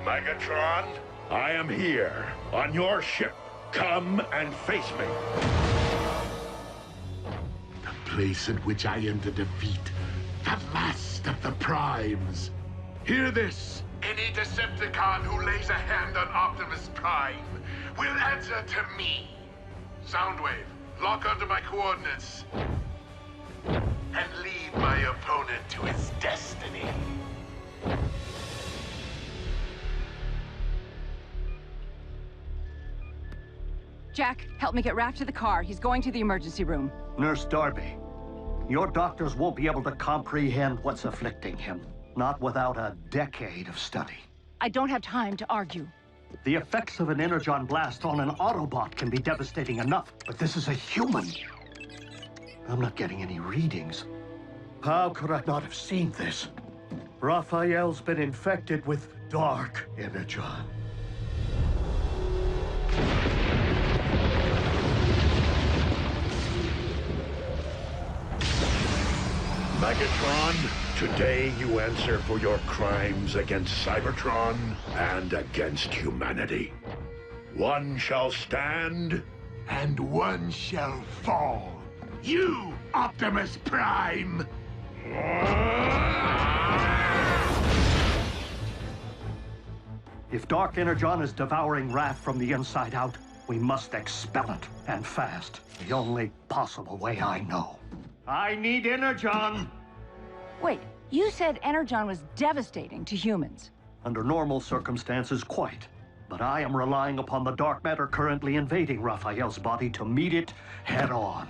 Megatron, I am here, on your ship. Come and face me. The place in which I am to defeat the last of the Primes. Hear this. Any Decepticon who lays a hand on Optimus Prime will answer to me. Soundwave, lock onto my coordinates. And lead my opponent to his destiny. Jack, help me get Raph to the car. He's going to the emergency room. Nurse Darby, your doctors won't be able to comprehend what's afflicting him. Not without a decade of study. I don't have time to argue. The effects of an Energon blast on an Autobot can be devastating enough, but this is a human. I'm not getting any readings. How could I not have seen this? Raphael's been infected with dark Energon. Megatron, today you answer for your crimes against Cybertron and against humanity. One shall stand, and one shall fall. You, Optimus Prime! If dark Energon is devouring Raph from the inside out, we must expel it, and fast. The only possible way I know. I need Energon! Wait, you said Energon was devastating to humans. Under normal circumstances, quite. But I am relying upon the dark matter currently invading Raphael's body to meet it head-on.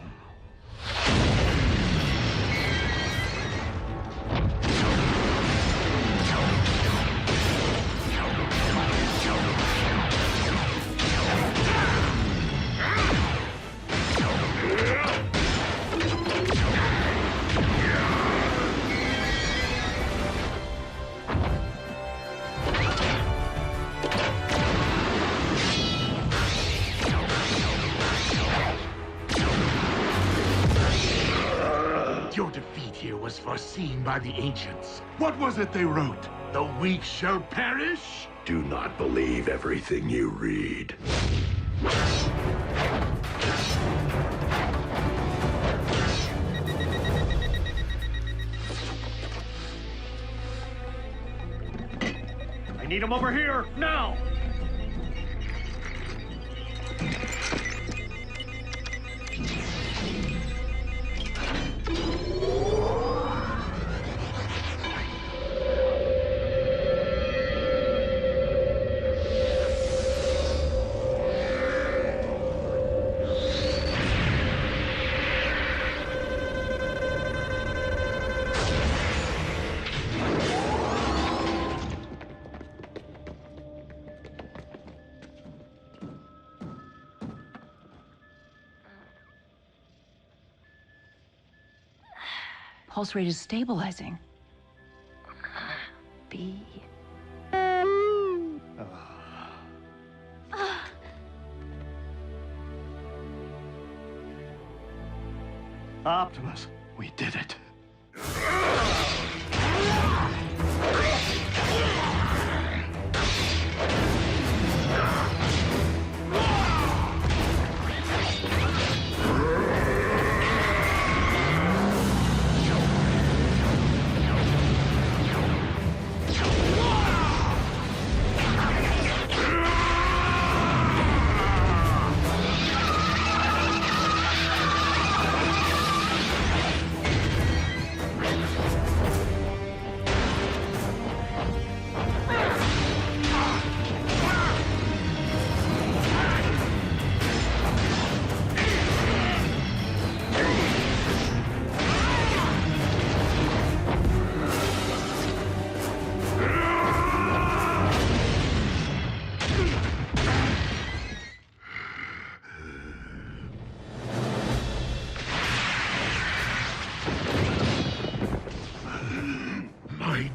Your defeat here was foreseen by the ancients. What was it they wrote? The weak shall perish? Do not believe everything you read. I need him over here, now! Pulse rate is stabilizing. B. Optimus, we did it.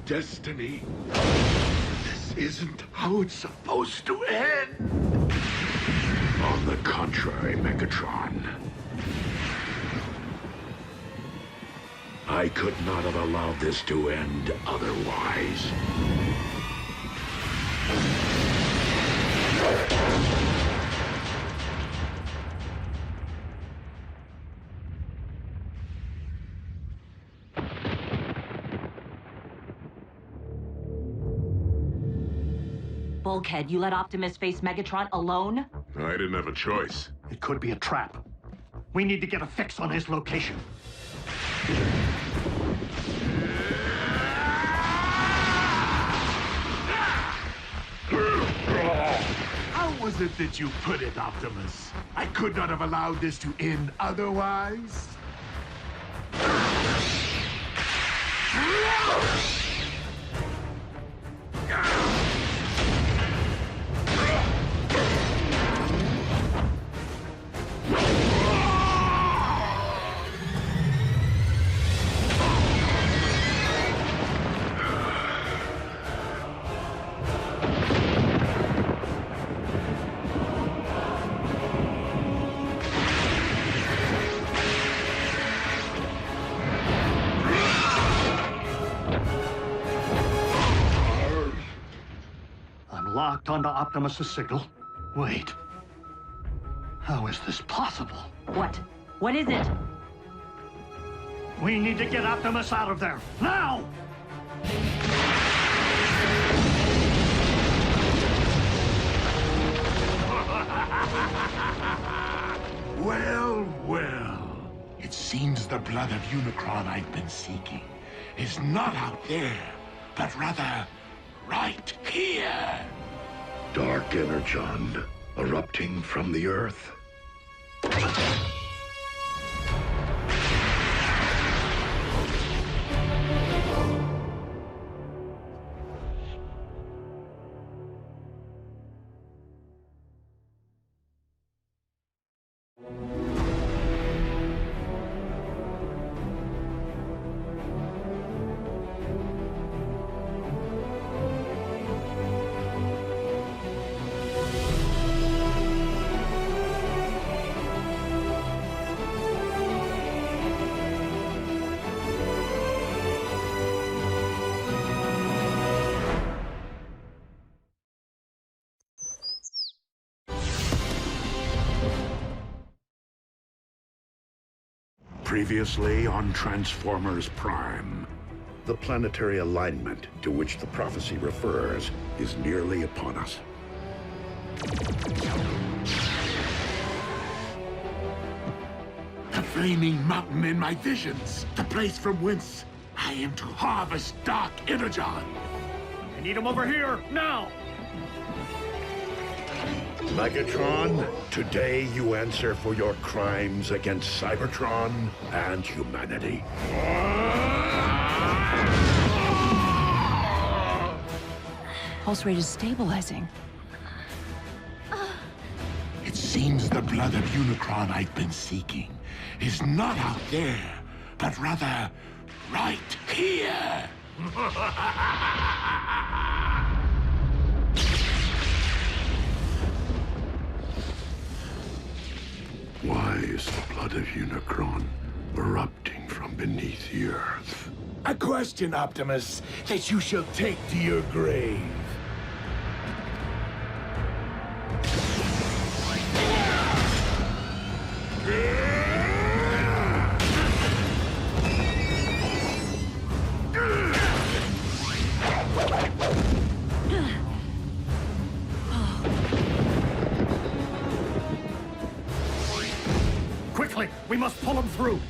Destiny. This isn't how it's supposed to end. On the contrary, Megatron. I could not have allowed this to end otherwise. Bulkhead, you let Optimus face Megatron alone? I didn't have a choice. It could be a trap. We need to get a fix on his location. How was is it that you put it, Optimus? I could not have allowed this to end otherwise. Locked onto Optimus's signal. Wait. How is this possible? What? What is it? We need to get Optimus out of there. Now! Well, well. It seems the blood of Unicron I've been seeking is not out there, but rather right here. Dark Energon erupting from the Earth. Previously on Transformers Prime. The planetary alignment to which the prophecy refers is nearly upon us. The flaming mountain in my visions, the place from whence I am to harvest Dark Energon. I need him over here, now! Megatron, today you answer for your crimes against Cybertron and humanity. Pulse rate is stabilizing. It seems the blood of Unicron I've been seeking is not out there, but rather right here. Why is the blood of Unicron erupting from beneath the Earth? A question, Optimus, that you shall take to your grave. Quickly, we must pull him through.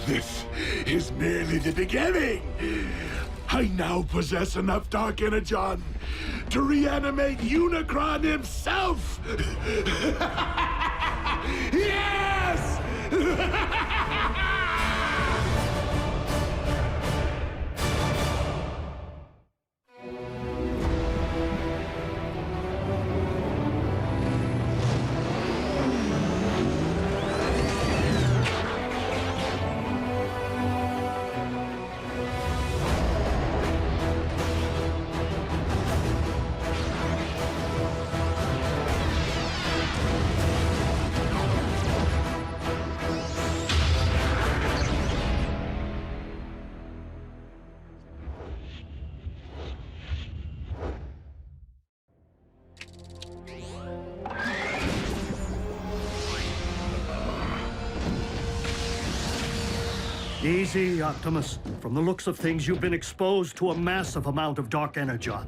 This is merely the beginning. I now possess enough Dark Energon to reanimate Unicron himself. Yes! Easy, Optimus. From the looks of things, you've been exposed to a massive amount of dark energon.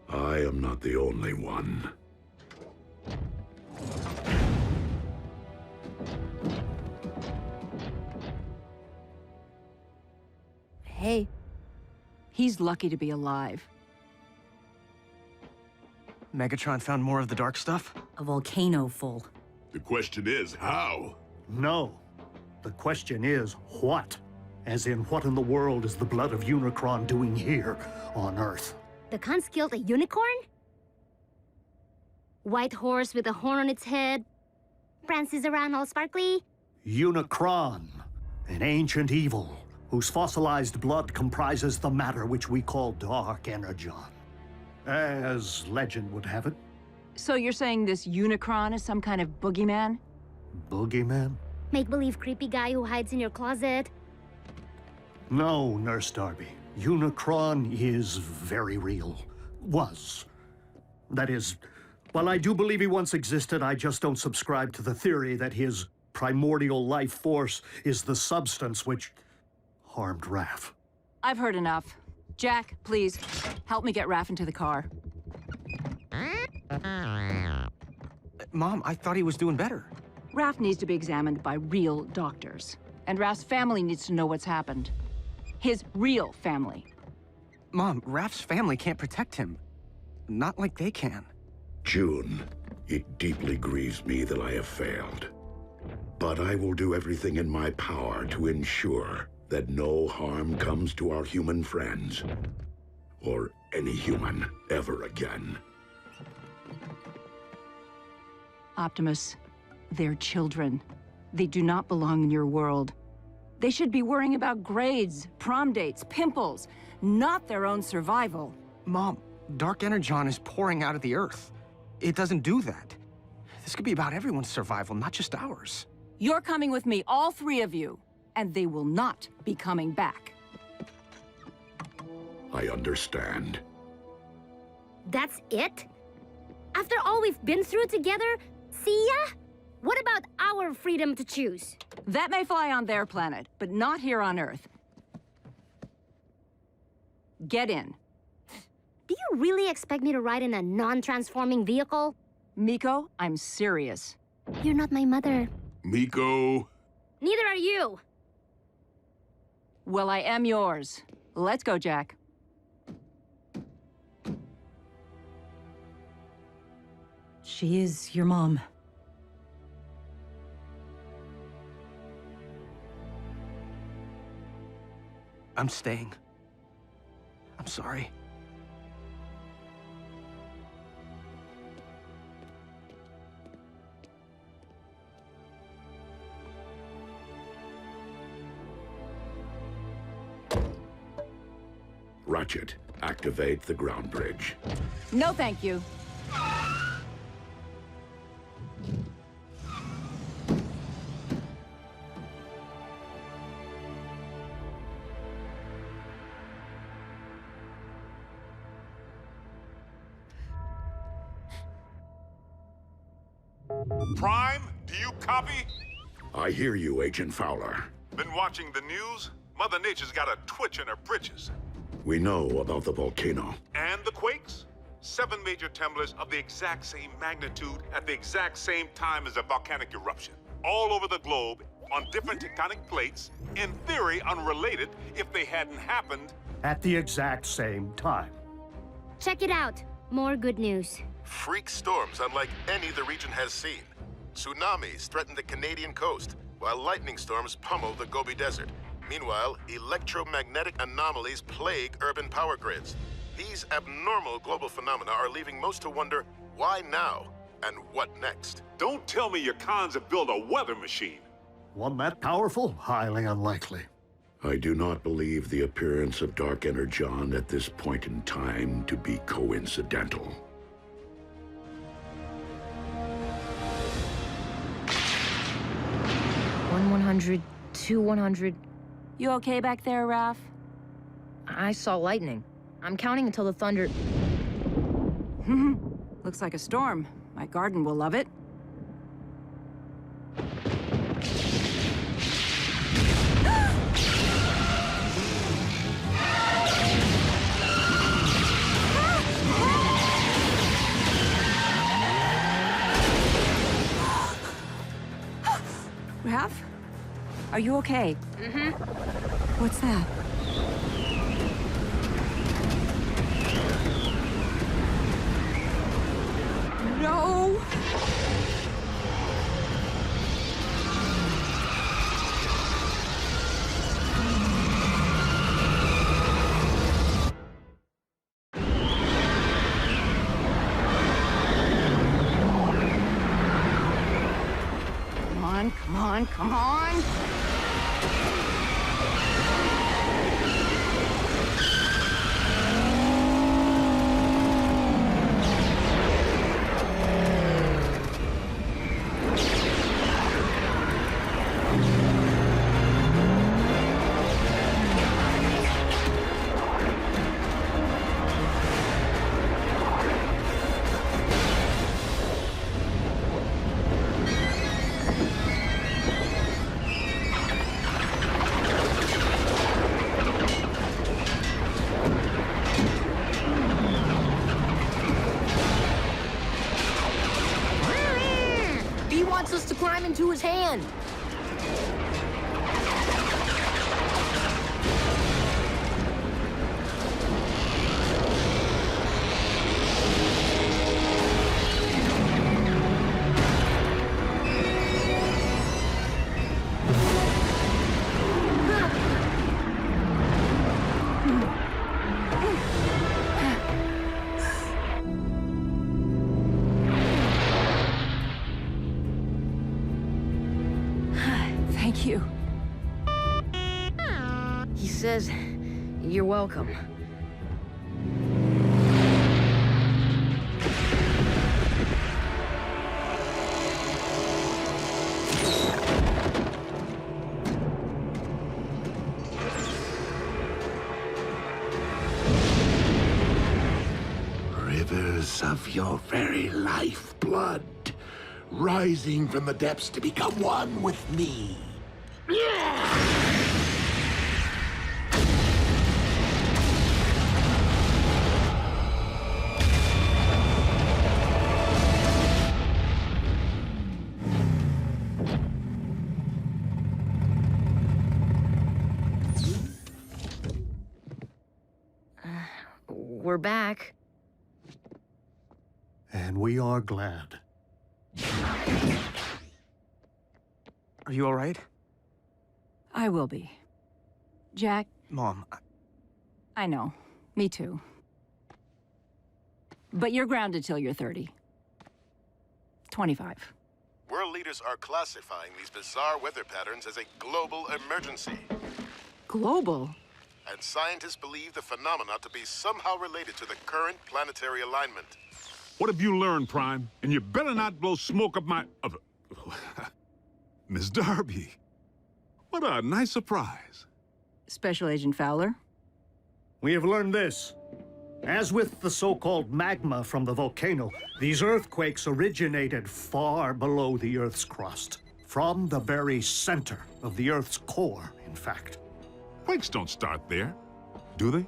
I am not the only one. Hey, he's lucky to be alive. Megatron found more of the dark stuff? A volcano full. The question is, how? No. The question is, what? As in, what in the world is the blood of Unicron doing here on Earth? The cons killed a unicorn? White horse with a horn on its head. Prances around all sparkly. Unicron, an ancient evil, whose fossilized blood comprises the matter which we call dark energon. As legend would have it. So you're saying this Unicron is some kind of boogeyman? Boogeyman? Make-believe creepy guy who hides in your closet. No, Nurse Darby. Unicron is very real. Was. That is, while I do believe he once existed, I just don't subscribe to the theory that his primordial life force is the substance which harmed Raph. I've heard enough. Jack, please, help me get Raph into the car. Mom, I thought he was doing better. Raph needs to be examined by real doctors. And Raph's family needs to know what's happened. His real family. Mom, Raph's family can't protect him. Not like they can. June, it deeply grieves me that I have failed. But I will do everything in my power to ensure that no harm comes to our human friends. Or any human ever again. Optimus, they're children. They do not belong in your world. They should be worrying about grades, prom dates, pimples, not their own survival. Mom, dark energon is pouring out of the Earth. It doesn't do that. This could be about everyone's survival, not just ours. You're coming with me, all three of you, and they will not be coming back. I understand. That's it? After all we've been through together, see ya? What about our freedom to choose? That may fly on their planet, but not here on Earth. Get in. Do you really expect me to ride in a non-transforming vehicle? Miko, I'm serious. You're not my mother. Miko. Neither are you. Well, I am yours. Let's go, Jack. She is your mom. I'm staying. I'm sorry. Ratchet, activate the ground bridge. No, thank you. Prime, do you copy? I hear you, Agent Fowler. Been watching the news? Mother Nature's got a twitch in her britches. We know about the volcano. And the quakes? 7 major tremblers of the exact same magnitude at the exact same time as a volcanic eruption. All over the globe, on different tectonic plates, in theory unrelated if they hadn't happened. At the exact same time. Check it out. More good news. Freak storms unlike any the region has seen. Tsunamis threaten the Canadian coast, while lightning storms pummel the Gobi Desert. Meanwhile, electromagnetic anomalies plague urban power grids. These abnormal global phenomena are leaving most to wonder, why now? And what next? Don't tell me your cons have built a weather machine. One that powerful? Highly unlikely. I do not believe the appearance of dark energon at this point in time to be coincidental. 100, 100. You okay back there, Raph? I saw lightning. I'm counting until the thunder... Looks like a storm. My garden will love it. you okay? Mm-hmm. What's that? No! Come on, come on! Us to climb into his hand. Thank you. He says, you're welcome. Rivers of your very lifeblood, rising from the depths to become one with me. We're back. And we are glad. Are you all right? I will be. Jack? Mom, I know. Me too. But you're grounded till you're 30. 25. World leaders are classifying these bizarre weather patterns as a global emergency. Global? And scientists believe the phenomena to be somehow related to the current planetary alignment. What have you learned, Prime? And you better not blow smoke up my... Miss Darby. What a nice surprise. Special Agent Fowler? We have learned this. As with the so-called magma from the volcano, these earthquakes originated far below the Earth's crust. From the very center of the Earth's core, in fact. Quakes don't start there, do they?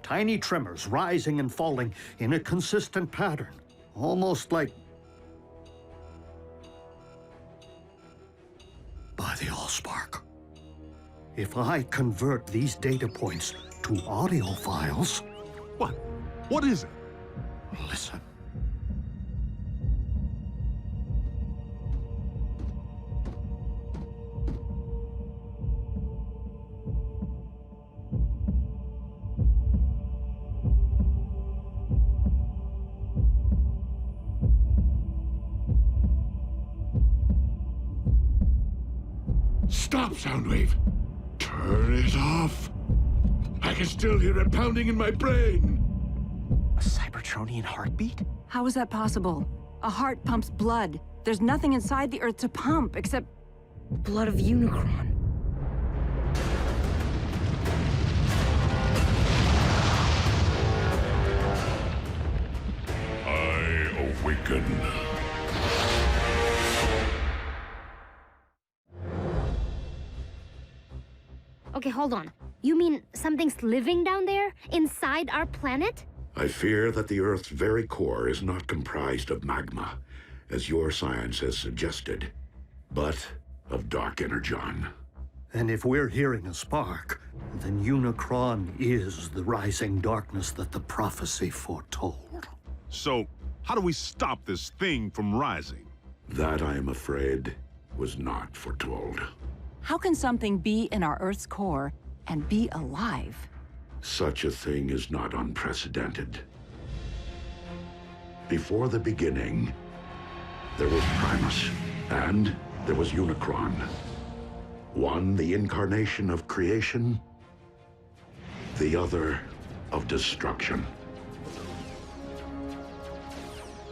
Tiny tremors rising and falling in a consistent pattern. Almost like... by the Allspark. If I convert these data points to audio files... What? What is it? Listen. Stop, Soundwave! Turn it off! I can still hear it pounding in my brain! A Cybertronian heartbeat? How is that possible? A heart pumps blood. There's nothing inside the Earth to pump except... blood of Unicron. I awaken. Okay, hold on. You mean something's living down there? Inside our planet? I fear that the Earth's very core is not comprised of magma, as your science has suggested, but of dark energon. And if we're hearing a spark, then Unicron is the rising darkness that the prophecy foretold. So, how do we stop this thing from rising? That, I am afraid, was not foretold. How can something be in our Earth's core and be alive? Such a thing is not unprecedented. Before the beginning, there was Primus, and there was Unicron. One, the incarnation of creation, the other, of destruction.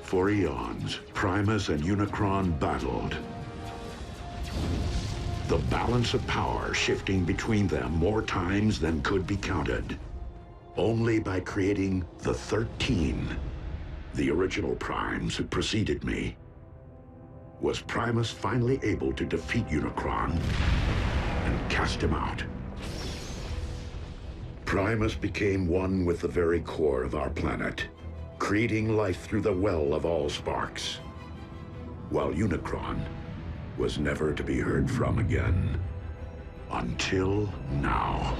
For eons, Primus and Unicron battled. The balance of power shifting between them more times than could be counted. Only by creating the 13, the original Primes who preceded me, was Primus finally able to defeat Unicron and cast him out. Primus became one with the very core of our planet, creating life through the well of Allsparks, while Unicron was never to be heard from again. Until now.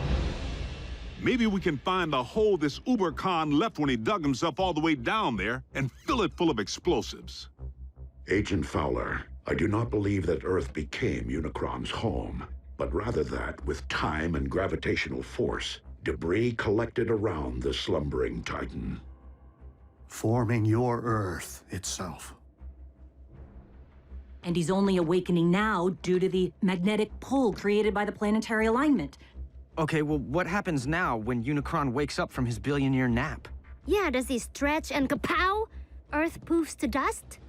Maybe we can find the hole this Uber Khan left when he dug himself all the way down there and fill it full of explosives. Agent Fowler, I do not believe that Earth became Unicron's home, but rather that, with time and gravitational force, debris collected around the slumbering Titan. Forming your Earth itself. And he's only awakening now due to the magnetic pull created by the planetary alignment. Okay, well, what happens now when Unicron wakes up from his billion-year nap? Yeah, does he stretch and kapow? Earth poofs to dust?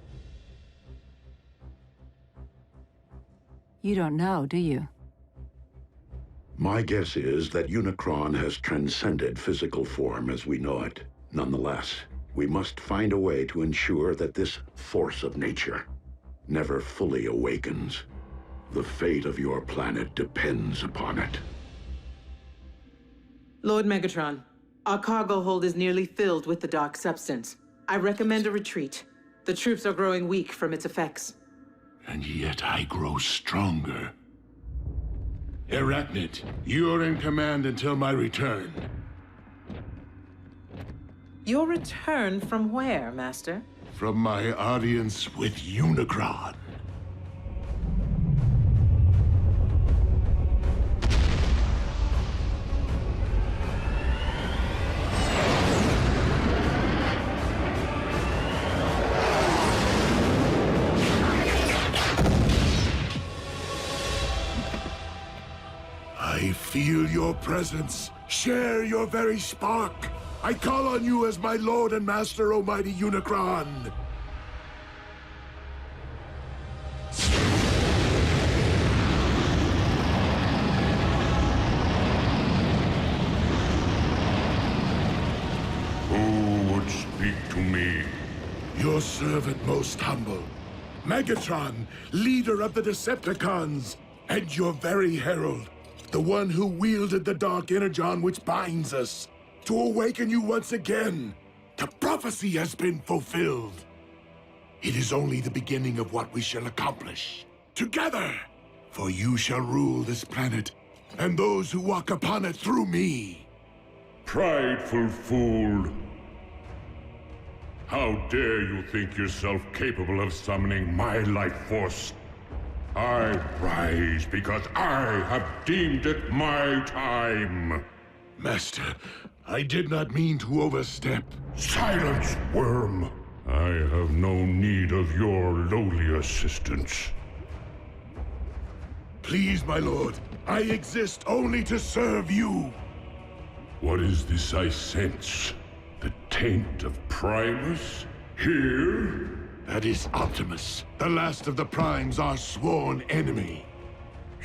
You don't know, do you? My guess is that Unicron has transcended physical form as we know it. Nonetheless, we must find a way to ensure that this force of nature never fully awakens. The fate of your planet depends upon it. Lord Megatron, our cargo hold is nearly filled with the dark substance. I recommend a retreat. The troops are growing weak from its effects. And yet I grow stronger. Arachnid, you're in command until my return. Your return from where, Master? From my audience with Unicron. I feel your presence. Share your very spark. I call on you as my Lord and Master, Almighty Unicron. Who would speak to me? Your servant most humble. Megatron, leader of the Decepticons, and your very herald, the one who wielded the dark Energon which binds us. To awaken you once again. The prophecy has been fulfilled. It is only the beginning of what we shall accomplish. Together! For you shall rule this planet, and those who walk upon it through me. Prideful fool. How dare you think yourself capable of summoning my life force? I rise because I have deemed it my time. Master, I did not mean to overstep. Silence, worm! I have no need of your lowly assistance. Please, my lord, I exist only to serve you. What is this I sense? The taint of Primus? Here? That is Optimus, the last of the Primes, our sworn enemy.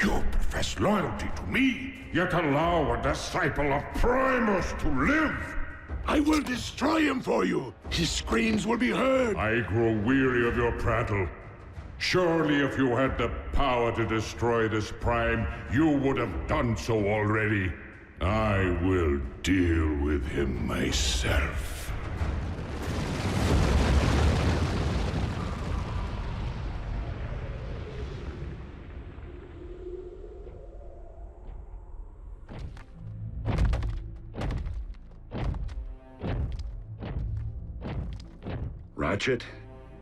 You profess loyalty to me, yet allow a disciple of Primus to live! I will destroy him for you! His screams will be heard! I grow weary of your prattle. Surely if you had the power to destroy this Prime, you would have done so already. I will deal with him myself. Ratchet,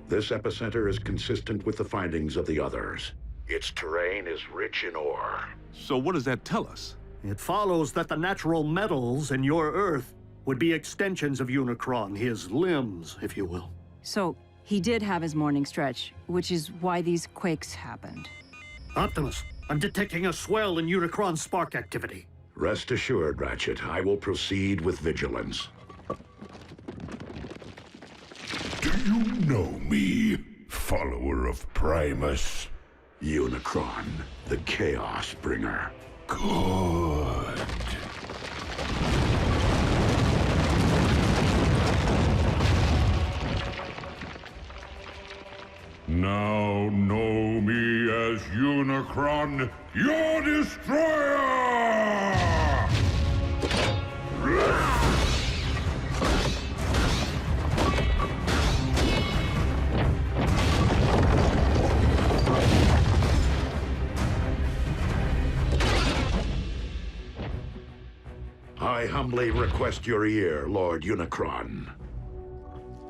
this epicenter is consistent with the findings of the others. Its terrain is rich in ore. So what does that tell us? It follows that the natural metals in your Earth would be extensions of Unicron, his limbs, if you will. So, he did have his morning stretch, which is why these quakes happened. Optimus, I'm detecting a swell in Unicron spark activity. Rest assured, Ratchet, I will proceed with vigilance. Do you know me, follower of Primus? Unicron, the Chaos Bringer. Good. Now know me as Unicron, your destroyer! I humbly request your ear, Lord Unicron.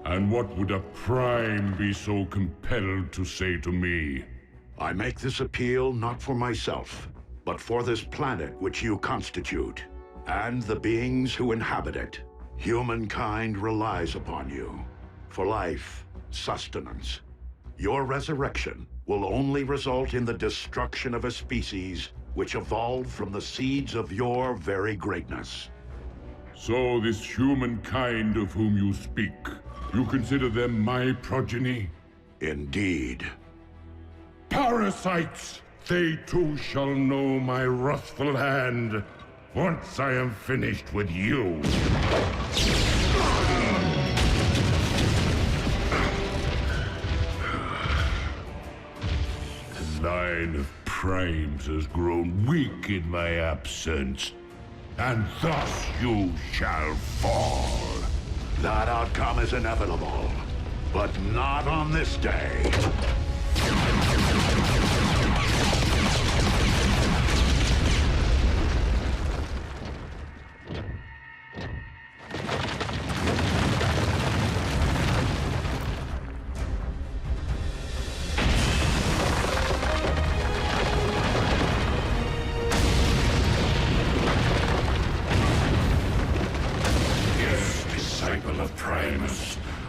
And what would a Prime be so compelled to say to me? I make this appeal not for myself, but for this planet which you constitute, and the beings who inhabit it. Humankind relies upon you for life, sustenance. Your resurrection will only result in the destruction of a species which evolved from the seeds of your very greatness. So this humankind of whom you speak, you consider them my progeny? Indeed. Parasites! They too shall know my wrathful hand once I am finished with you. The line of primes has grown weak in my absence, and thus you shall fall. That outcome is inevitable, but not on this day.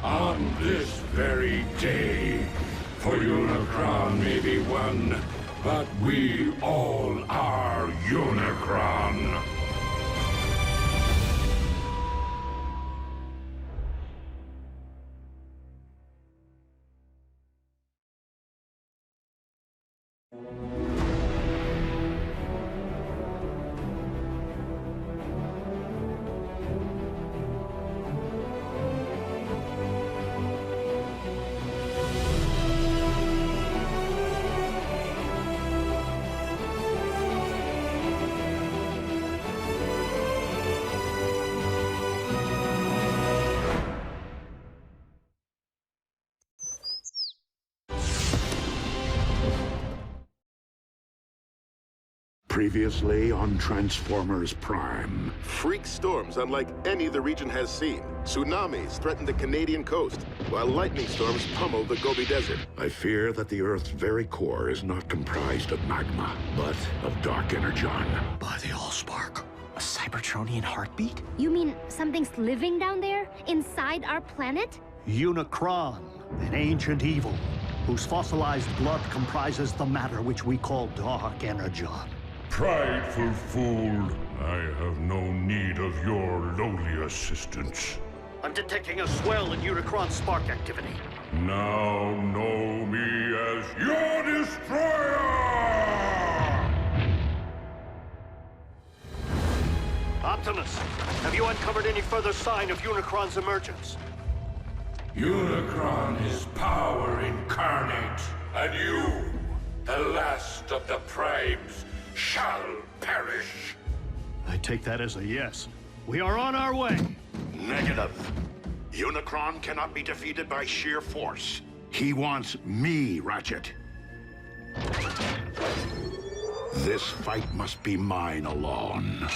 On this very day, for Unicron may be one, but we all are Unicron. Previously on Transformers Prime. Freak storms unlike any the region has seen. Tsunamis threaten the Canadian coast, while lightning storms pummel the Gobi Desert. I fear that the Earth's very core is not comprised of magma, but of dark energon. By the Allspark. A Cybertronian heartbeat? You mean something's living down there, inside our planet? Unicron, an ancient evil, whose fossilized blood comprises the matter which we call dark energon. Prideful fool, I have no need of your lowly assistance. I'm detecting a swell in Unicron spark activity. Now know me as your destroyer! Optimus, have you uncovered any further sign of Unicron's emergence? Unicron is power incarnate, and you, the last of the Primes, shall perish. I take that as a yes. We are on our way. Negative. Unicron cannot be defeated by sheer force. He wants me, Ratchet. This fight must be mine alone.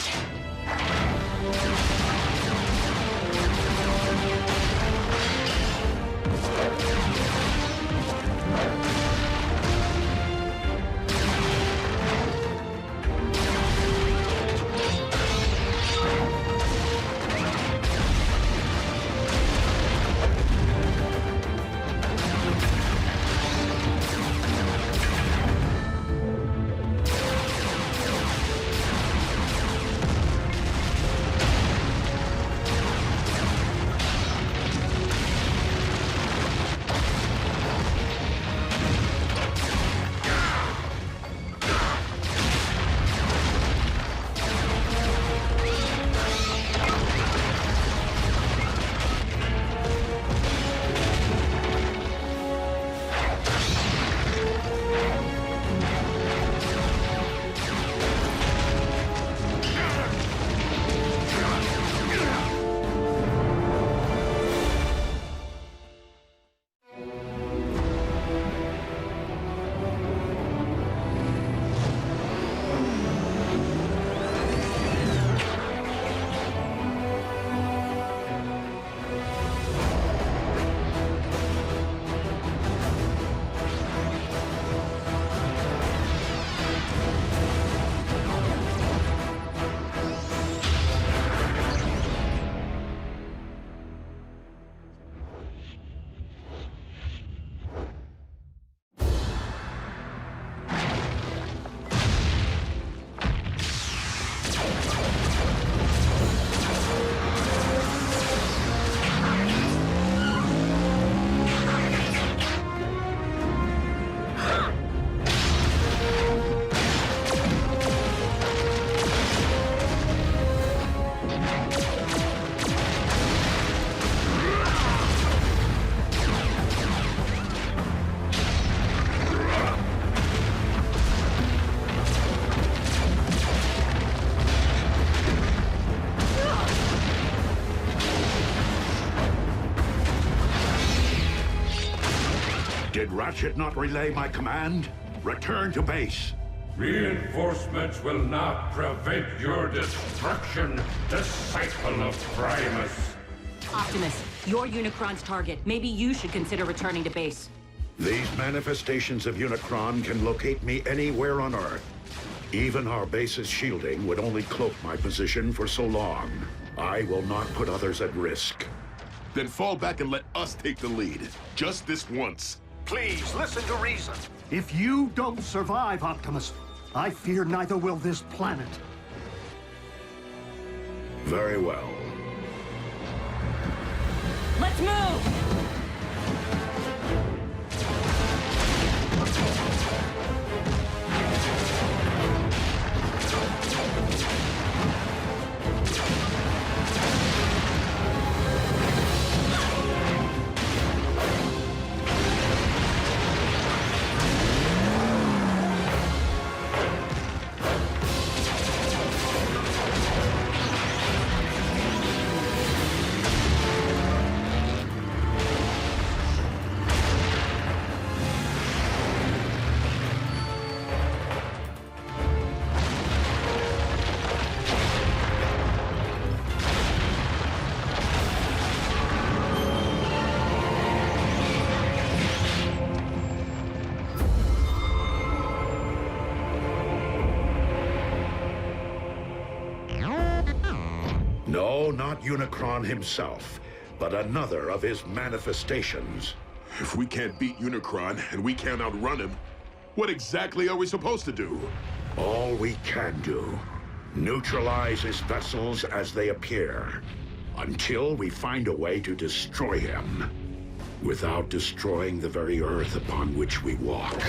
Did Ratchet not relay my command? Return to base. Reinforcements will not prevent your destruction, disciple of Primus. Optimus, you're Unicron's target. Maybe you should consider returning to base. These manifestations of Unicron can locate me anywhere on Earth. Even our base's shielding would only cloak my position for so long. I will not put others at risk. Then fall back and let us take the lead. Just this once. Please, listen to reason. If you don't survive, Optimus, I fear neither will this planet. Very well. Let's move! No, not Unicron himself, but another of his manifestations. If we can't beat Unicron and we can't outrun him, what exactly are we supposed to do? All we can do. Neutralize his vessels as they appear, until we find a way to destroy him, without destroying the very Earth upon which we walk.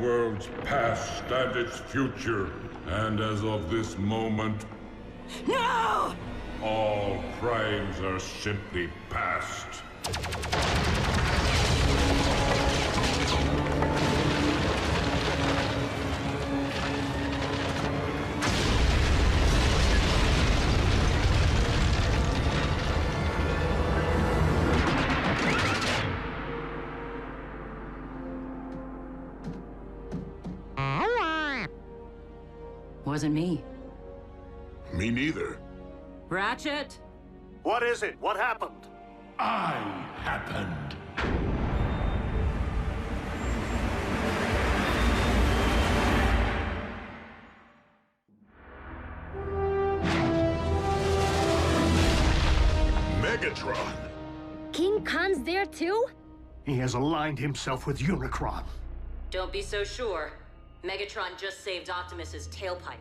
world's past and its future. And as of this moment, No! all crimes are simply past. Wasn't me. Me neither. Ratchet? What is it? What happened? I happened. Megatron! King Khan's there too? He has aligned himself with Unicron. Don't be so sure. Megatron just saved Optimus's tailpipe.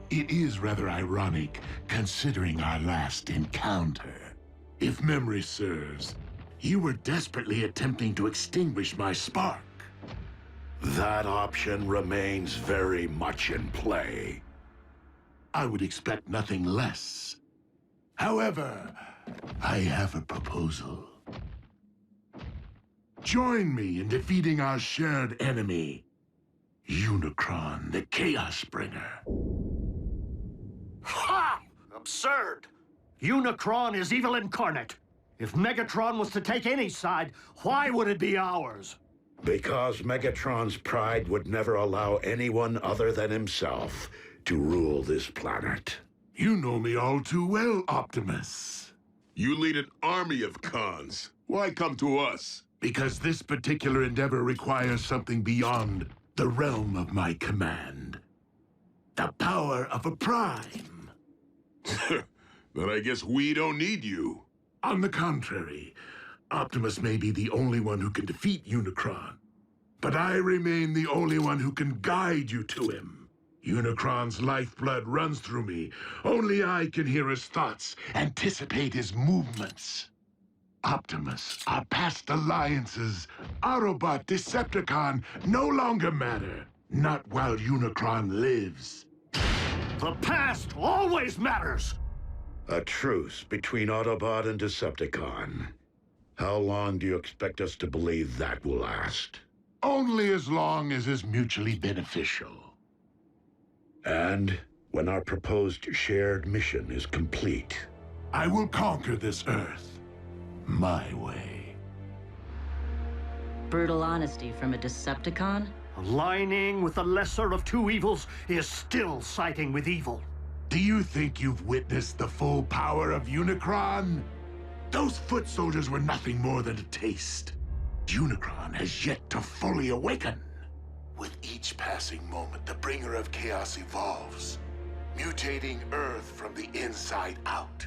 It is rather ironic, considering our last encounter. If memory serves, you were desperately attempting to extinguish my spark. That option remains very much in play. I would expect nothing less. However, I have a proposal. Join me in defeating our shared enemy, Unicron, the Chaos Bringer. Ha! Absurd! Unicron is evil incarnate. If Megatron was to take any side, why would it be ours? Because Megatron's pride would never allow anyone other than himself to rule this planet. You know me all too well, Optimus. You lead an army of cons. Why come to us? Because this particular endeavor requires something beyond the realm of my command. The power of a prime. Then I guess we don't need you. On the contrary, Optimus may be the only one who can defeat Unicron. But I remain the only one who can guide you to him. Unicron's lifeblood runs through me. Only I can hear his thoughts, anticipate his movements. Optimus, our past alliances, Autobot, Decepticon, no longer matter. Not while Unicron lives. The past always matters! A truce between Autobot and Decepticon. How long do you expect us to believe that will last? Only as long as is mutually beneficial. And when our proposed shared mission is complete, I will conquer this Earth my way. Brutal honesty from a Decepticon? Aligning with the lesser of two evils is still siding with evil. Do you think you've witnessed the full power of Unicron? Those foot soldiers were nothing more than a taste. Unicron has yet to fully awaken. With each passing moment, the bringer of chaos evolves, mutating Earth from the inside out.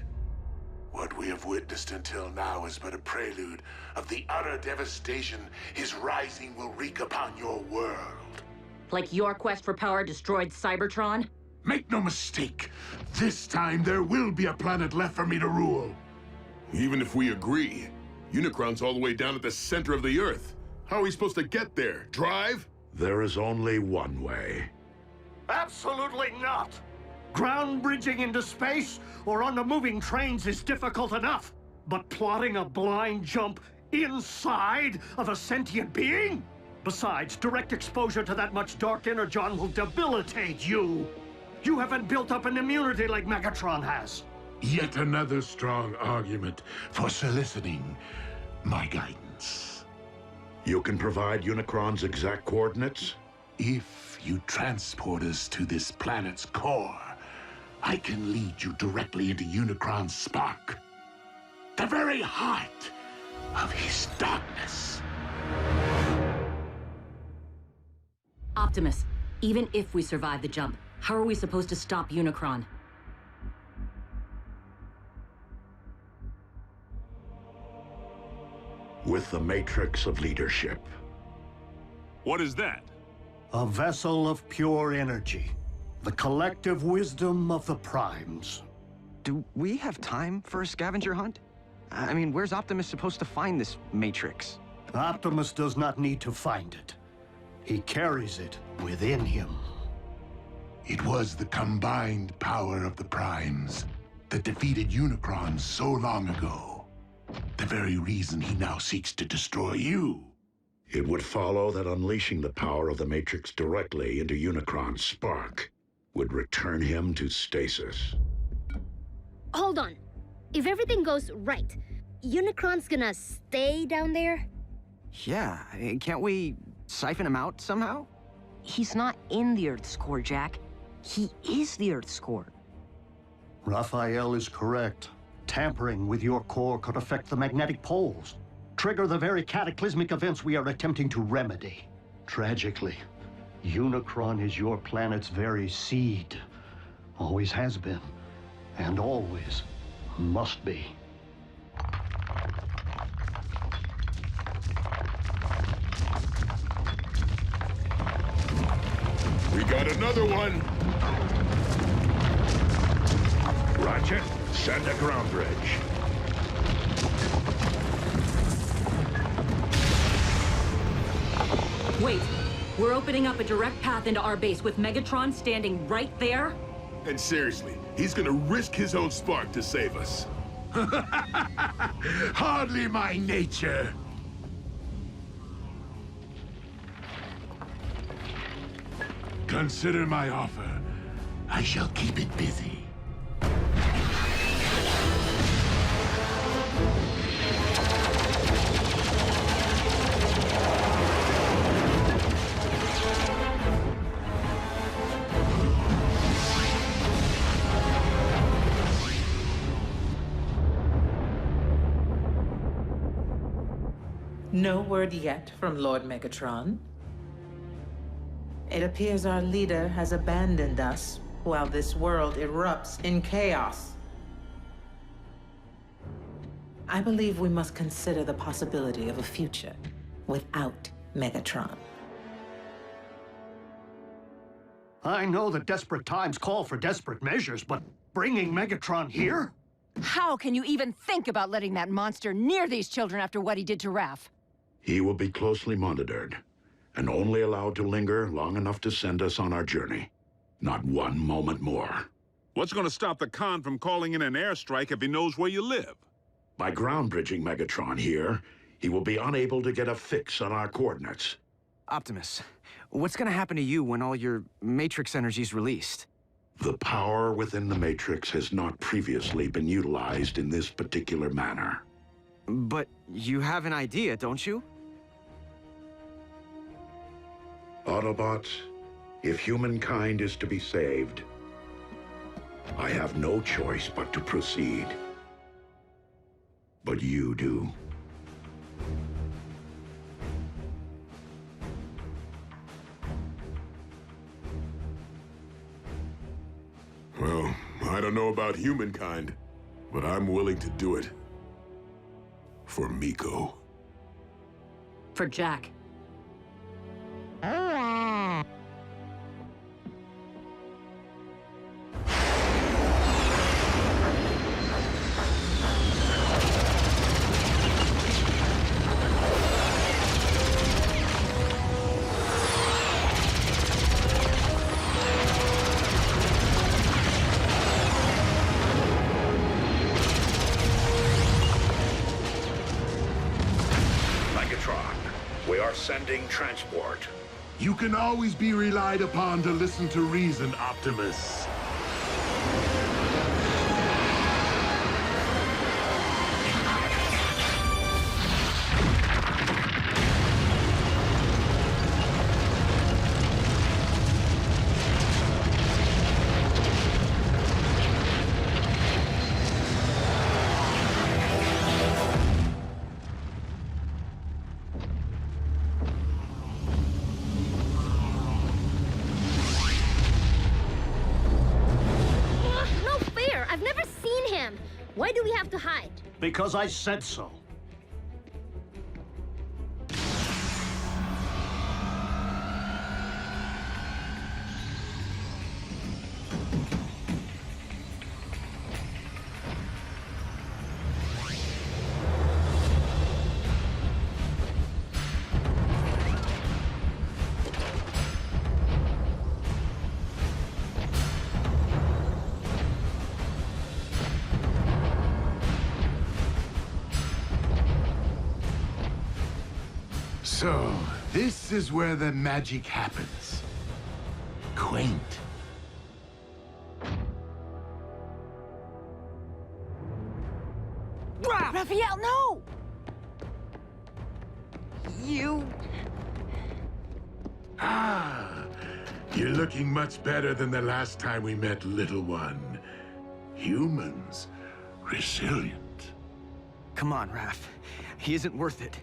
What we have witnessed until now is but a prelude of the utter devastation his rising will wreak upon your world. Like your quest for power destroyed Cybertron? Make no mistake, this time there will be a planet left for me to rule. Even if we agree, Unicron's all the way down at the center of the Earth. How are we supposed to get there? Drive? there is only one way. Absolutely not! Ground bridging into space or on the moving trains is difficult enough. But plotting a blind jump inside of a sentient being? Besides, direct exposure to that much dark energon will debilitate you. You haven't built up an immunity like Megatron has. Yet another strong argument for soliciting my guidance. You can provide Unicron's exact coordinates? If you transport us to this planet's core, I can lead you directly into Unicron's spark. The very heart of his darkness. Optimus, even if we survive the jump, how are we supposed to stop Unicron? with the Matrix of Leadership. What is that? A vessel of pure energy. The collective wisdom of the Primes. Do we have time for a scavenger hunt? I mean, where's Optimus supposed to find this Matrix? Optimus does not need to find it. He carries it within him. It was the combined power of the Primes that defeated Unicron so long ago. The very reason he now seeks to destroy you. It would follow that unleashing the power of the Matrix directly into Unicron's spark would return him to stasis. Hold on. If everything goes right, Unicron's gonna stay down there? Yeah, can't we siphon him out somehow? He's not in the Earth's core, Jack. He is the Earth's core. Raphael is correct. Tampering with your core could affect the magnetic poles, trigger the very cataclysmic events we are attempting to remedy. Tragically, Unicron is your planet's very seed. Always has been, and always must be. We got another one! Roger. Send a ground bridge. Wait, we're opening up a direct path into our base with Megatron standing right there? And seriously, he's gonna risk his own spark to save us. Hardly my nature. Consider my offer. I shall keep it busy. No word yet from Lord Megatron. It appears our leader has abandoned us while this world erupts in chaos. I believe we must consider the possibility of a future without Megatron. I know that desperate times call for desperate measures, but bringing Megatron here? How can you even think about letting that monster near these children after what he did to Raph? He will be closely monitored, and only allowed to linger long enough to send us on our journey. Not one moment more. What's gonna stop the Khan from calling in an airstrike if he knows where you live? By ground bridging Megatron here, he will be unable to get a fix on our coordinates. Optimus, what's gonna happen to you when all your Matrix energy's released? The power within the Matrix has not previously been utilized in this particular manner. But you have an idea, don't you? Autobots, if humankind is to be saved, I have no choice but to proceed. But you do. Well, I don't know about humankind, but I'm willing to do it. For Miko. For Jack. We are sending transport. You can always be relied upon to listen to reason, Optimus. Why do we have to hide? Because I said so. So, this is where the magic happens. Quaint. Raphael, no! You... Ah, you're looking much better than the last time we met, little one. Humans, resilient. Come on, Raph. He isn't worth it.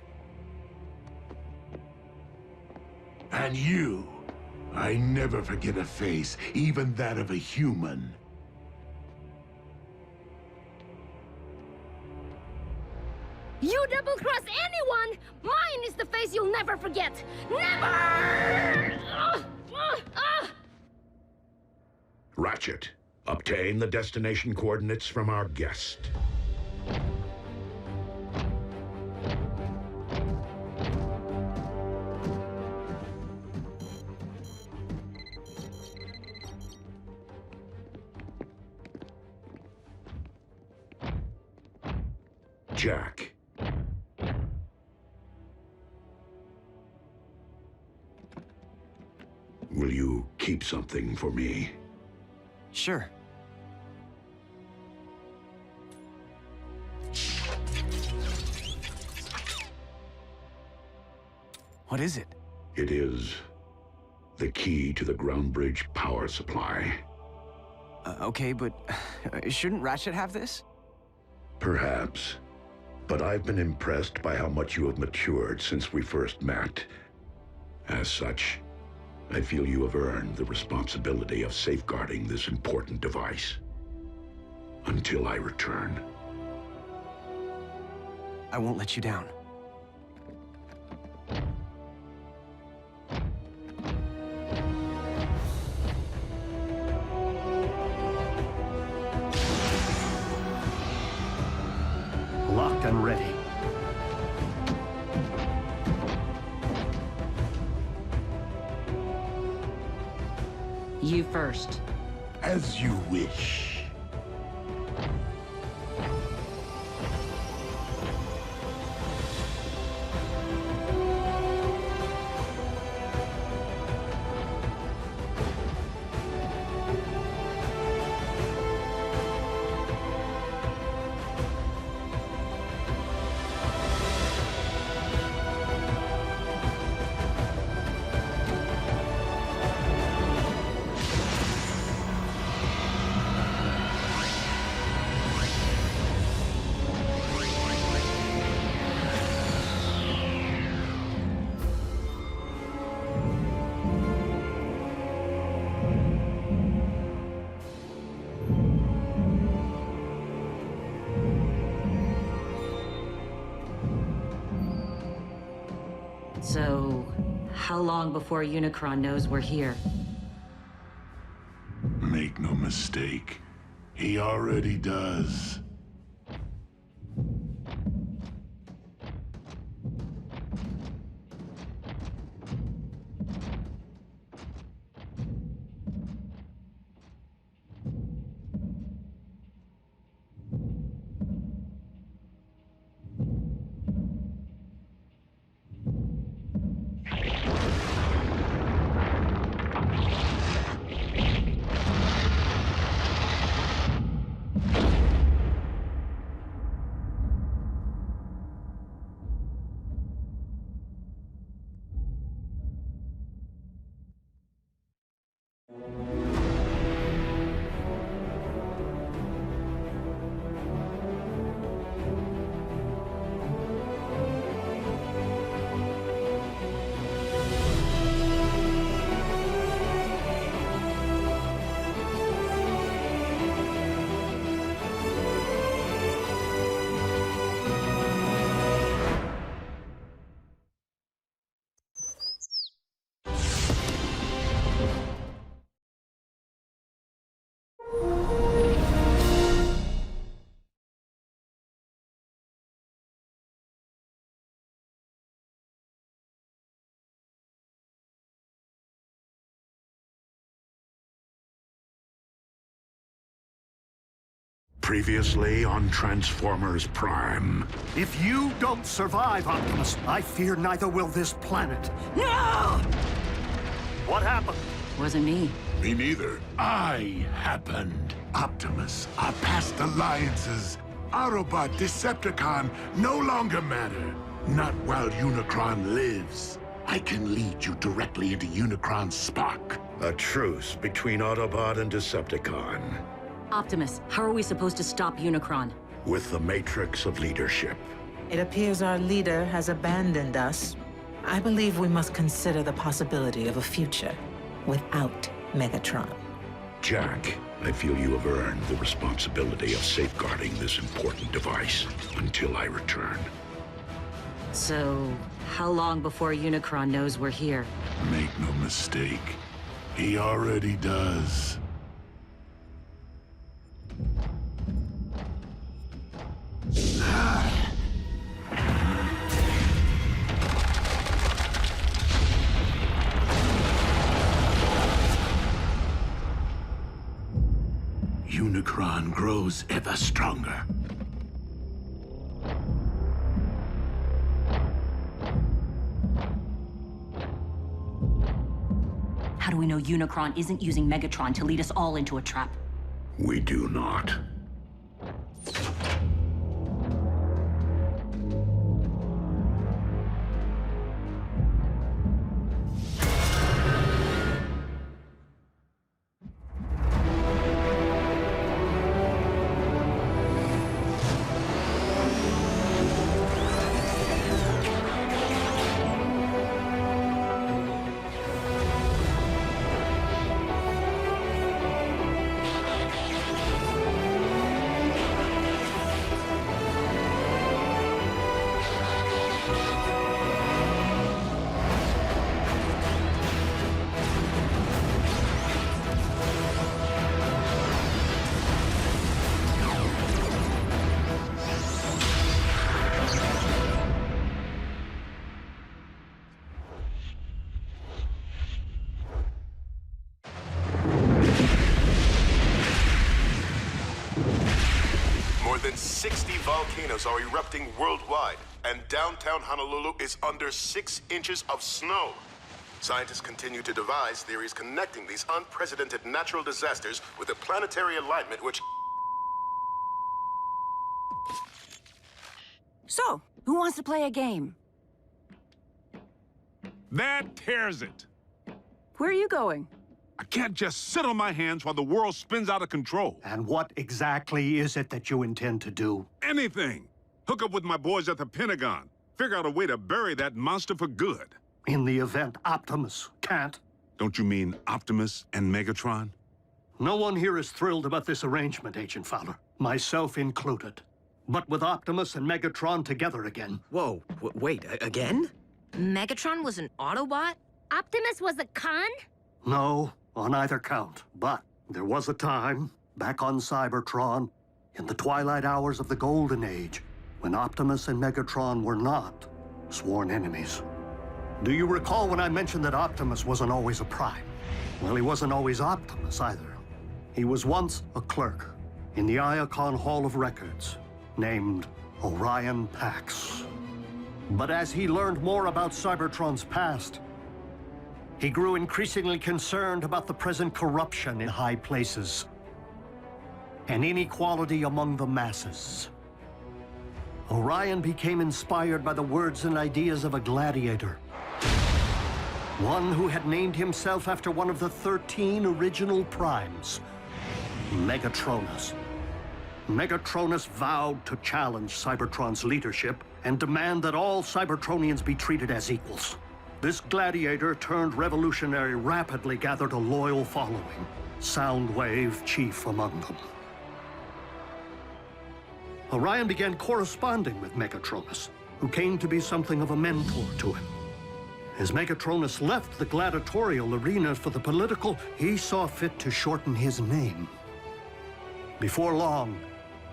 And you, I never forget a face, even that of a human. You double-cross anyone, mine is the face you'll never forget. Never! Ratchet, obtain the destination coordinates from our guest. Jack. Will you keep something for me? Sure. What is it? It is the key to the ground bridge power supply. Okay, but shouldn't Ratchet have this? Perhaps. But I've been impressed by how much you have matured since we first met. As such, I feel you have earned the responsibility of safeguarding this important device. Until I return. I won't let you down. Locked and ready. You first. As you wish. So, how long before Unicron knows we're here? Make no mistake, he already does. Previously on Transformers Prime. If you don't survive, Optimus, I fear neither will this planet. No! What happened? Wasn't me. Me neither. I happened. Optimus, our past alliances, Autobot, Decepticon, no longer matter. Not while Unicron lives. I can lead you directly into Unicron's spark. A truce between Autobot and Decepticon. Optimus, how are we supposed to stop Unicron? With the matrix of leadership. It appears our leader has abandoned us. I believe we must consider the possibility of a future without Megatron. Jack, I feel you have earned the responsibility of safeguarding this important device until I return. So, how long before Unicron knows we're here? Make no mistake, he already does. Unicron grows ever stronger. How do we know Unicron isn't using Megatron to lead us all into a trap? We do not. More than 60 volcanoes are erupting worldwide, and downtown Honolulu is under 6 inches of snow. Scientists continue to devise theories connecting these unprecedented natural disasters with a planetary alignment which... So, who wants to play a game? That tears it. Where are you going? I can't just sit on my hands while the world spins out of control. And what exactly is it that you intend to do? Anything. Hook up with my boys at the Pentagon. Figure out a way to bury that monster for good. In the event Optimus can't. Don't you mean Optimus and Megatron? No one here is thrilled about this arrangement, Agent Fowler. Myself included. But with Optimus and Megatron together again. Whoa, wait, again? Megatron was an Autobot? Optimus was a con? No, on either count. But there was a time, back on Cybertron, in the twilight hours of the Golden Age, when Optimus and Megatron were not sworn enemies. Do you recall when I mentioned that Optimus wasn't always a Prime? Well, he wasn't always Optimus either. He was once a clerk in the Iacon Hall of Records, named Orion Pax. But as he learned more about Cybertron's past, he grew increasingly concerned about the present corruption in high places and inequality among the masses. Orion became inspired by the words and ideas of a gladiator, one who had named himself after one of the 13 original Primes, Megatronus. Megatronus vowed to challenge Cybertron's leadership and demand that all Cybertronians be treated as equals. This gladiator turned revolutionary rapidly gathered a loyal following, Soundwave chief among them. Orion began corresponding with Megatronus, who came to be something of a mentor to him. As Megatronus left the gladiatorial arena for the political, he saw fit to shorten his name. Before long,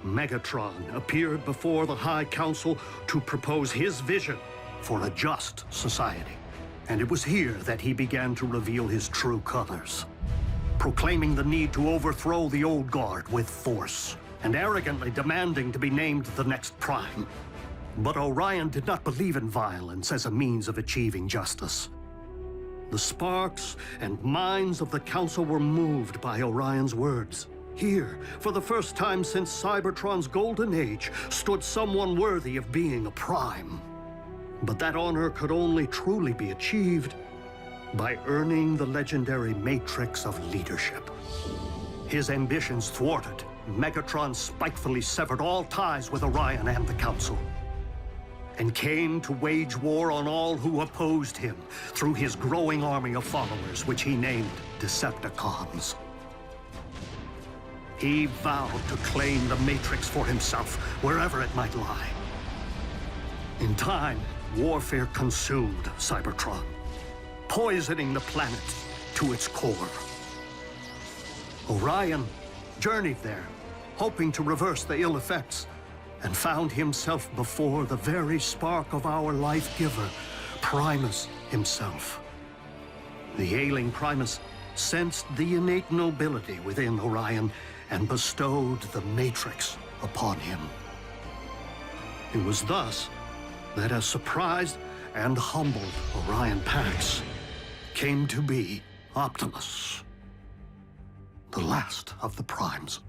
Megatron appeared before the High Council to propose his vision for a just society. And it was here that he began to reveal his true colors, proclaiming the need to overthrow the old guard with force. and arrogantly demanding to be named the next Prime. But Orion did not believe in violence as a means of achieving justice. The sparks and minds of the Council were moved by Orion's words. Here, for the first time since Cybertron's golden age, stood someone worthy of being a Prime. But that honor could only truly be achieved by earning the legendary matrix of leadership. His ambitions thwarted, Megatron spitefully severed all ties with Orion and the Council, and came to wage war on all who opposed him through his growing army of followers, which he named Decepticons. He vowed to claim the Matrix for himself, wherever it might lie. In time, warfare consumed Cybertron, poisoning the planet to its core. Orion journeyed there, hoping to reverse the ill effects, and found himself before the very spark of our life-giver, Primus himself. The ailing Primus sensed the innate nobility within Orion and bestowed the Matrix upon him. It was thus that a surprised and humbled Orion Pax came to be Optimus, the last of the Primes.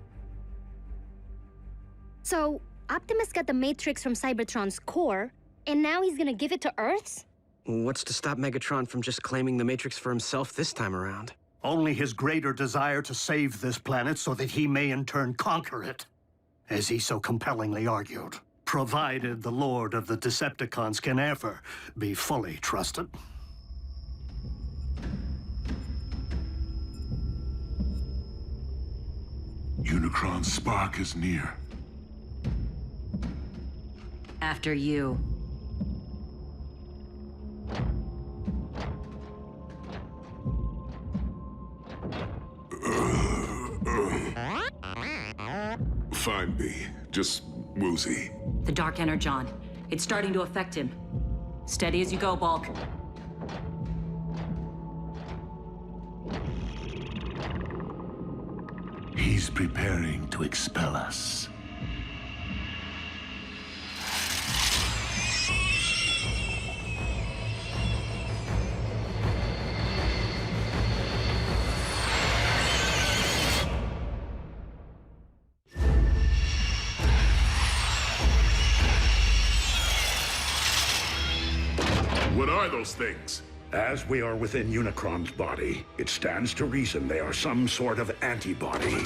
So, Optimus got the Matrix from Cybertron's core, and now he's gonna give it to Earth's? What's to stop Megatron from just claiming the Matrix for himself this time around? Only his greater desire to save this planet so that he may in turn conquer it, as he so compellingly argued, provided the Lord of the Decepticons can ever be fully trusted. Unicron's spark is near. After you. Fine, B. Just woozy. The Dark Energon. It's starting to affect him. Steady as you go, Bulk. He's preparing to expel us. What are those things? As we are within Unicron's body, it stands to reason they are some sort of antibody.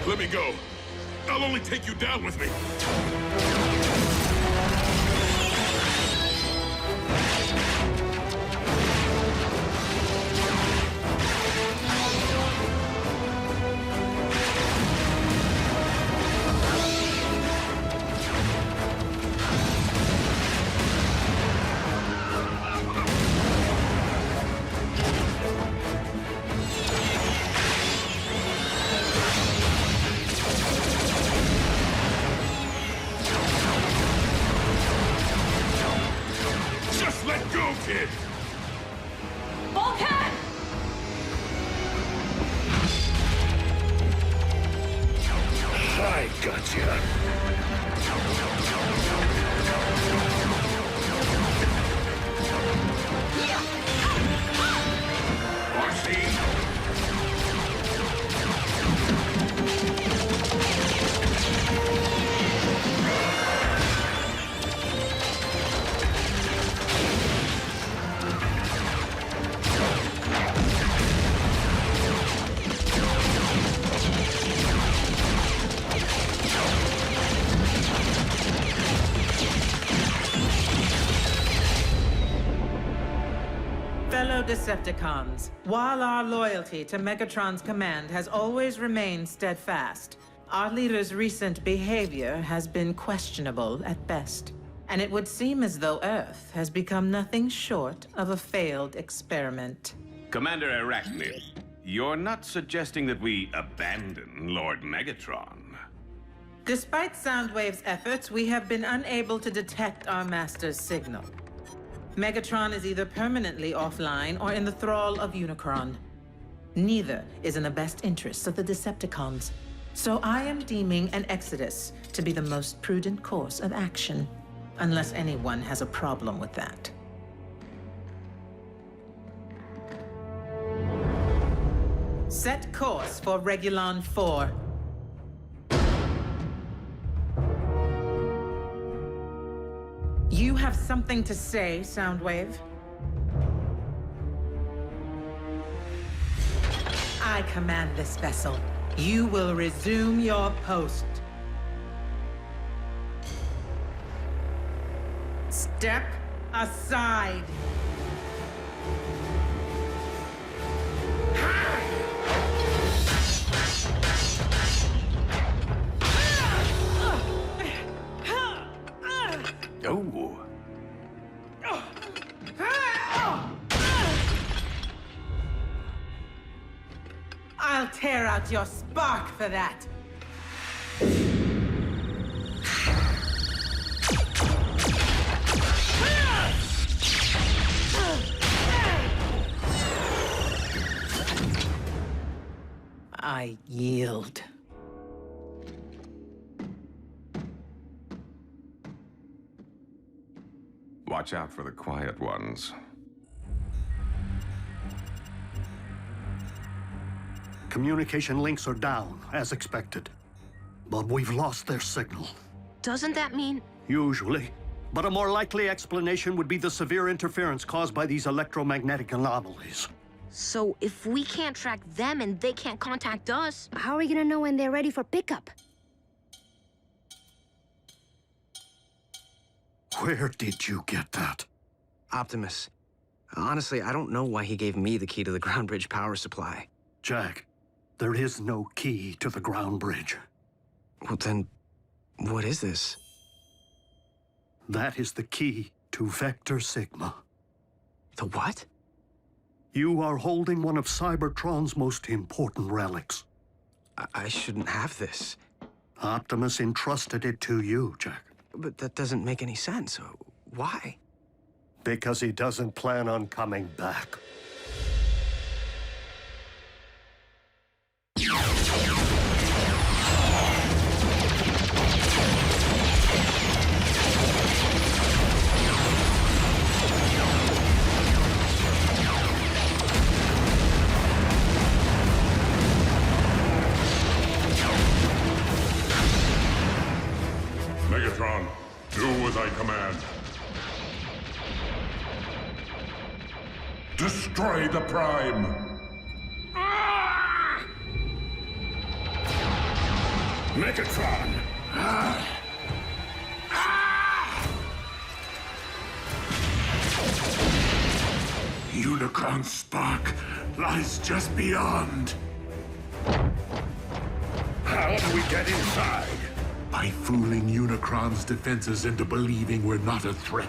Let me go. I'll only take you down with me. Kid. Bulkhead! I gotcha. Fellow Decepticons, while our loyalty to Megatron's command has always remained steadfast, our leader's recent behavior has been questionable at best. And it would seem as though Earth has become nothing short of a failed experiment. Commander Arachnid, you're not suggesting that we abandon Lord Megatron? Despite Soundwave's efforts, we have been unable to detect our master's signal. Megatron is either permanently offline or in the thrall of Unicron. Neither is in the best interests of the Decepticons. So I am deeming an exodus to be the most prudent course of action, unless anyone has a problem with that. Set course for Regulon 4. You have something to say, Soundwave? I command this vessel. You will resume your post. Step aside. Oh. I'll tear out your spark for that. I yield. Watch out for the quiet ones. Communication links are down, as expected. But we've lost their signal. Doesn't that mean... Usually. But a more likely explanation would be the severe interference caused by these electromagnetic anomalies. So if we can't track them and they can't contact us... How are we gonna know when they're ready for pickup? Where did you get that? Optimus. Honestly, I don't know why he gave me the key to the ground bridge power supply. Jack, there is no key to the ground bridge. Well then, what is this? That is the key to Vector Sigma. The what? You are holding one of Cybertron's most important relics. I shouldn't have this. Optimus entrusted it to you, Jack. But that doesn't make any sense. Why? Because he doesn't plan on coming back. Megatron, do as I command. Destroy the Prime! Megatron! Unicron's spark lies just beyond. How do we get inside? By fooling Unicron's defenses into believing we're not a threat.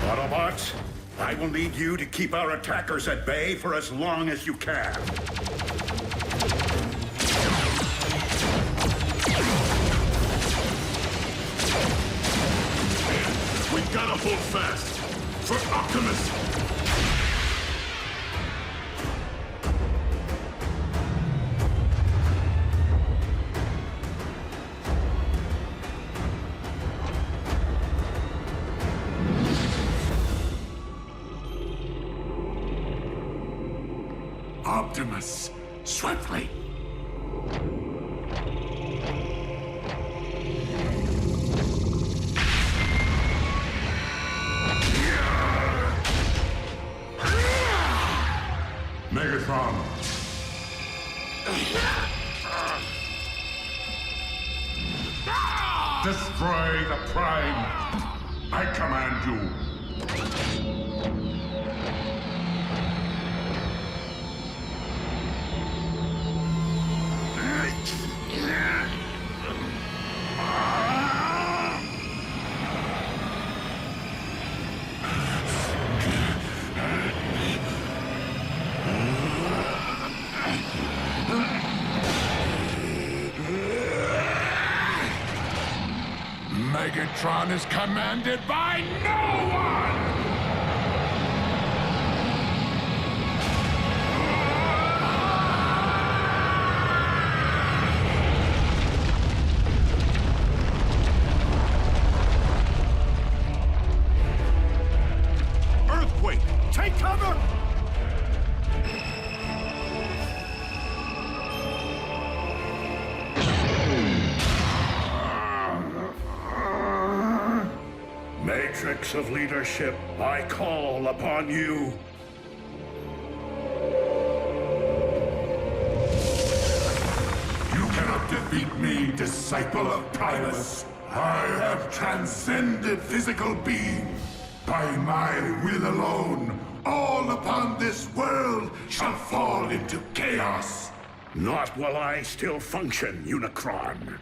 Autobots, I will need you to keep our attackers at bay for as long as you can. We gotta hold fast! For Optimus! Optimus, swiftly! Megatron, Destroy the Prime! I command you! Megatron is commanded by no one! Earthquake! Take cover! Matrix of leadership, I call upon you. You cannot defeat me, disciple of Primus. I have transcended physical being. By my will alone, all upon this world shall fall into chaos. Not while I still function, Unicron.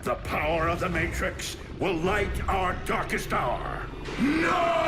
The power of the Matrix will light our darkest hour. No!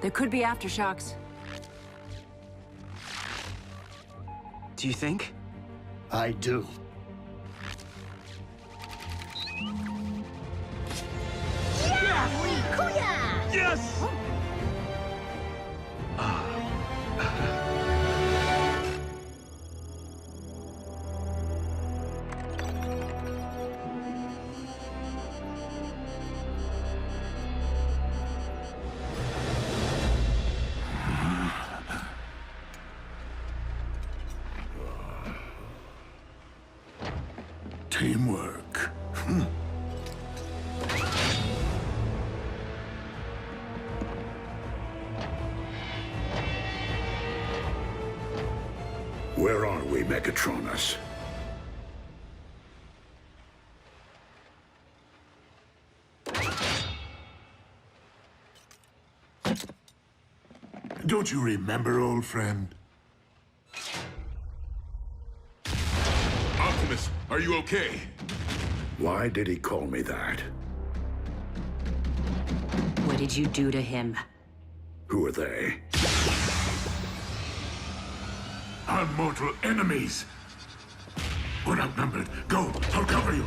There could be aftershocks. Do you think? I do. Yes! Teamwork. Where are we, Megatronus? Don't you remember, old friend? Optimus, are you okay? Why did he call me that? What did you do to him? Who are they? Our mortal enemies! We're outnumbered. Go! I'll cover you!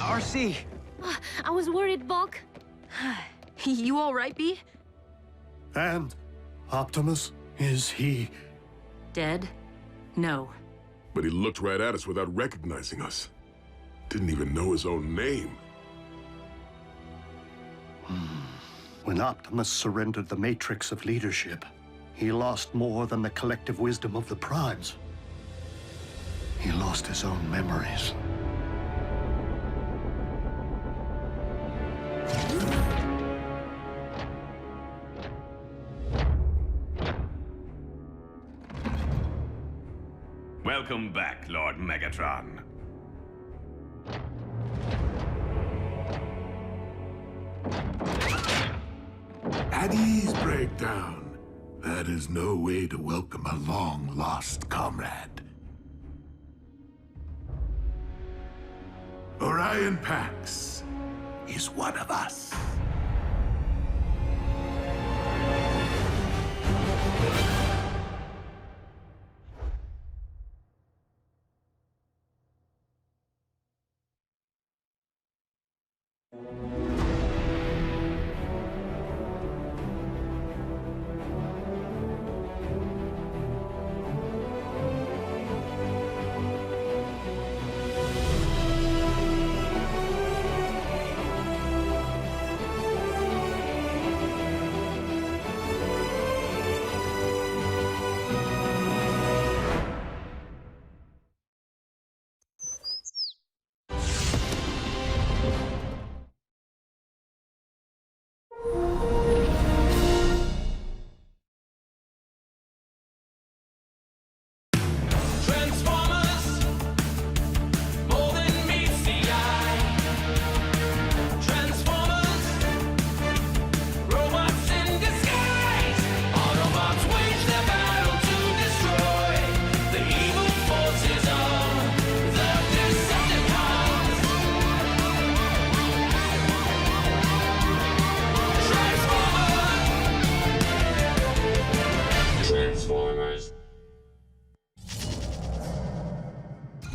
RC! I was worried, Bulk. You all right, B? And Optimus, is he... Dead? No. But he looked right at us without recognizing us. Didn't even know his own name. When Optimus surrendered the matrix of leadership, he lost more than the collective wisdom of the Primes. He lost his own memories. Welcome back, Lord Megatron. At ease, Breakdown. That is no way to welcome a long-lost comrade. Orion Pax is one of us.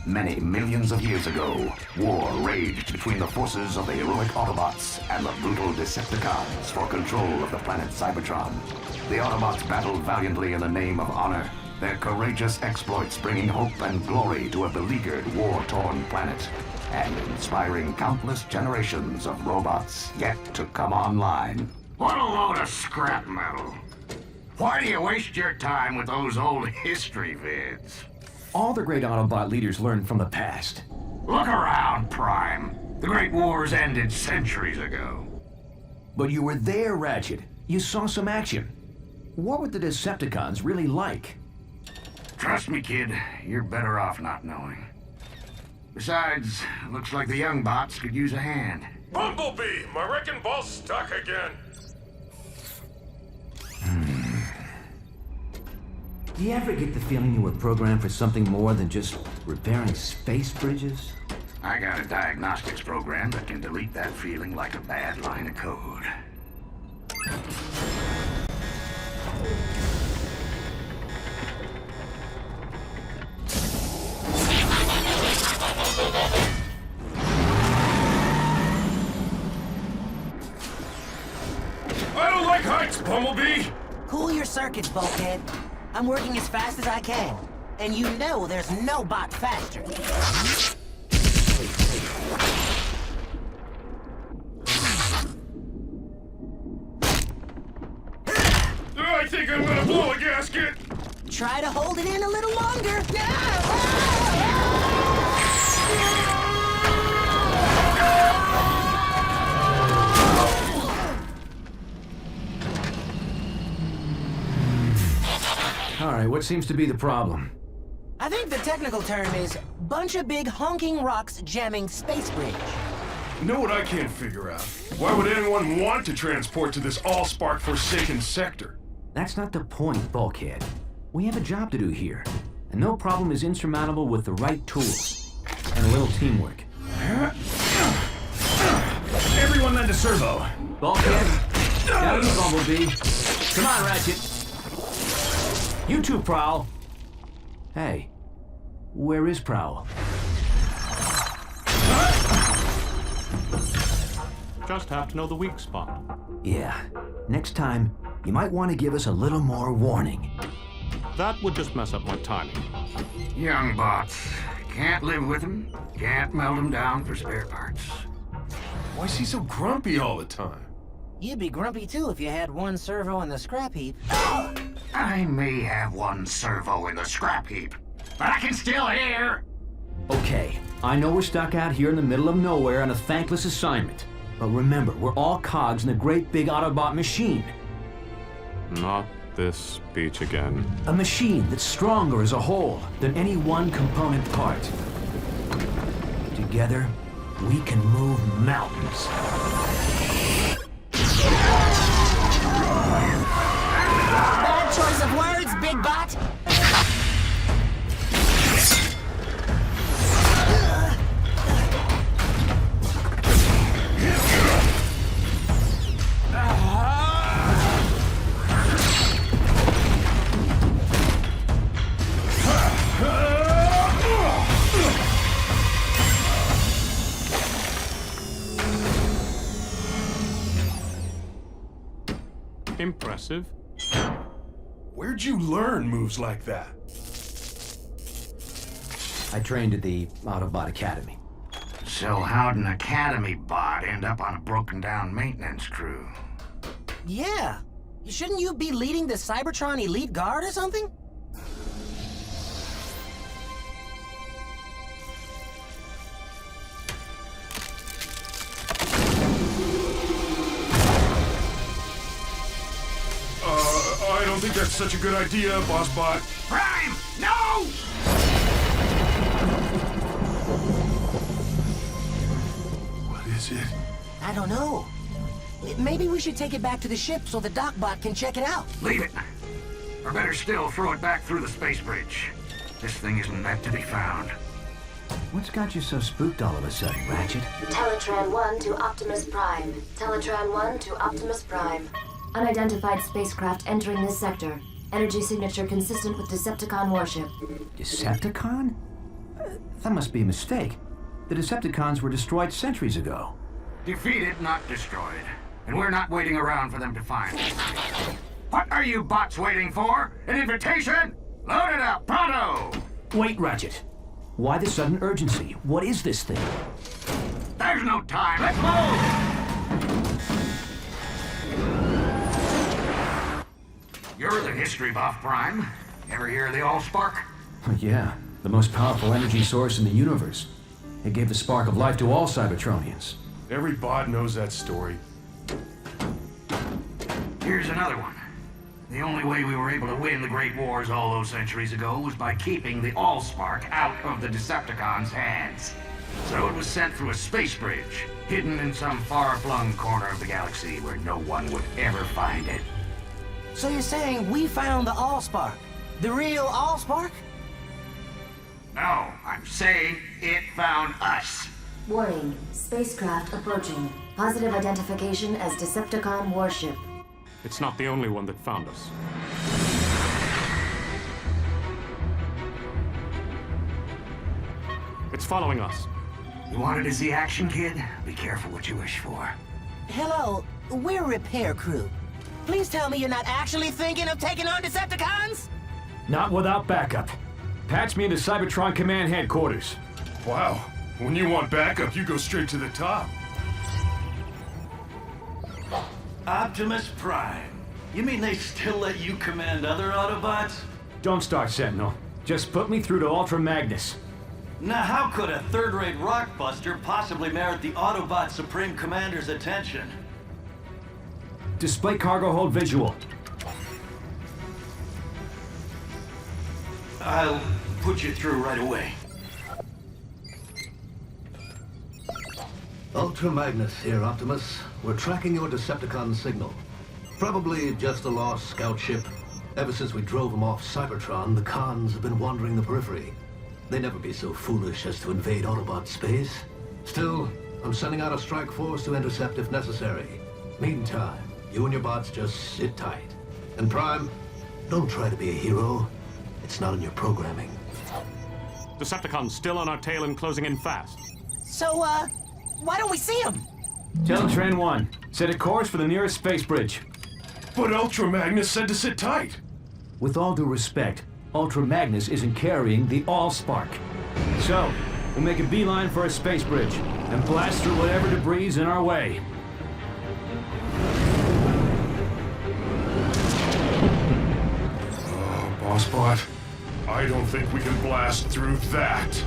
Many millions of years ago, war raged between the forces of the heroic Autobots and the brutal Decepticons for control of the planet Cybertron. The Autobots battled valiantly in the name of honor, their courageous exploits bringing hope and glory to a beleaguered, war-torn planet, and inspiring countless generations of robots yet to come online. What a load of scrap metal. Why do you waste your time with those old history vids? All the great Autobot leaders learned from the past. Look around, Prime. The Great Wars ended centuries ago. But you were there, Ratchet. You saw some action. What were the Decepticons really like? Trust me, kid. You're better off not knowing. Besides, looks like the young bots could use a hand. Bumblebee! My wrecking ball's stuck again. Do you ever get the feeling you were programmed for something more than just repairing space bridges? I got a diagnostics program that can delete that feeling like a bad line of code. I don't like heights, Bumblebee! Cool your circuits, bulkhead. I'm working as fast as I can. And you know there's no bot faster. I think I'm gonna blow a gasket! Try to hold it in a little longer. All right, what seems to be the problem? I think the technical term is bunch of big honking rocks jamming space bridge. You know what I can't figure out? Why would anyone want to transport to this all-spark forsaken sector? That's not the point, Bulkhead. We have a job to do here, and no problem is insurmountable with the right tools and a little teamwork. Everyone lend a servo. Bulkhead, got it, Bumblebee. Come on, Ratchet. You two, Prowl. Hey, where is Prowl? Just have to know the weak spot. Yeah, next time, you might want to give us a little more warning. That would just mess up my timing. Young bots. Can't live with them, can't melt them down for spare parts. Why is he so grumpy all the time? You'd be grumpy too if you had one servo in the scrap heap. I may have one servo in the scrap heap, but I can still hear! Okay, I know we're stuck out here in the middle of nowhere on a thankless assignment. But remember, we're all cogs in a great big Autobot machine. Not this speech again. A machine that's stronger as a whole than any one component part. Together, we can move mountains. Bad choice of words, Big Bot! Impressive. Where'd you learn moves like that? I trained at the Autobot Academy. So how'd an Academy bot end up on a broken-down maintenance crew? Yeah. Shouldn't you be leading the Cybertron Elite Guard or something? I don't think that's such a good idea, Boss Bot. Prime! No! What is it? I don't know. Maybe we should take it back to the ship so the Docbot can check it out. Leave it. Or better still, throw it back through the space bridge. This thing isn't meant to be found. What's got you so spooked all of a sudden, Ratchet? Teletran 1 to Optimus Prime. Teletran 1 to Optimus Prime. Unidentified spacecraft entering this sector. Energy signature consistent with Decepticon warship. Decepticon? That must be a mistake. The Decepticons were destroyed centuries ago. Defeated, not destroyed. And we're not waiting around for them to find us. What are you bots waiting for? An invitation? Load it up, pronto! Wait, Ratchet. Why the sudden urgency? What is this thing? There's no time. Let's move! You're the history buff, Prime. Ever hear of the Allspark? Yeah, the most powerful energy source in the universe. It gave the spark of life to all Cybertronians. Every bot knows that story. Here's another one. The only way we were able to win the Great Wars all those centuries ago was by keeping the Allspark out of the Decepticons' hands. So it was sent through a space bridge, hidden in some far-flung corner of the galaxy where no one would ever find it. So you're saying we found the Allspark? The real Allspark? No, I'm saying it found us. Warning. Spacecraft approaching. Positive identification as Decepticon warship. It's not the only one that found us. It's following us. You wanted to see action, kid? Be careful what you wish for. Hello, we're repair crew. Please tell me you're not actually thinking of taking on Decepticons? Not without backup. Patch me into Cybertron Command Headquarters. Wow. When you want backup, you go straight to the top. Optimus Prime. You mean they still let you command other Autobots? Don't start, Sentinel. Just put me through to Ultra Magnus. Now how could a third-rate rockbuster possibly merit the Autobot Supreme Commander's attention? Display cargo hold visual. I'll put you through right away. Ultra Magnus here, Optimus. We're tracking your Decepticon signal. Probably just a lost scout ship. Ever since we drove them off Cybertron, the cons have been wandering the periphery. They'd never be so foolish as to invade Autobot space. Still, I'm sending out a strike force to intercept if necessary. Meantime, you and your bots just sit tight. And Prime, don't try to be a hero. It's not in your programming. Decepticons still on our tail and closing in fast. So, why don't we see him? Teletran 1, set a course for the nearest space bridge. But Ultra Magnus said to sit tight. With all due respect, Ultra Magnus isn't carrying the Allspark. So, we'll make a beeline for a space bridge and blast through whatever debris is in our way. Allspot. I don't think we can blast through that.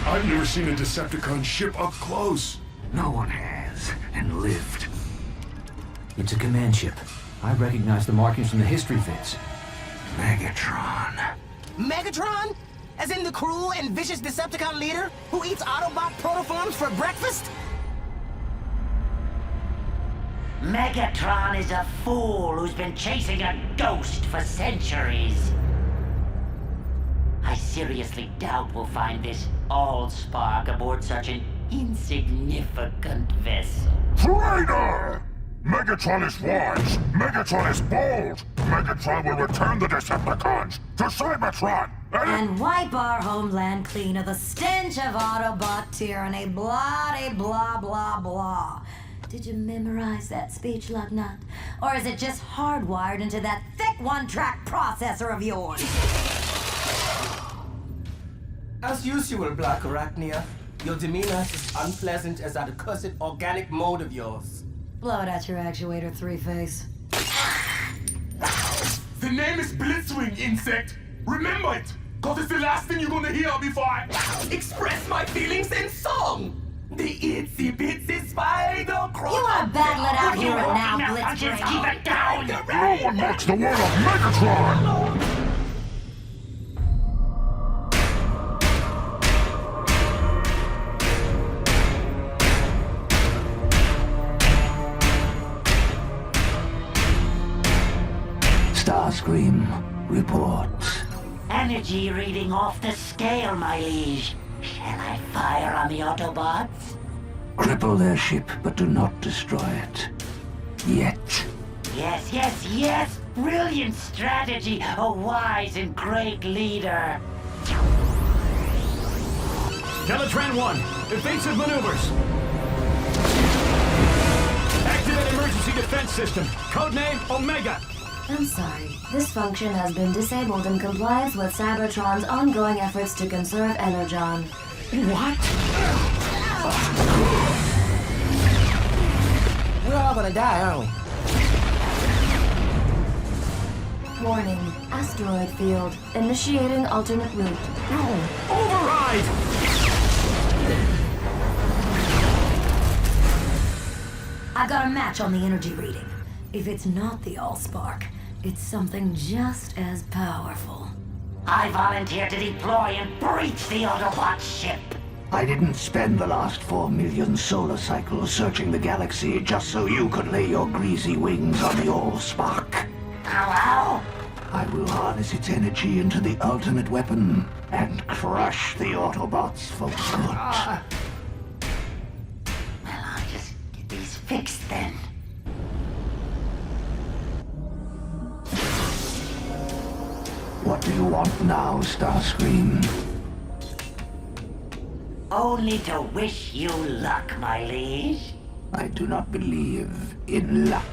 I've never seen a Decepticon ship up close. No one has, and lived. It's a command ship. I recognize the markings from the history vids. Megatron. Megatron? As in the cruel and vicious Decepticon leader who eats Autobot protoforms for breakfast? Megatron is a fool who's been chasing a ghost for centuries. I seriously doubt we'll find this Allspark aboard such an insignificant vessel. Traitor! Megatron is wise. Megatron is bold. Megatron will return the Decepticons to Cybertron. And wipe our homeland clean of the stench of Autobot tyranny. Blah, blah, blah, blah. Did you memorize that speech, Lugnut? Or is it just hardwired into that thick one-track processor of yours? As usual, Black Arachnia, your demeanor is as unpleasant as that accursed organic mode of yours. Blow it at your actuator, Three-Face. The name is Blitzwing, insect. Remember it, cause it's the last thing you're gonna hear before I express my feelings in song. The itsy bitsy spider crawl. You wanna battle it out here and now, Blitzwing? Keep it down! No one mocks the word of Megatron! Starscream reports. Energy reading off the scale, my liege. Shall I fire on the Autobots? Cripple their ship, but do not destroy it. Yet. Yes, yes, yes! Brilliant strategy! A wise and great leader! Teletran 1, evasive maneuvers. Activate emergency defense system. Codename Omega. I'm sorry. This function has been disabled in compliance with Cybertron's ongoing efforts to conserve Energon. What? We're all gonna die, aren't we? Warning. Asteroid field. Initiating alternate route. Override! I've got a match on the energy reading. If it's not the Allspark, it's something just as powerful. I volunteer to deploy and breach the Autobot ship. I didn't spend the last 4 million solar cycles searching the galaxy just so you could lay your greasy wings on the Allspark. Hello? I will harness its energy into the ultimate weapon and crush the Autobots for good. Well, I'll just get these fixed then. What do you want now, Starscream? Only to wish you luck, my liege. I do not believe in luck.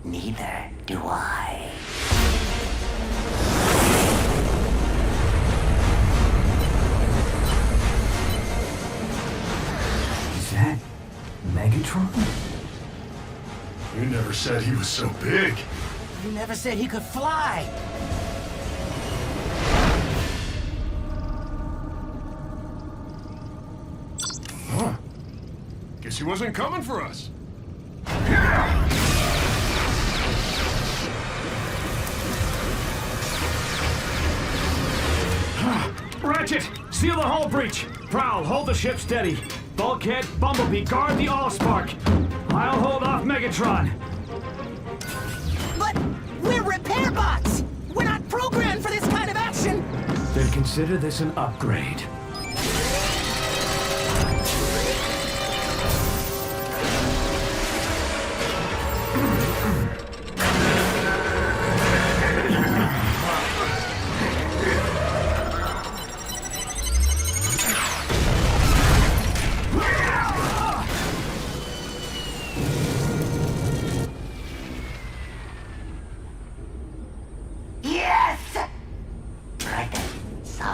Neither do I. Is that Megatron? You never said he was so big. You never said he could fly. Huh. Guess he wasn't coming for us. Ratchet, seal the hull breach. Prowl, hold the ship steady. Bulkhead, Bumblebee, guard the Allspark. I'll hold off Megatron. But we're repair bots! We're not programmed for this kind of action! Then consider this an upgrade.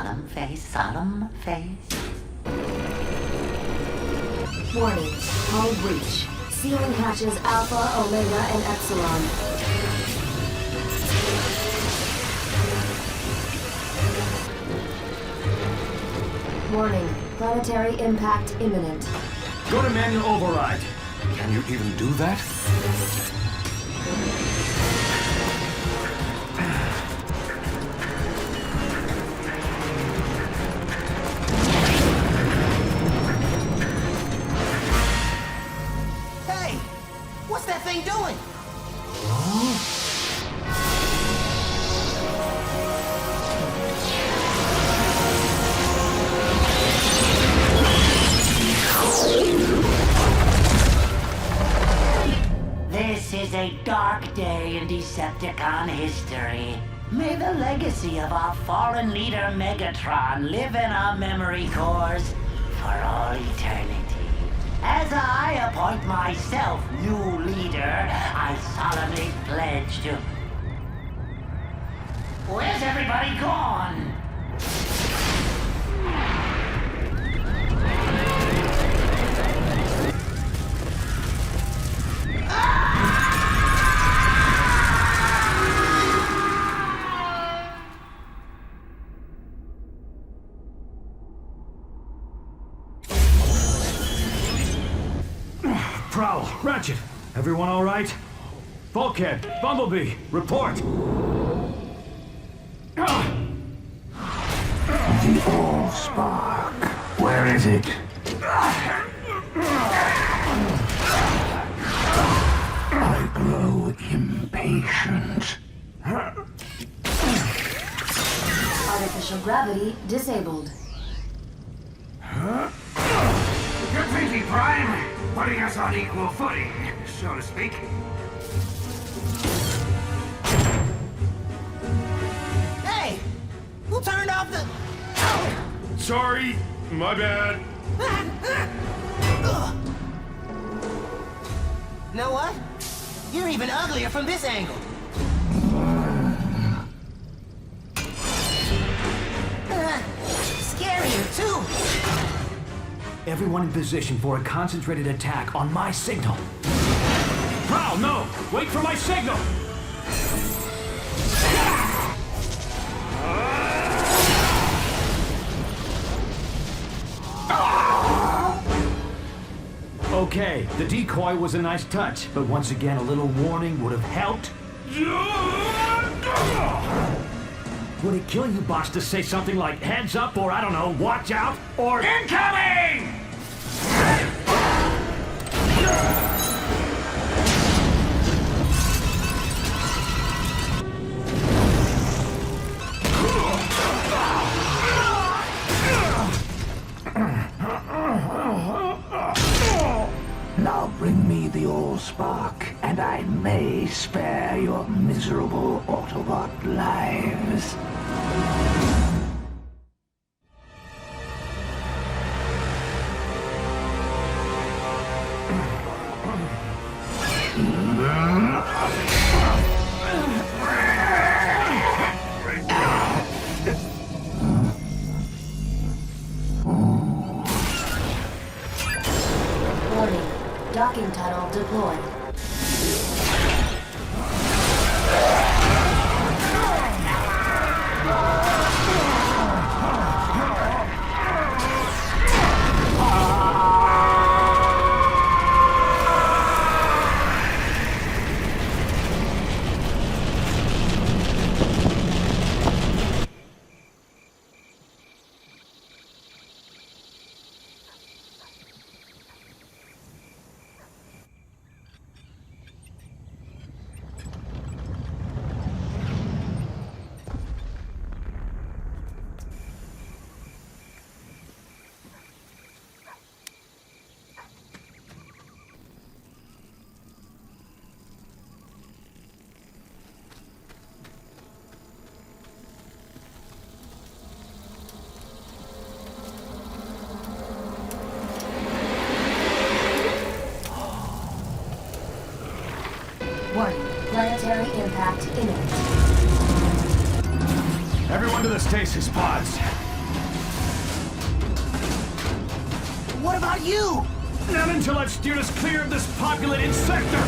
Solemn face, solemn face. Warning, hull breach. Sealing hatches Alpha, Omega, and Epsilon. Warning, planetary impact imminent. Go to manual override. Can you even do that? Hey! What's that thing doing? This is a dark day in Decepticon history. May the legacy of our fallen leader Megatron live in our memory cores for all eternity. As I appoint myself new leader, I solemnly pledge to... Where's everybody gone? Prowl, Ratchet, everyone all right? Bulkhead, Bumblebee, report. The Allspark. Where is it? I grow impatient. Artificial gravity disabled. Good thinking, Prime. Putting us on equal footing, so to speak. Hey! Who turned off the... Sorry, my bad. Know what? You're even uglier from this angle. Scarier, too. Everyone in position for a concentrated attack on my signal. Prowl, no! Wait for my signal! Okay, the decoy was a nice touch, but once again a little warning would have helped. Would it kill you, boss, to say something like heads up or, I don't know, watch out or... Incoming! Now bring me the Allspark, and I may spare your miserable Autobot lives. Warning, docking tunnel deployed. Warning, planetary impact imminent. Everyone to the stasis pods. What about you? Not until I've steered us clear of this populated sector!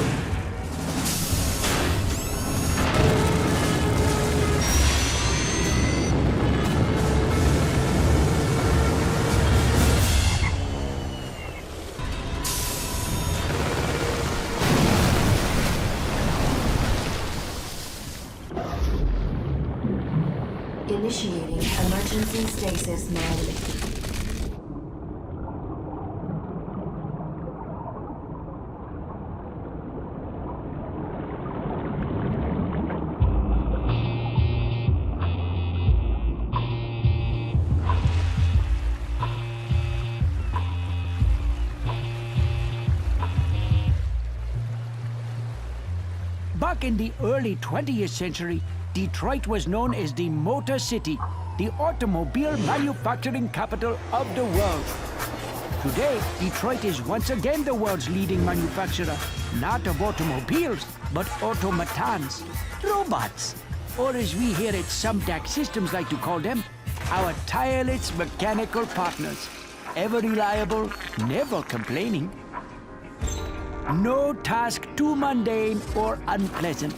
Initiating emergency stasis mode. Back in the early 20th century, Detroit was known as the Motor City, the automobile manufacturing capital of the world. Today, Detroit is once again the world's leading manufacturer, not of automobiles, but automatons, robots, or as we here at Sumdac Systems like to call them, our tireless mechanical partners, ever reliable, never complaining. No task too mundane or unpleasant.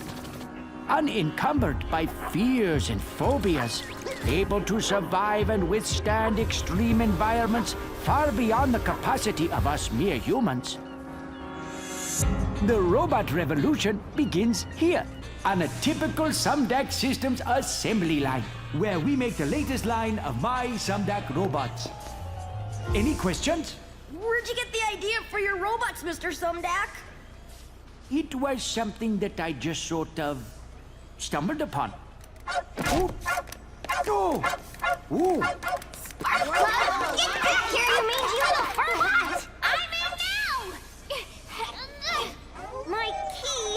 Unencumbered by fears and phobias, able to survive and withstand extreme environments far beyond the capacity of us mere humans. The robot revolution begins here, on a typical Sumdac Systems assembly line, where we make the latest line of my Sumdac robots. Any questions? Where'd you get the idea for your robots, Mr. Sumdac? It was something that I just sort of stumbled upon. Oh! Oh! Ooh! Sparkle! Get back here, you mangy little furbot! I'm in now! My key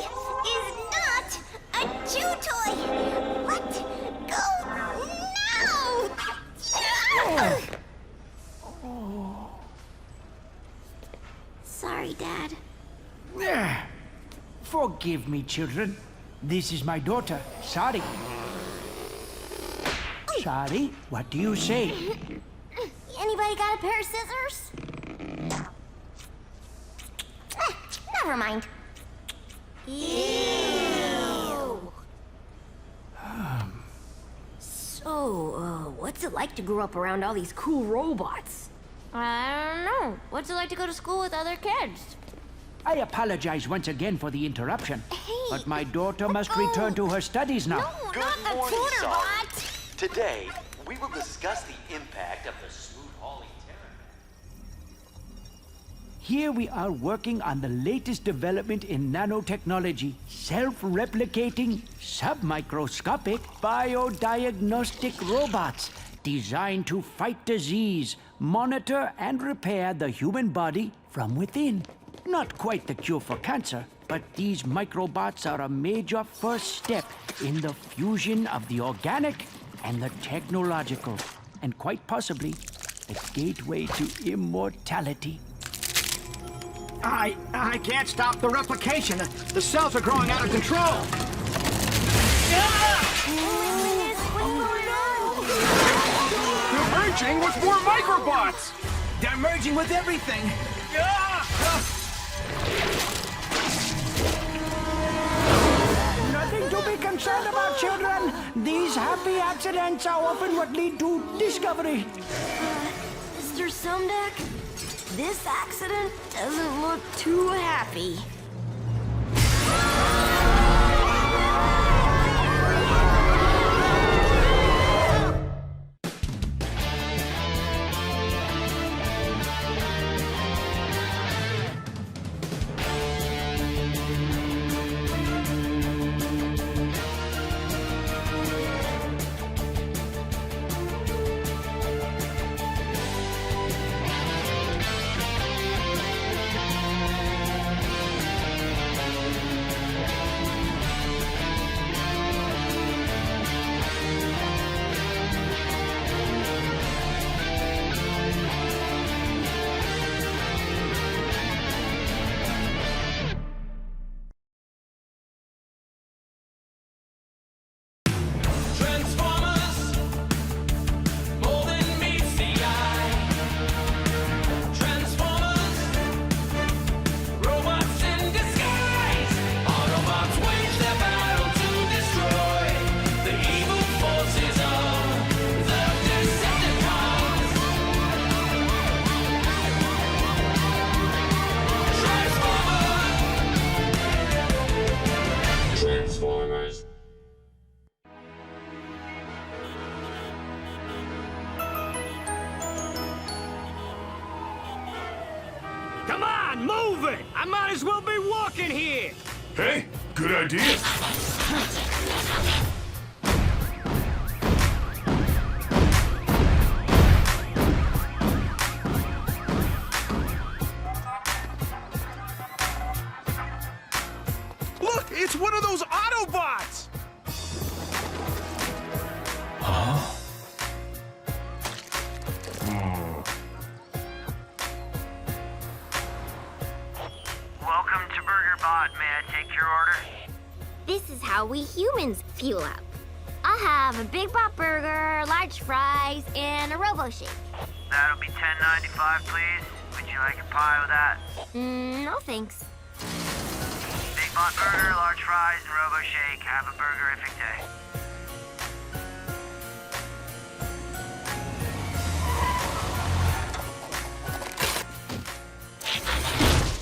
is not a chew toy! Let go now! Oh. Sorry, Dad. Forgive me, children. This is my daughter, Sari. Sari, what do you say? Anybody got a pair of scissors? Never mind. Ew. So, what's it like to grow up around all these cool robots? I don't know. What's it like to go to school with other kids? I apologize once again for the interruption, but my daughter must return to her studies now. No, Good not the morning, tutor Sari. bot! Today, we will discuss the impact of the smooth hauling terror. Here we are working on the latest development in nanotechnology, self-replicating, submicroscopic biodiagnostic robots designed to fight disease, monitor and repair the human body from within. Not quite the cure for cancer, but these microbots are a major first step in the fusion of the organic and the technological, and quite possibly the gateway to immortality. I can't stop the replication. The cells are growing out of control. They're merging with more microbots! They're merging with everything. Nothing to be concerned about, children. These happy accidents are often what lead to discovery. Mr. Sumdac, this accident doesn't look too happy. on, move it! I might as well be walking here! Hey, good idea. Look, it's one of those Autobots! Huh? Welcome to BurgerBot. May I take your order? This is how we humans fuel up. I'll have a Big Bot Burger, large fries, and a Robo Shake. That'll be $10.95, please. Would you like a pie with that? No thanks. Big Bot Burger, large fries, and Robo Shake. Have a burgerific day.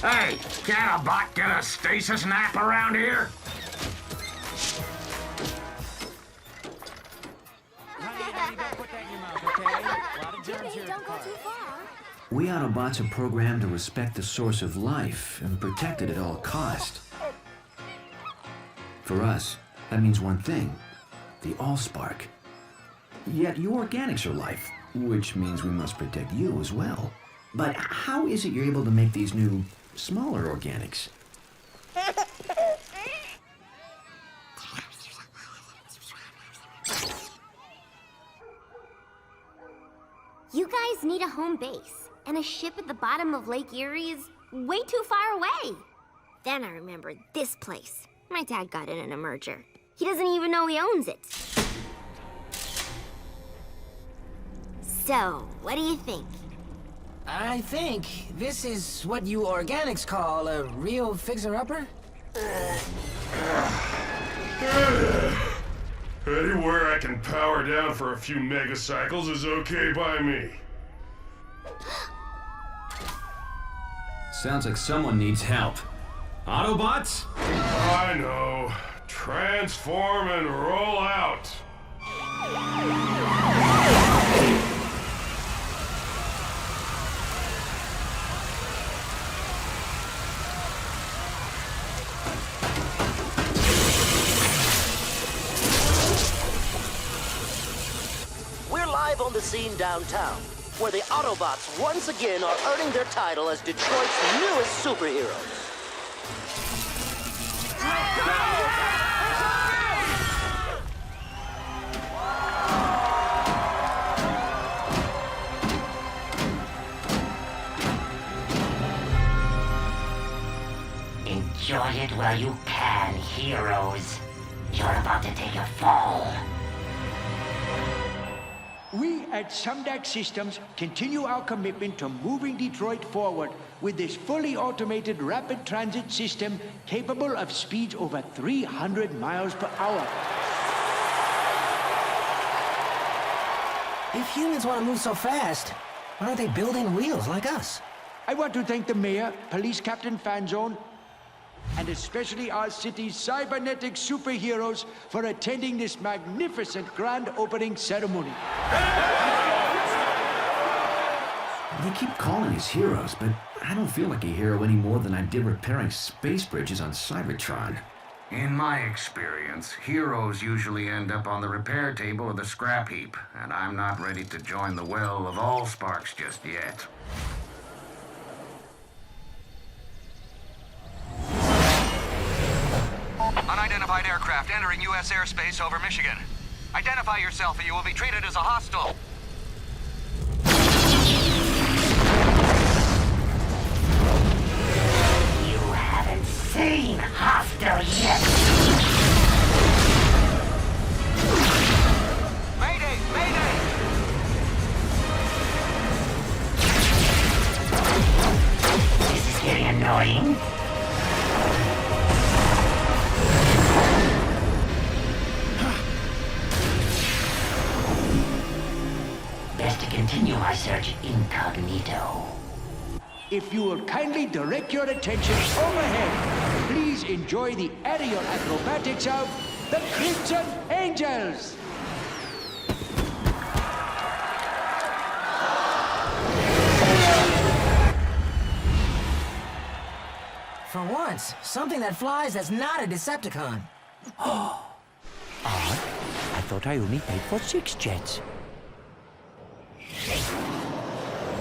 Hey, can a bot get a stasis nap around here? We Autobots are programmed to respect the source of life and protect it at all cost. For us, that means one thing, the Allspark. Yet you organics are life, which means we must protect you as well. But how is it you're able to make these new, smaller organics? You guys need a home base, and a ship at the bottom of Lake Erie is way too far away. Then I remembered this place. My dad got it in a merger. He doesn't even know he owns it. So, what do you think? I think this is what you organics call a real fixer-upper? Anywhere I can power down for a few megacycles is okay by me. Sounds like someone needs help. Autobots? I know. Transform and roll out. We're live on the scene downtown, where the Autobots once again are earning their title as Detroit's newest superheroes. Enjoy it while you can, heroes. You're about to take a fall. We at Sumdac Systems continue our commitment to moving Detroit forward with this fully automated rapid transit system capable of speeds over 300 miles per hour. If humans want to move so fast, why aren't they building wheels like us? I want to thank the mayor, Police Captain Fanzone, and especially our city's cybernetic superheroes for attending this magnificent grand opening ceremony. They keep calling us heroes, but I don't feel like a hero any more than I did repairing space bridges on Cybertron. In my experience, heroes usually end up on the repair table or the scrap heap, and I'm not ready to join the well of Allsparks just yet. Unidentified aircraft entering U.S. airspace over Michigan. Identify yourself or you will be treated as a hostile. You haven't seen hostile yet. Mayday! Mayday! This is getting annoying. Best to continue my search incognito. If you will kindly direct your attention overhead, please enjoy the aerial acrobatics of the Crimson Angels. For once, something that flies that's not a Decepticon. Odd. I thought I only paid for 6 jets.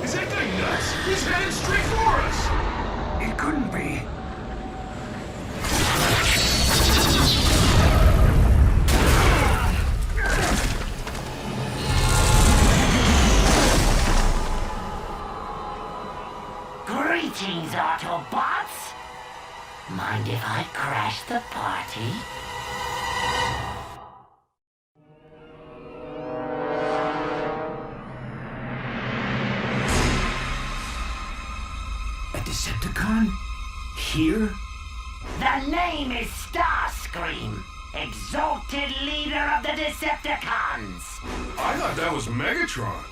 Is that guy nuts? He's headed straight for us! It couldn't be. Greetings, Autobots! Mind if I crash the party? A Decepticon? Here? The name is Starscream, exalted leader of the Decepticons. I thought that was Megatron.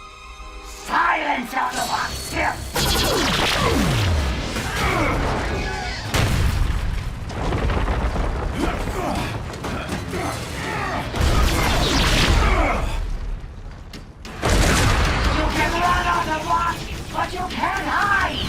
Silence, Autobots! You can run, Autobots, but you can't hide!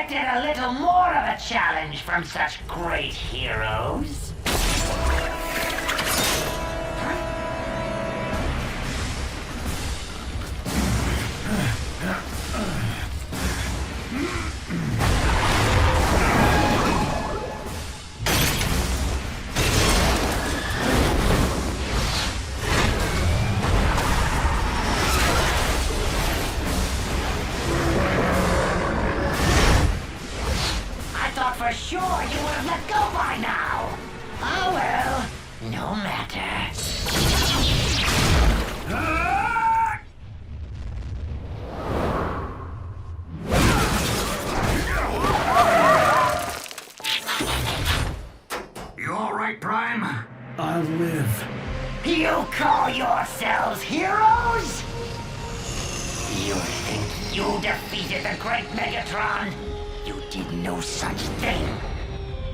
A little more of a challenge from such great heroes. For sure you would have let go by now. Oh well, no matter. You all right, Prime? I'll live. You call yourselves heroes? You think you defeated the great Megatron? You did no such thing.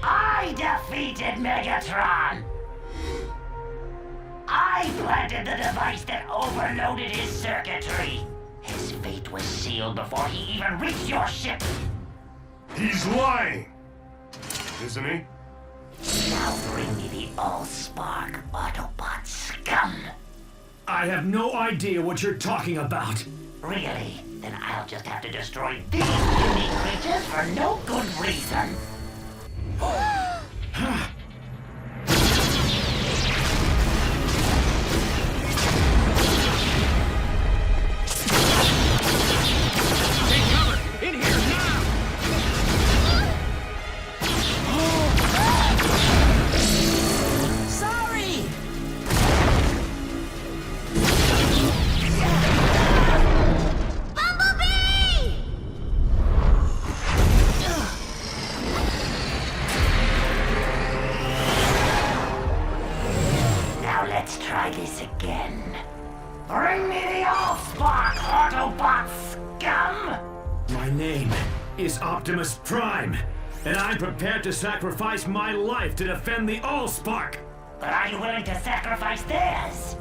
I defeated Megatron. I planted the device that overloaded his circuitry. His fate was sealed before he even reached your ship. He's lying, isn't he? Now bring me the Allspark, Autobot scum. I have no idea what you're talking about. Really? Then I'll just have to destroy these unique creatures for no good reason. Take cover! In here now! Sorry! Let's try this again. Bring me the Allspark, Autobot scum! My name is Optimus Prime, and I'm prepared to sacrifice my life to defend the Allspark. But are you willing to sacrifice theirs?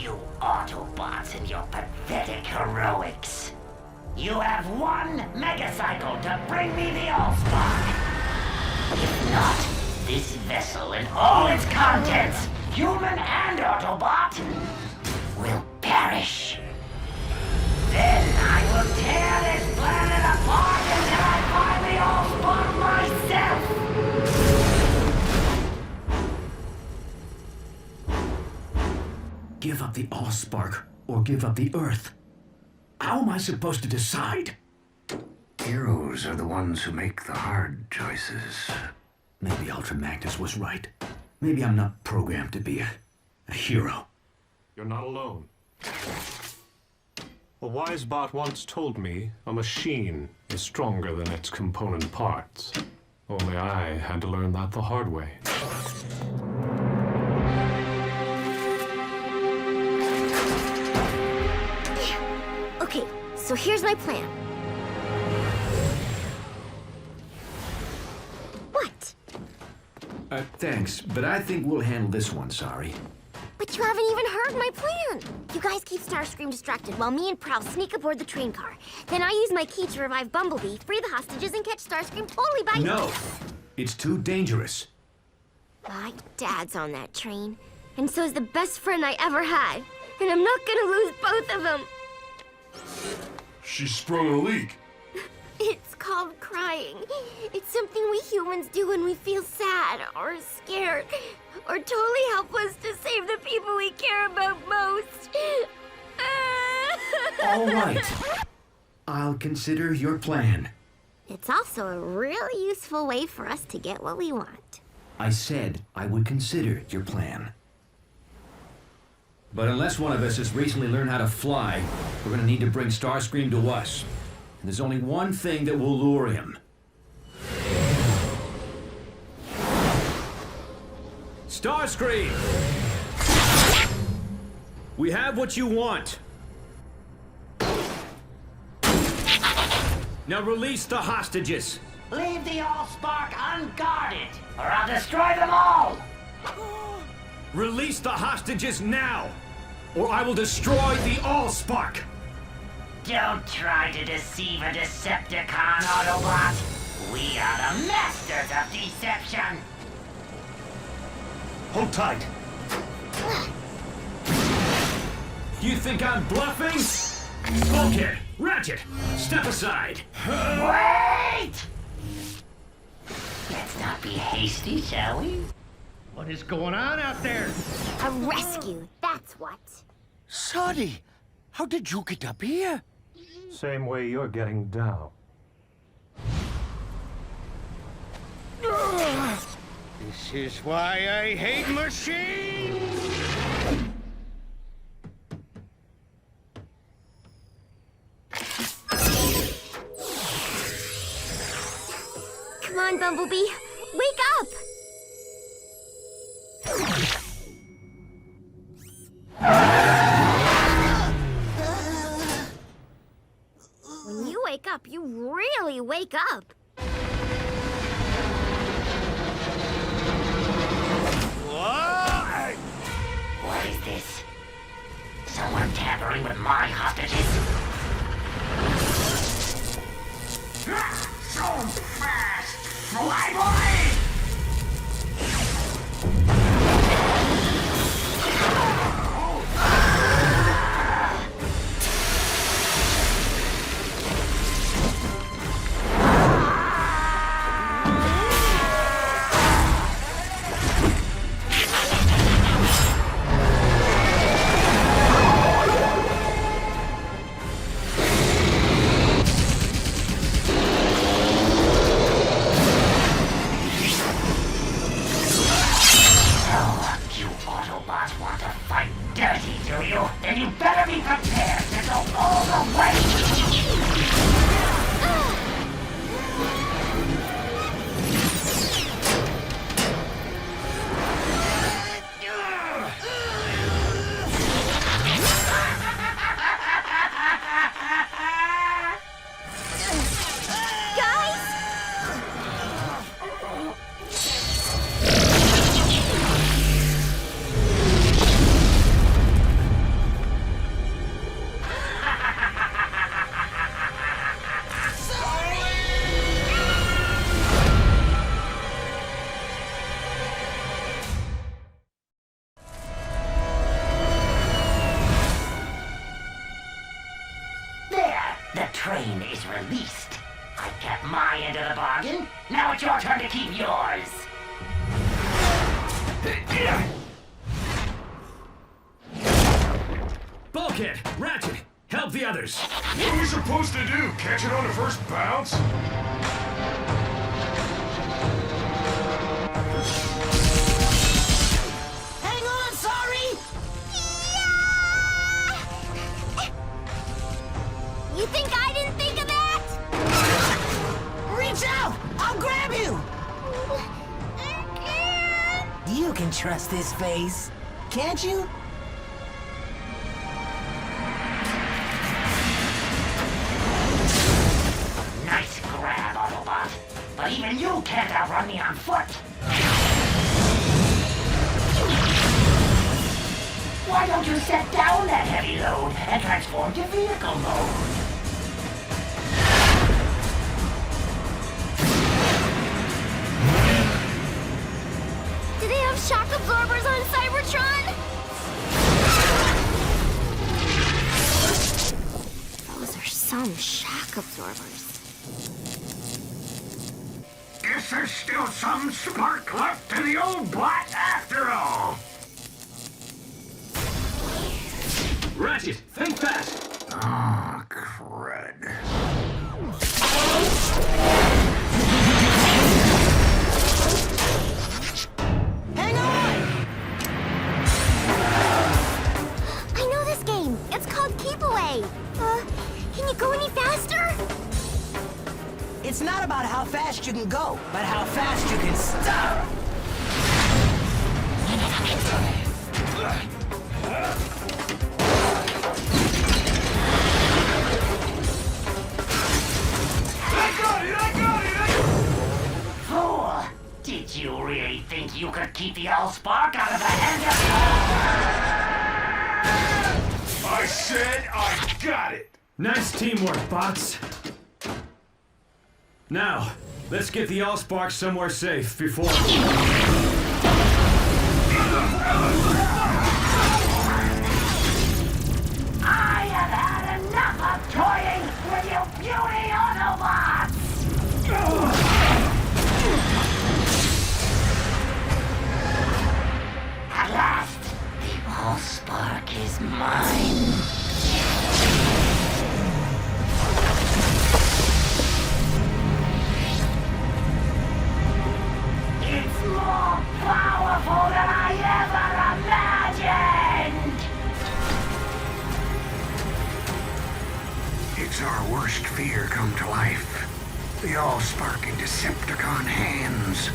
You Autobots and your pathetic heroics. You have one megacycle to bring me the Allspark. If not, this vessel and all its contents, human and Autobot, will perish. Then I will tear this planet apart until I find the Allspark myself. Give up the Allspark or give up the Earth. How am I supposed to decide? Heroes are the ones who make the hard choices. Maybe Ultra Magnus was right. Maybe I'm not programmed to be a hero. You're not alone. A wise bot once told me a machine is stronger than its component parts. Only I had to learn that the hard way. Okay, so here's my plan. What? Thanks, but I think we'll handle this one, sorry. But you haven't even heard my plan. You guys keep Starscream distracted while me and Prowl sneak aboard the train car. Then I use my key to revive Bumblebee, free the hostages, and catch Starscream totally by... No! It's too dangerous. My dad's on that train, and so's the best friend I ever had. And I'm not gonna lose both of them. She sprung a leak. It's called crying. It's something we humans do when we feel sad or scared or totally helpless to save the people we care about most. All right. I'll consider your plan. It's also a really useful way for us to get what we want. I said I would consider your plan. But unless one of us has recently learned how to fly, we're gonna need to bring Starscream to us. And there's only one thing that will lure him. Starscream! We have what you want. Now release the hostages. Leave the Allspark unguarded, or I'll destroy them all! Release the hostages now, or I will destroy the Allspark! Don't try to deceive a Decepticon, Autobot! We are the masters of deception! Hold tight. You think I'm bluffing? Bulkhead, Ratchet, step aside. Wait! Let's not be hasty, shall we? What is going on out there? A rescue, that's what. Soddy, how did you get up here? Same way you're getting down. This is why I hate machines! Come on, Bumblebee, wake up! When you wake up, you really wake up. What is this? Someone tampering with my hostages? So fast! Fly, boy! Then you better be prepared to go all the way! Train is released. I kept my end of the bargain. Now it's your turn to keep yours. Bulkhead, Ratchet, help the others. What are we supposed to do? Catch it on the first bounce? Hang on, sorry! You think I didn't think of that? Reach out! I'll grab you! can trust this face. Can't you? Nice grab, Autobot. But even you can't outrun me on foot. Why don't you set down that heavy load and transform to vehicle mode? Do they have shock absorbers on Cybertron? Those are some shock absorbers. Guess there's still some spark left in the old bot after all. Ratchet, think fast! Ah, crud. Hang on! I know this game. It's called Keep Away. Can you go any faster? It's not about how fast you can go, but how fast you can stop! Fool! Did you really think you could keep the Allspark out of the hands of... I said I got it! Nice teamwork, bots. Now, let's get the Allspark somewhere safe before... I have had enough of toying with you puny Autobots! At last, the Allspark is mine. It's more powerful than I ever imagined! It's our worst fear come to life. The Allspark in Decepticon hands.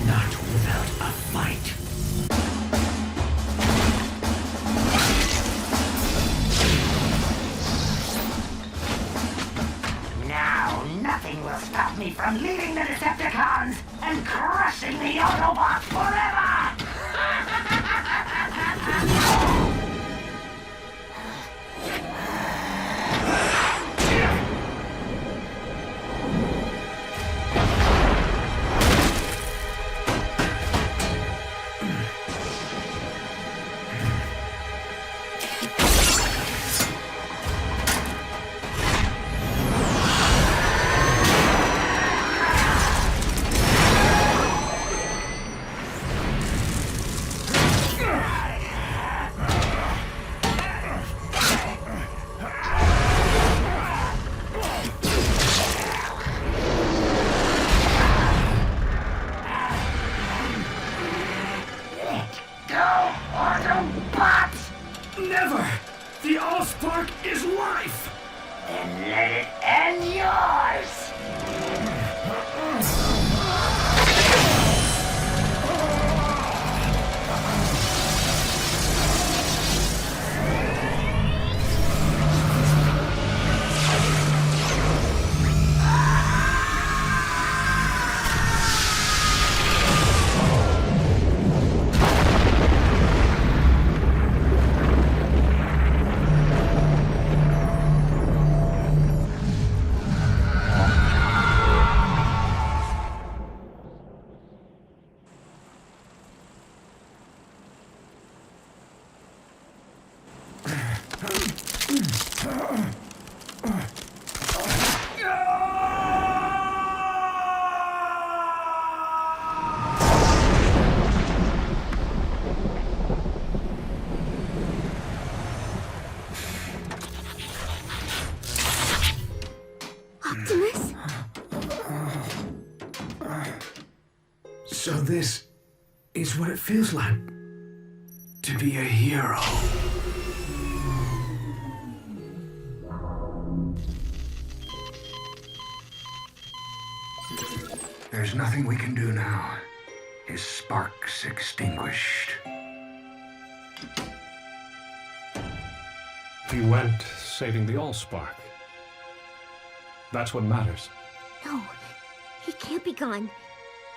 Not without a fight. Now, nothing will stop me from leading the Decepticons and crushing the Autobots forever! Never! The Allspark is life! Then let it end yours! Optimus? So this is what it feels like to be a hero. There's nothing we can do now. His spark's extinguished. He went, saving the Allspark. That's what matters. No, he can't be gone.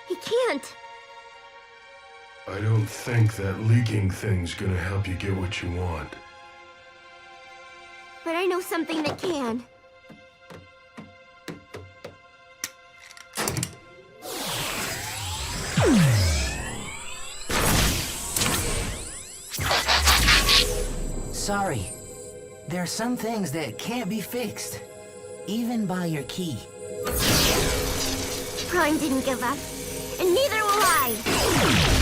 He can't. I don't think that leaking thing's gonna help you get what you want. But I know something that can. Sorry. There are some things that can't be fixed, even by your key. Prime didn't give up, and neither will I!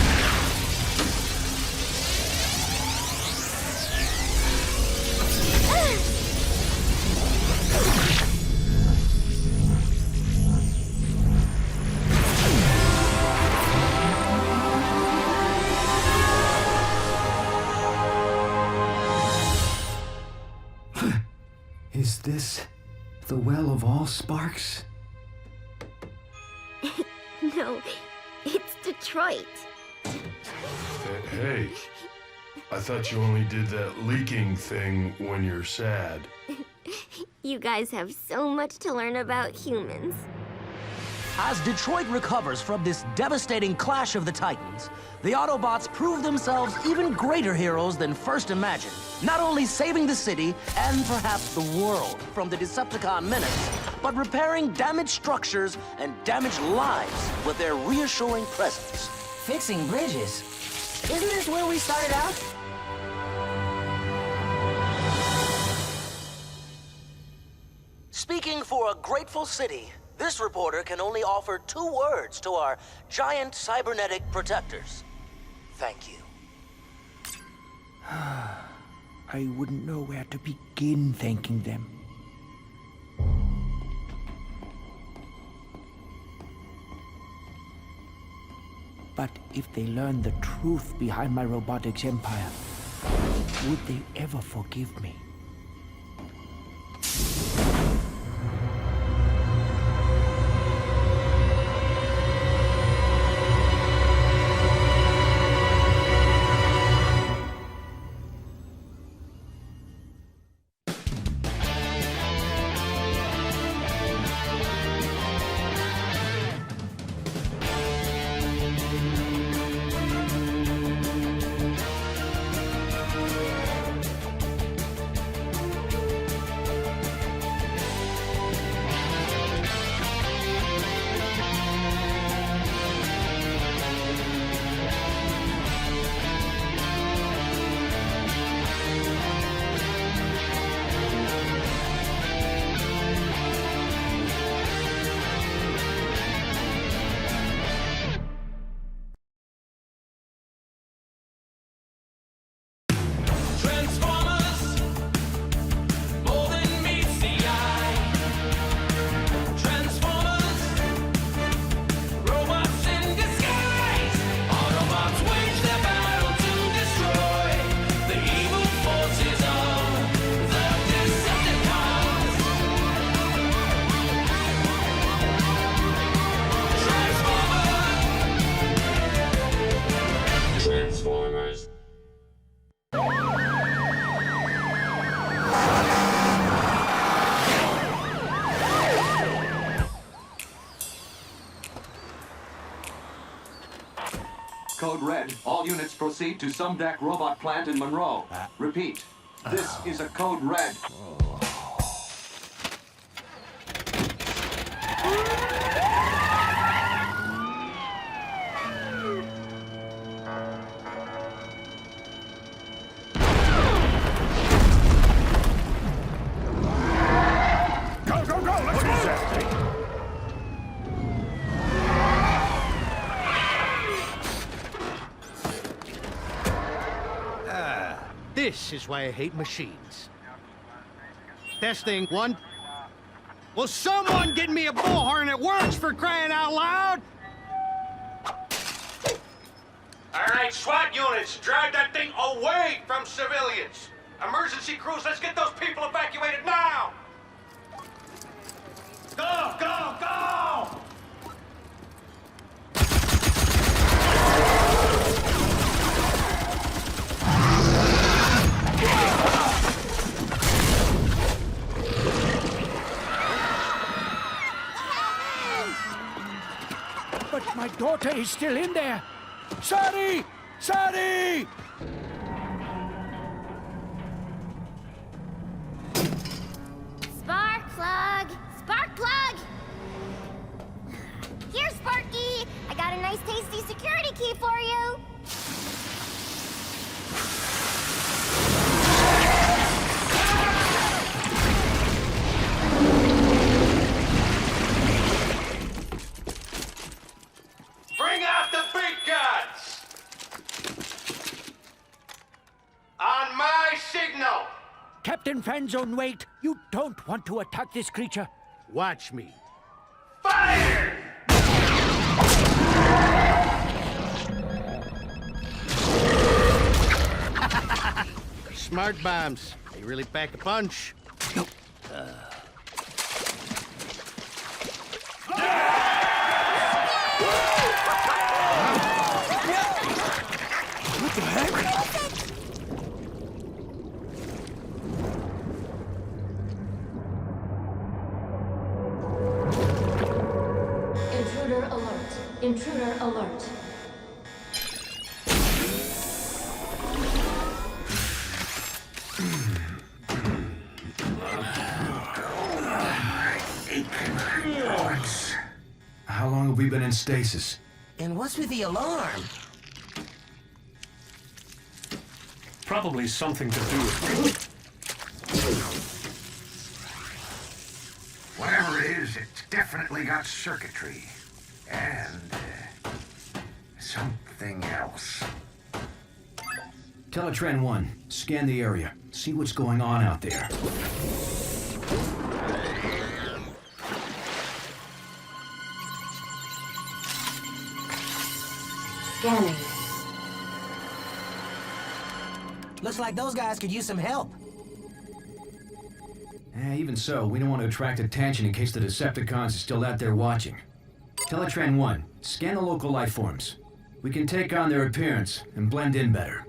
Is this the Well of All Sparks? No, it's Detroit. Hey, I thought you only did that leaking thing when you're sad. You guys have so much to learn about humans. As Detroit recovers from this devastating clash of the Titans, the Autobots prove themselves even greater heroes than first imagined, not only saving the city and perhaps the world from the Decepticon menace, but repairing damaged structures and damaged lives with their reassuring presence. Fixing bridges? Isn't this where we started out? Speaking for a grateful city, this reporter can only offer 2 words to our giant cybernetic protectors. Thank you. I wouldn't know where to begin thanking them. But if they learn the truth behind my robotics empire, would they ever forgive me? Code Red. All units proceed to Sumdac Robot Plant in Monroe. Repeat. This is a Code Red. Go, go, go! Let's move! This is why I hate machines. Testing, 1. Will someone get me a bullhorn that works, for crying out loud? All right, SWAT units, drive that thing away from civilians. Emergency crews, let's get those people evacuated now. Go, go, go! daughter is still in there. Sorry! Sorry! Spark plug! Spark plug! Here, Sparky! I got a nice tasty security key for you! Bring out the big guns! On my signal! Captain Fanzone, wait. You don't want to attack this creature. Watch me. Fire! Smart bombs. They really pack a punch. What the heck? Intruder alert. Intruder alert. How long have we been in stasis? And what's with the alarm? Probably something to do with... Whatever it is, it's definitely got circuitry. And something else. Teletran 1, scan the area. See what's going on out there. Scanning. Looks like those guys could use some help. Even so, we don't want to attract attention in case the Decepticons are still out there watching. Teletran 1, scan the local life forms. We can take on their appearance and blend in better.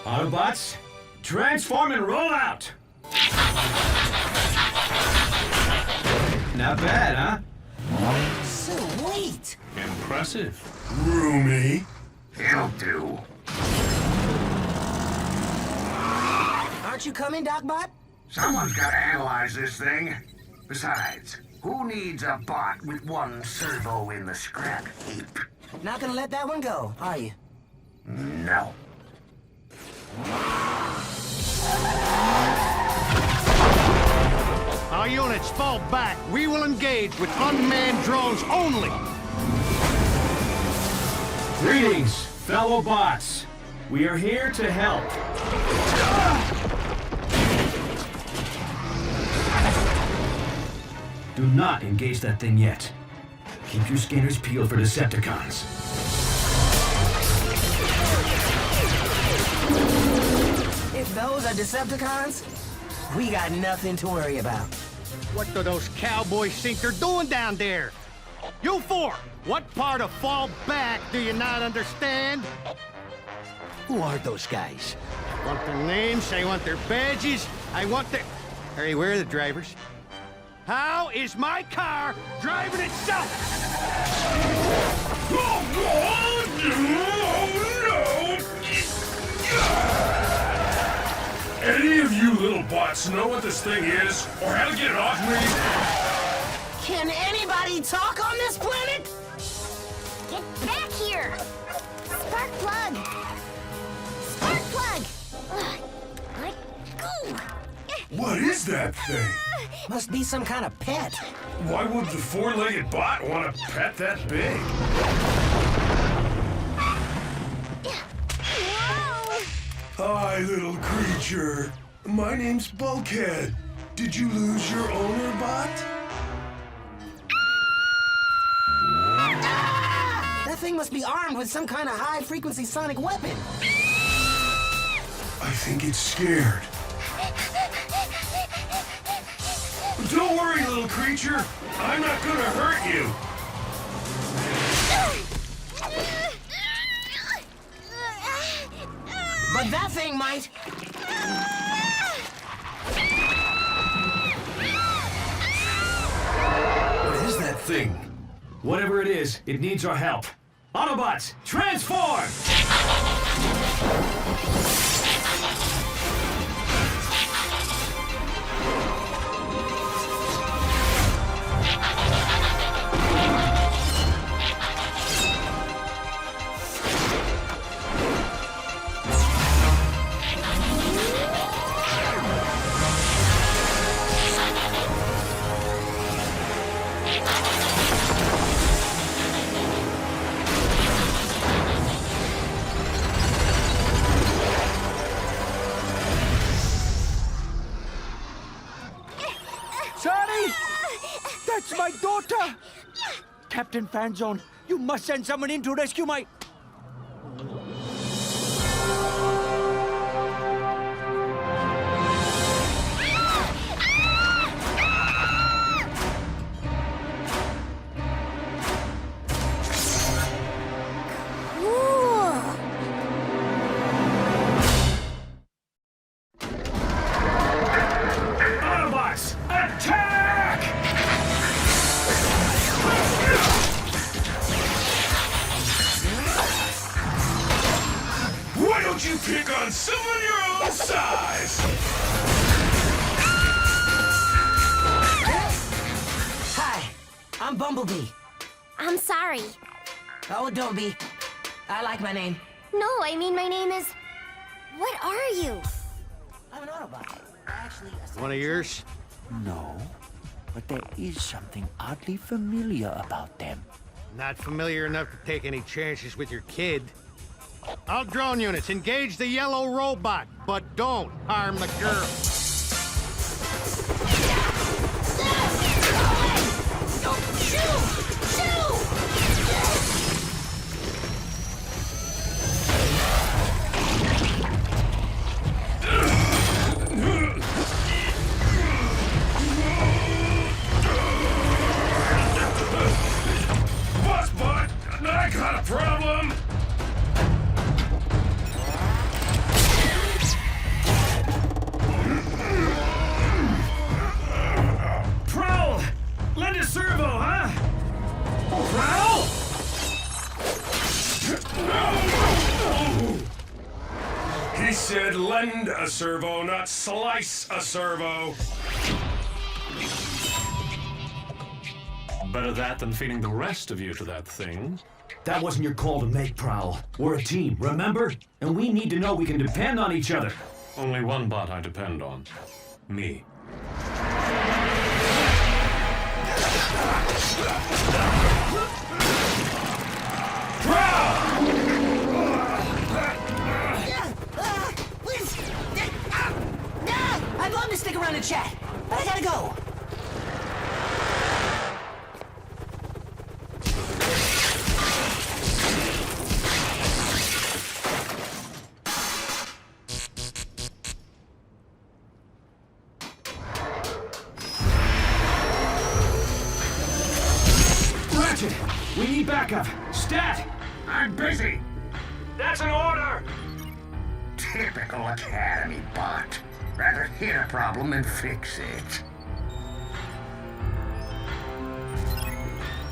Autobots, transform and roll out! Not bad, huh? Sweet! Impressive. Roomy. It'll do. Aren't you coming, Docbot? Someone's got to analyze this thing. Besides, who needs a bot with one servo in the scrap heap? Not gonna let that one go, are you? No. Our units fall back. We will engage with unmanned drones only. Greetings, fellow bots. We are here to help. Do not engage that thing yet. Keep your scanners peeled for Decepticons. If those are Decepticons, we got nothing to worry about. What do those cowboys think they're doing down there? You four, what part of fall back do you not understand? Who are those guys? I want their names, I want their badges, I want their... Hey, where are the drivers? How is my car driving itself? Any of you little bots know what this thing is, or how to get it off me? Can anybody talk on this planet? Get back here! Spark plug! Spark plug! Ugh, let go! What is that thing? Must be some kind of pet. Why would the four-legged bot want a pet that big? Whoa! Hi, little creature. My name's Bulkhead. Did you lose your owner, bot? That thing must be armed with some kind of high-frequency sonic weapon. I think it's scared. Don't worry, little creature. I'm not gonna hurt you. But that thing might. What is that thing? Whatever it is, it needs our help. Autobots, transform! That's my daughter! Captain Fanzone, you must send someone in to rescue my... Autobots, attack! Why don't you pick on someone your own size? Hi, I'm Bumblebee. I'm sorry. Oh, don't be. I like my name. No, I mean my name is... What are you? I'm an Autobot. Actually, One of yours? No, but there is something oddly familiar about them. Not familiar enough to take any chances with your kid. All drone units, engage the yellow robot, but don't harm the girl. Boss bot, I got a problem. Prowl! Lend a servo, huh? Prowl! He said lend a servo, not slice a servo. Better that than feeding the rest of you to that thing. That wasn't your call to make, Prowl. We're a team, remember? And we need to know we can depend on each other. Only one bot I depend on. Me. I'd love to stick around and chat, but I gotta go. Ratchet, we need backup. Stat! I'm busy. That's an order! Typical Academy bot. Rather hit a problem than fix it.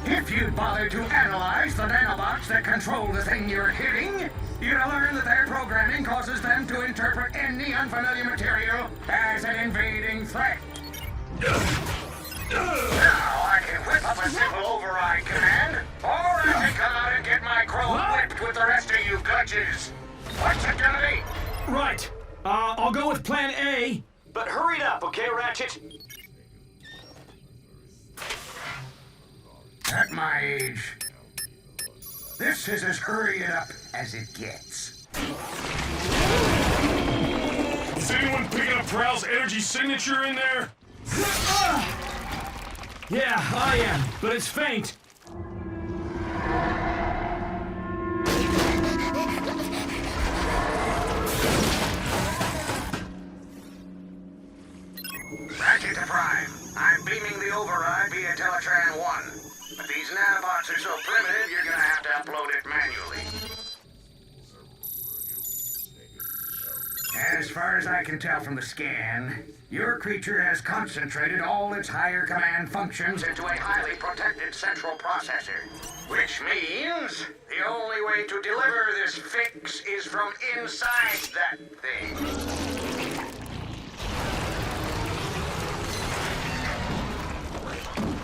If you'd bother to analyze the nanobots that control the thing you're hitting, you'd learn that their programming causes them to interpret any unfamiliar material as an invading threat. Now I can whip up a simple override command, or I can come out and get my chrome whipped with the rest of you glitches. What's it gonna be? Right. I'll go with plan A. But hurry it up, okay, Ratchet? At my age, this is as hurry it up as it gets. Is anyone picking up Prowl's energy signature in there? Yeah, I am, but it's faint. Ratchet to Prime. I'm beaming the override via Teletran 1. But these nanobots are so primitive, you're gonna have to upload it manually. As far as I can tell from the scan, your creature has concentrated all its higher command functions into a highly protected central processor. Which means the only way to deliver this fix is from inside that thing.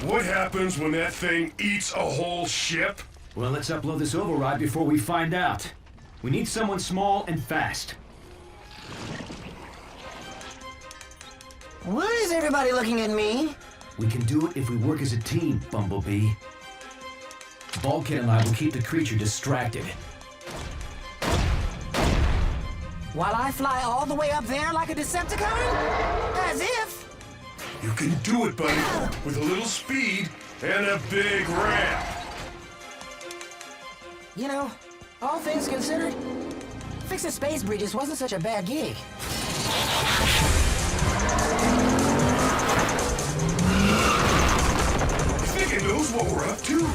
What happens when that thing eats a whole ship? Well, let's upload this override before we find out. We need someone small and fast. Why is everybody looking at me? We can do it if we work as a team, Bumblebee. Bulkhead and I will keep the creature distracted. While I fly all the way up there like a Decepticon? As if! You can do it, buddy, with a little speed and a big ramp. You know, all things considered, fixing space bridges wasn't such a bad gig. I think it knows what we're up to.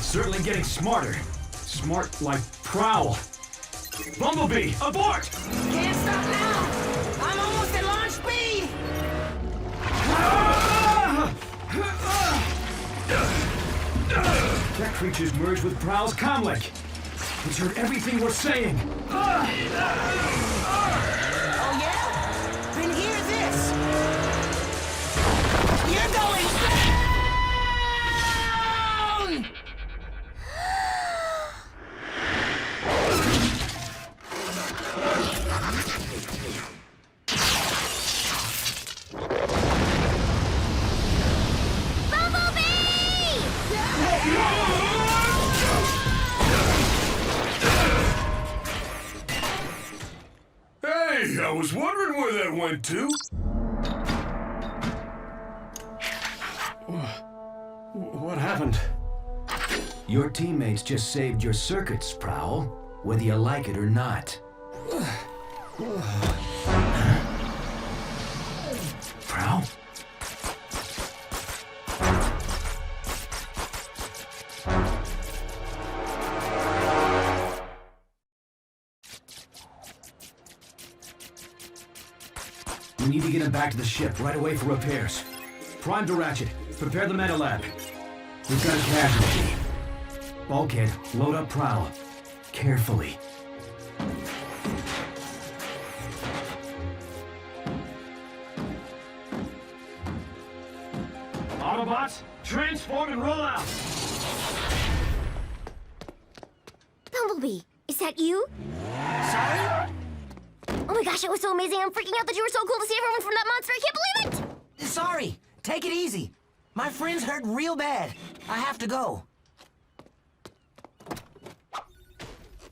Certainly getting smarter. Smart like Prowl. Bumblebee, abort! Can't stop now! I'm almost at launch speed! That creature's merged with Prowl's comlink. It's heard everything we're saying. Oh yeah? Then hear this! You're going down! Hey, I was wondering where that went to. What happened? Your teammates just saved your circuits, Prowl, whether you like it or not. Prowl? We need to get him back to the ship right away for repairs. Prime to Ratchet. Prepare the meta lab. We've got a casualty. Bulkhead, load up Prowl. Carefully. Autobots, transport and roll out! Bumblebee, is that you? Sorry? Oh my gosh, it was so amazing. I'm freaking out that you were so cool to see everyone from that monster. I can't believe it! Sorry. Take it easy. My friend's hurt real bad. I have to go.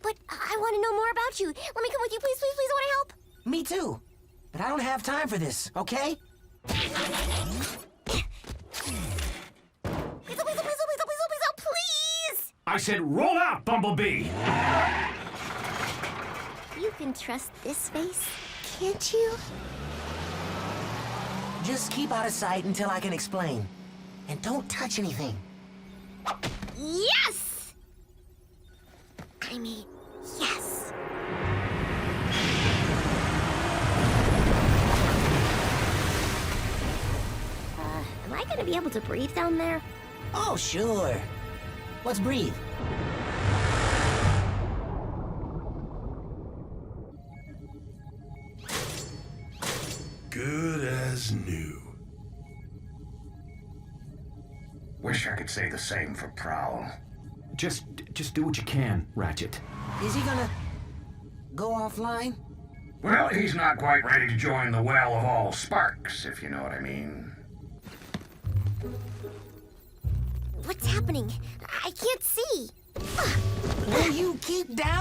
But I want to know more about you. Let me come with you, please, please, please. I want to help. Me too. But I don't have time for this, okay? Please, please, please, please, please, please! I said roll out, Bumblebee! You can trust this space, can't you? Just keep out of sight until I can explain. And don't touch anything. Yes! I mean, yes. Am I gonna be able to breathe down there? Oh, sure. Let's breathe. Good as new. Wish I could say the same for Prowl. Just do what you can, Ratchet. Is he gonna go offline? Well, he's not quite ready to join the well of all sparks, if you know what I mean. happening? I can't see. Will you keep down?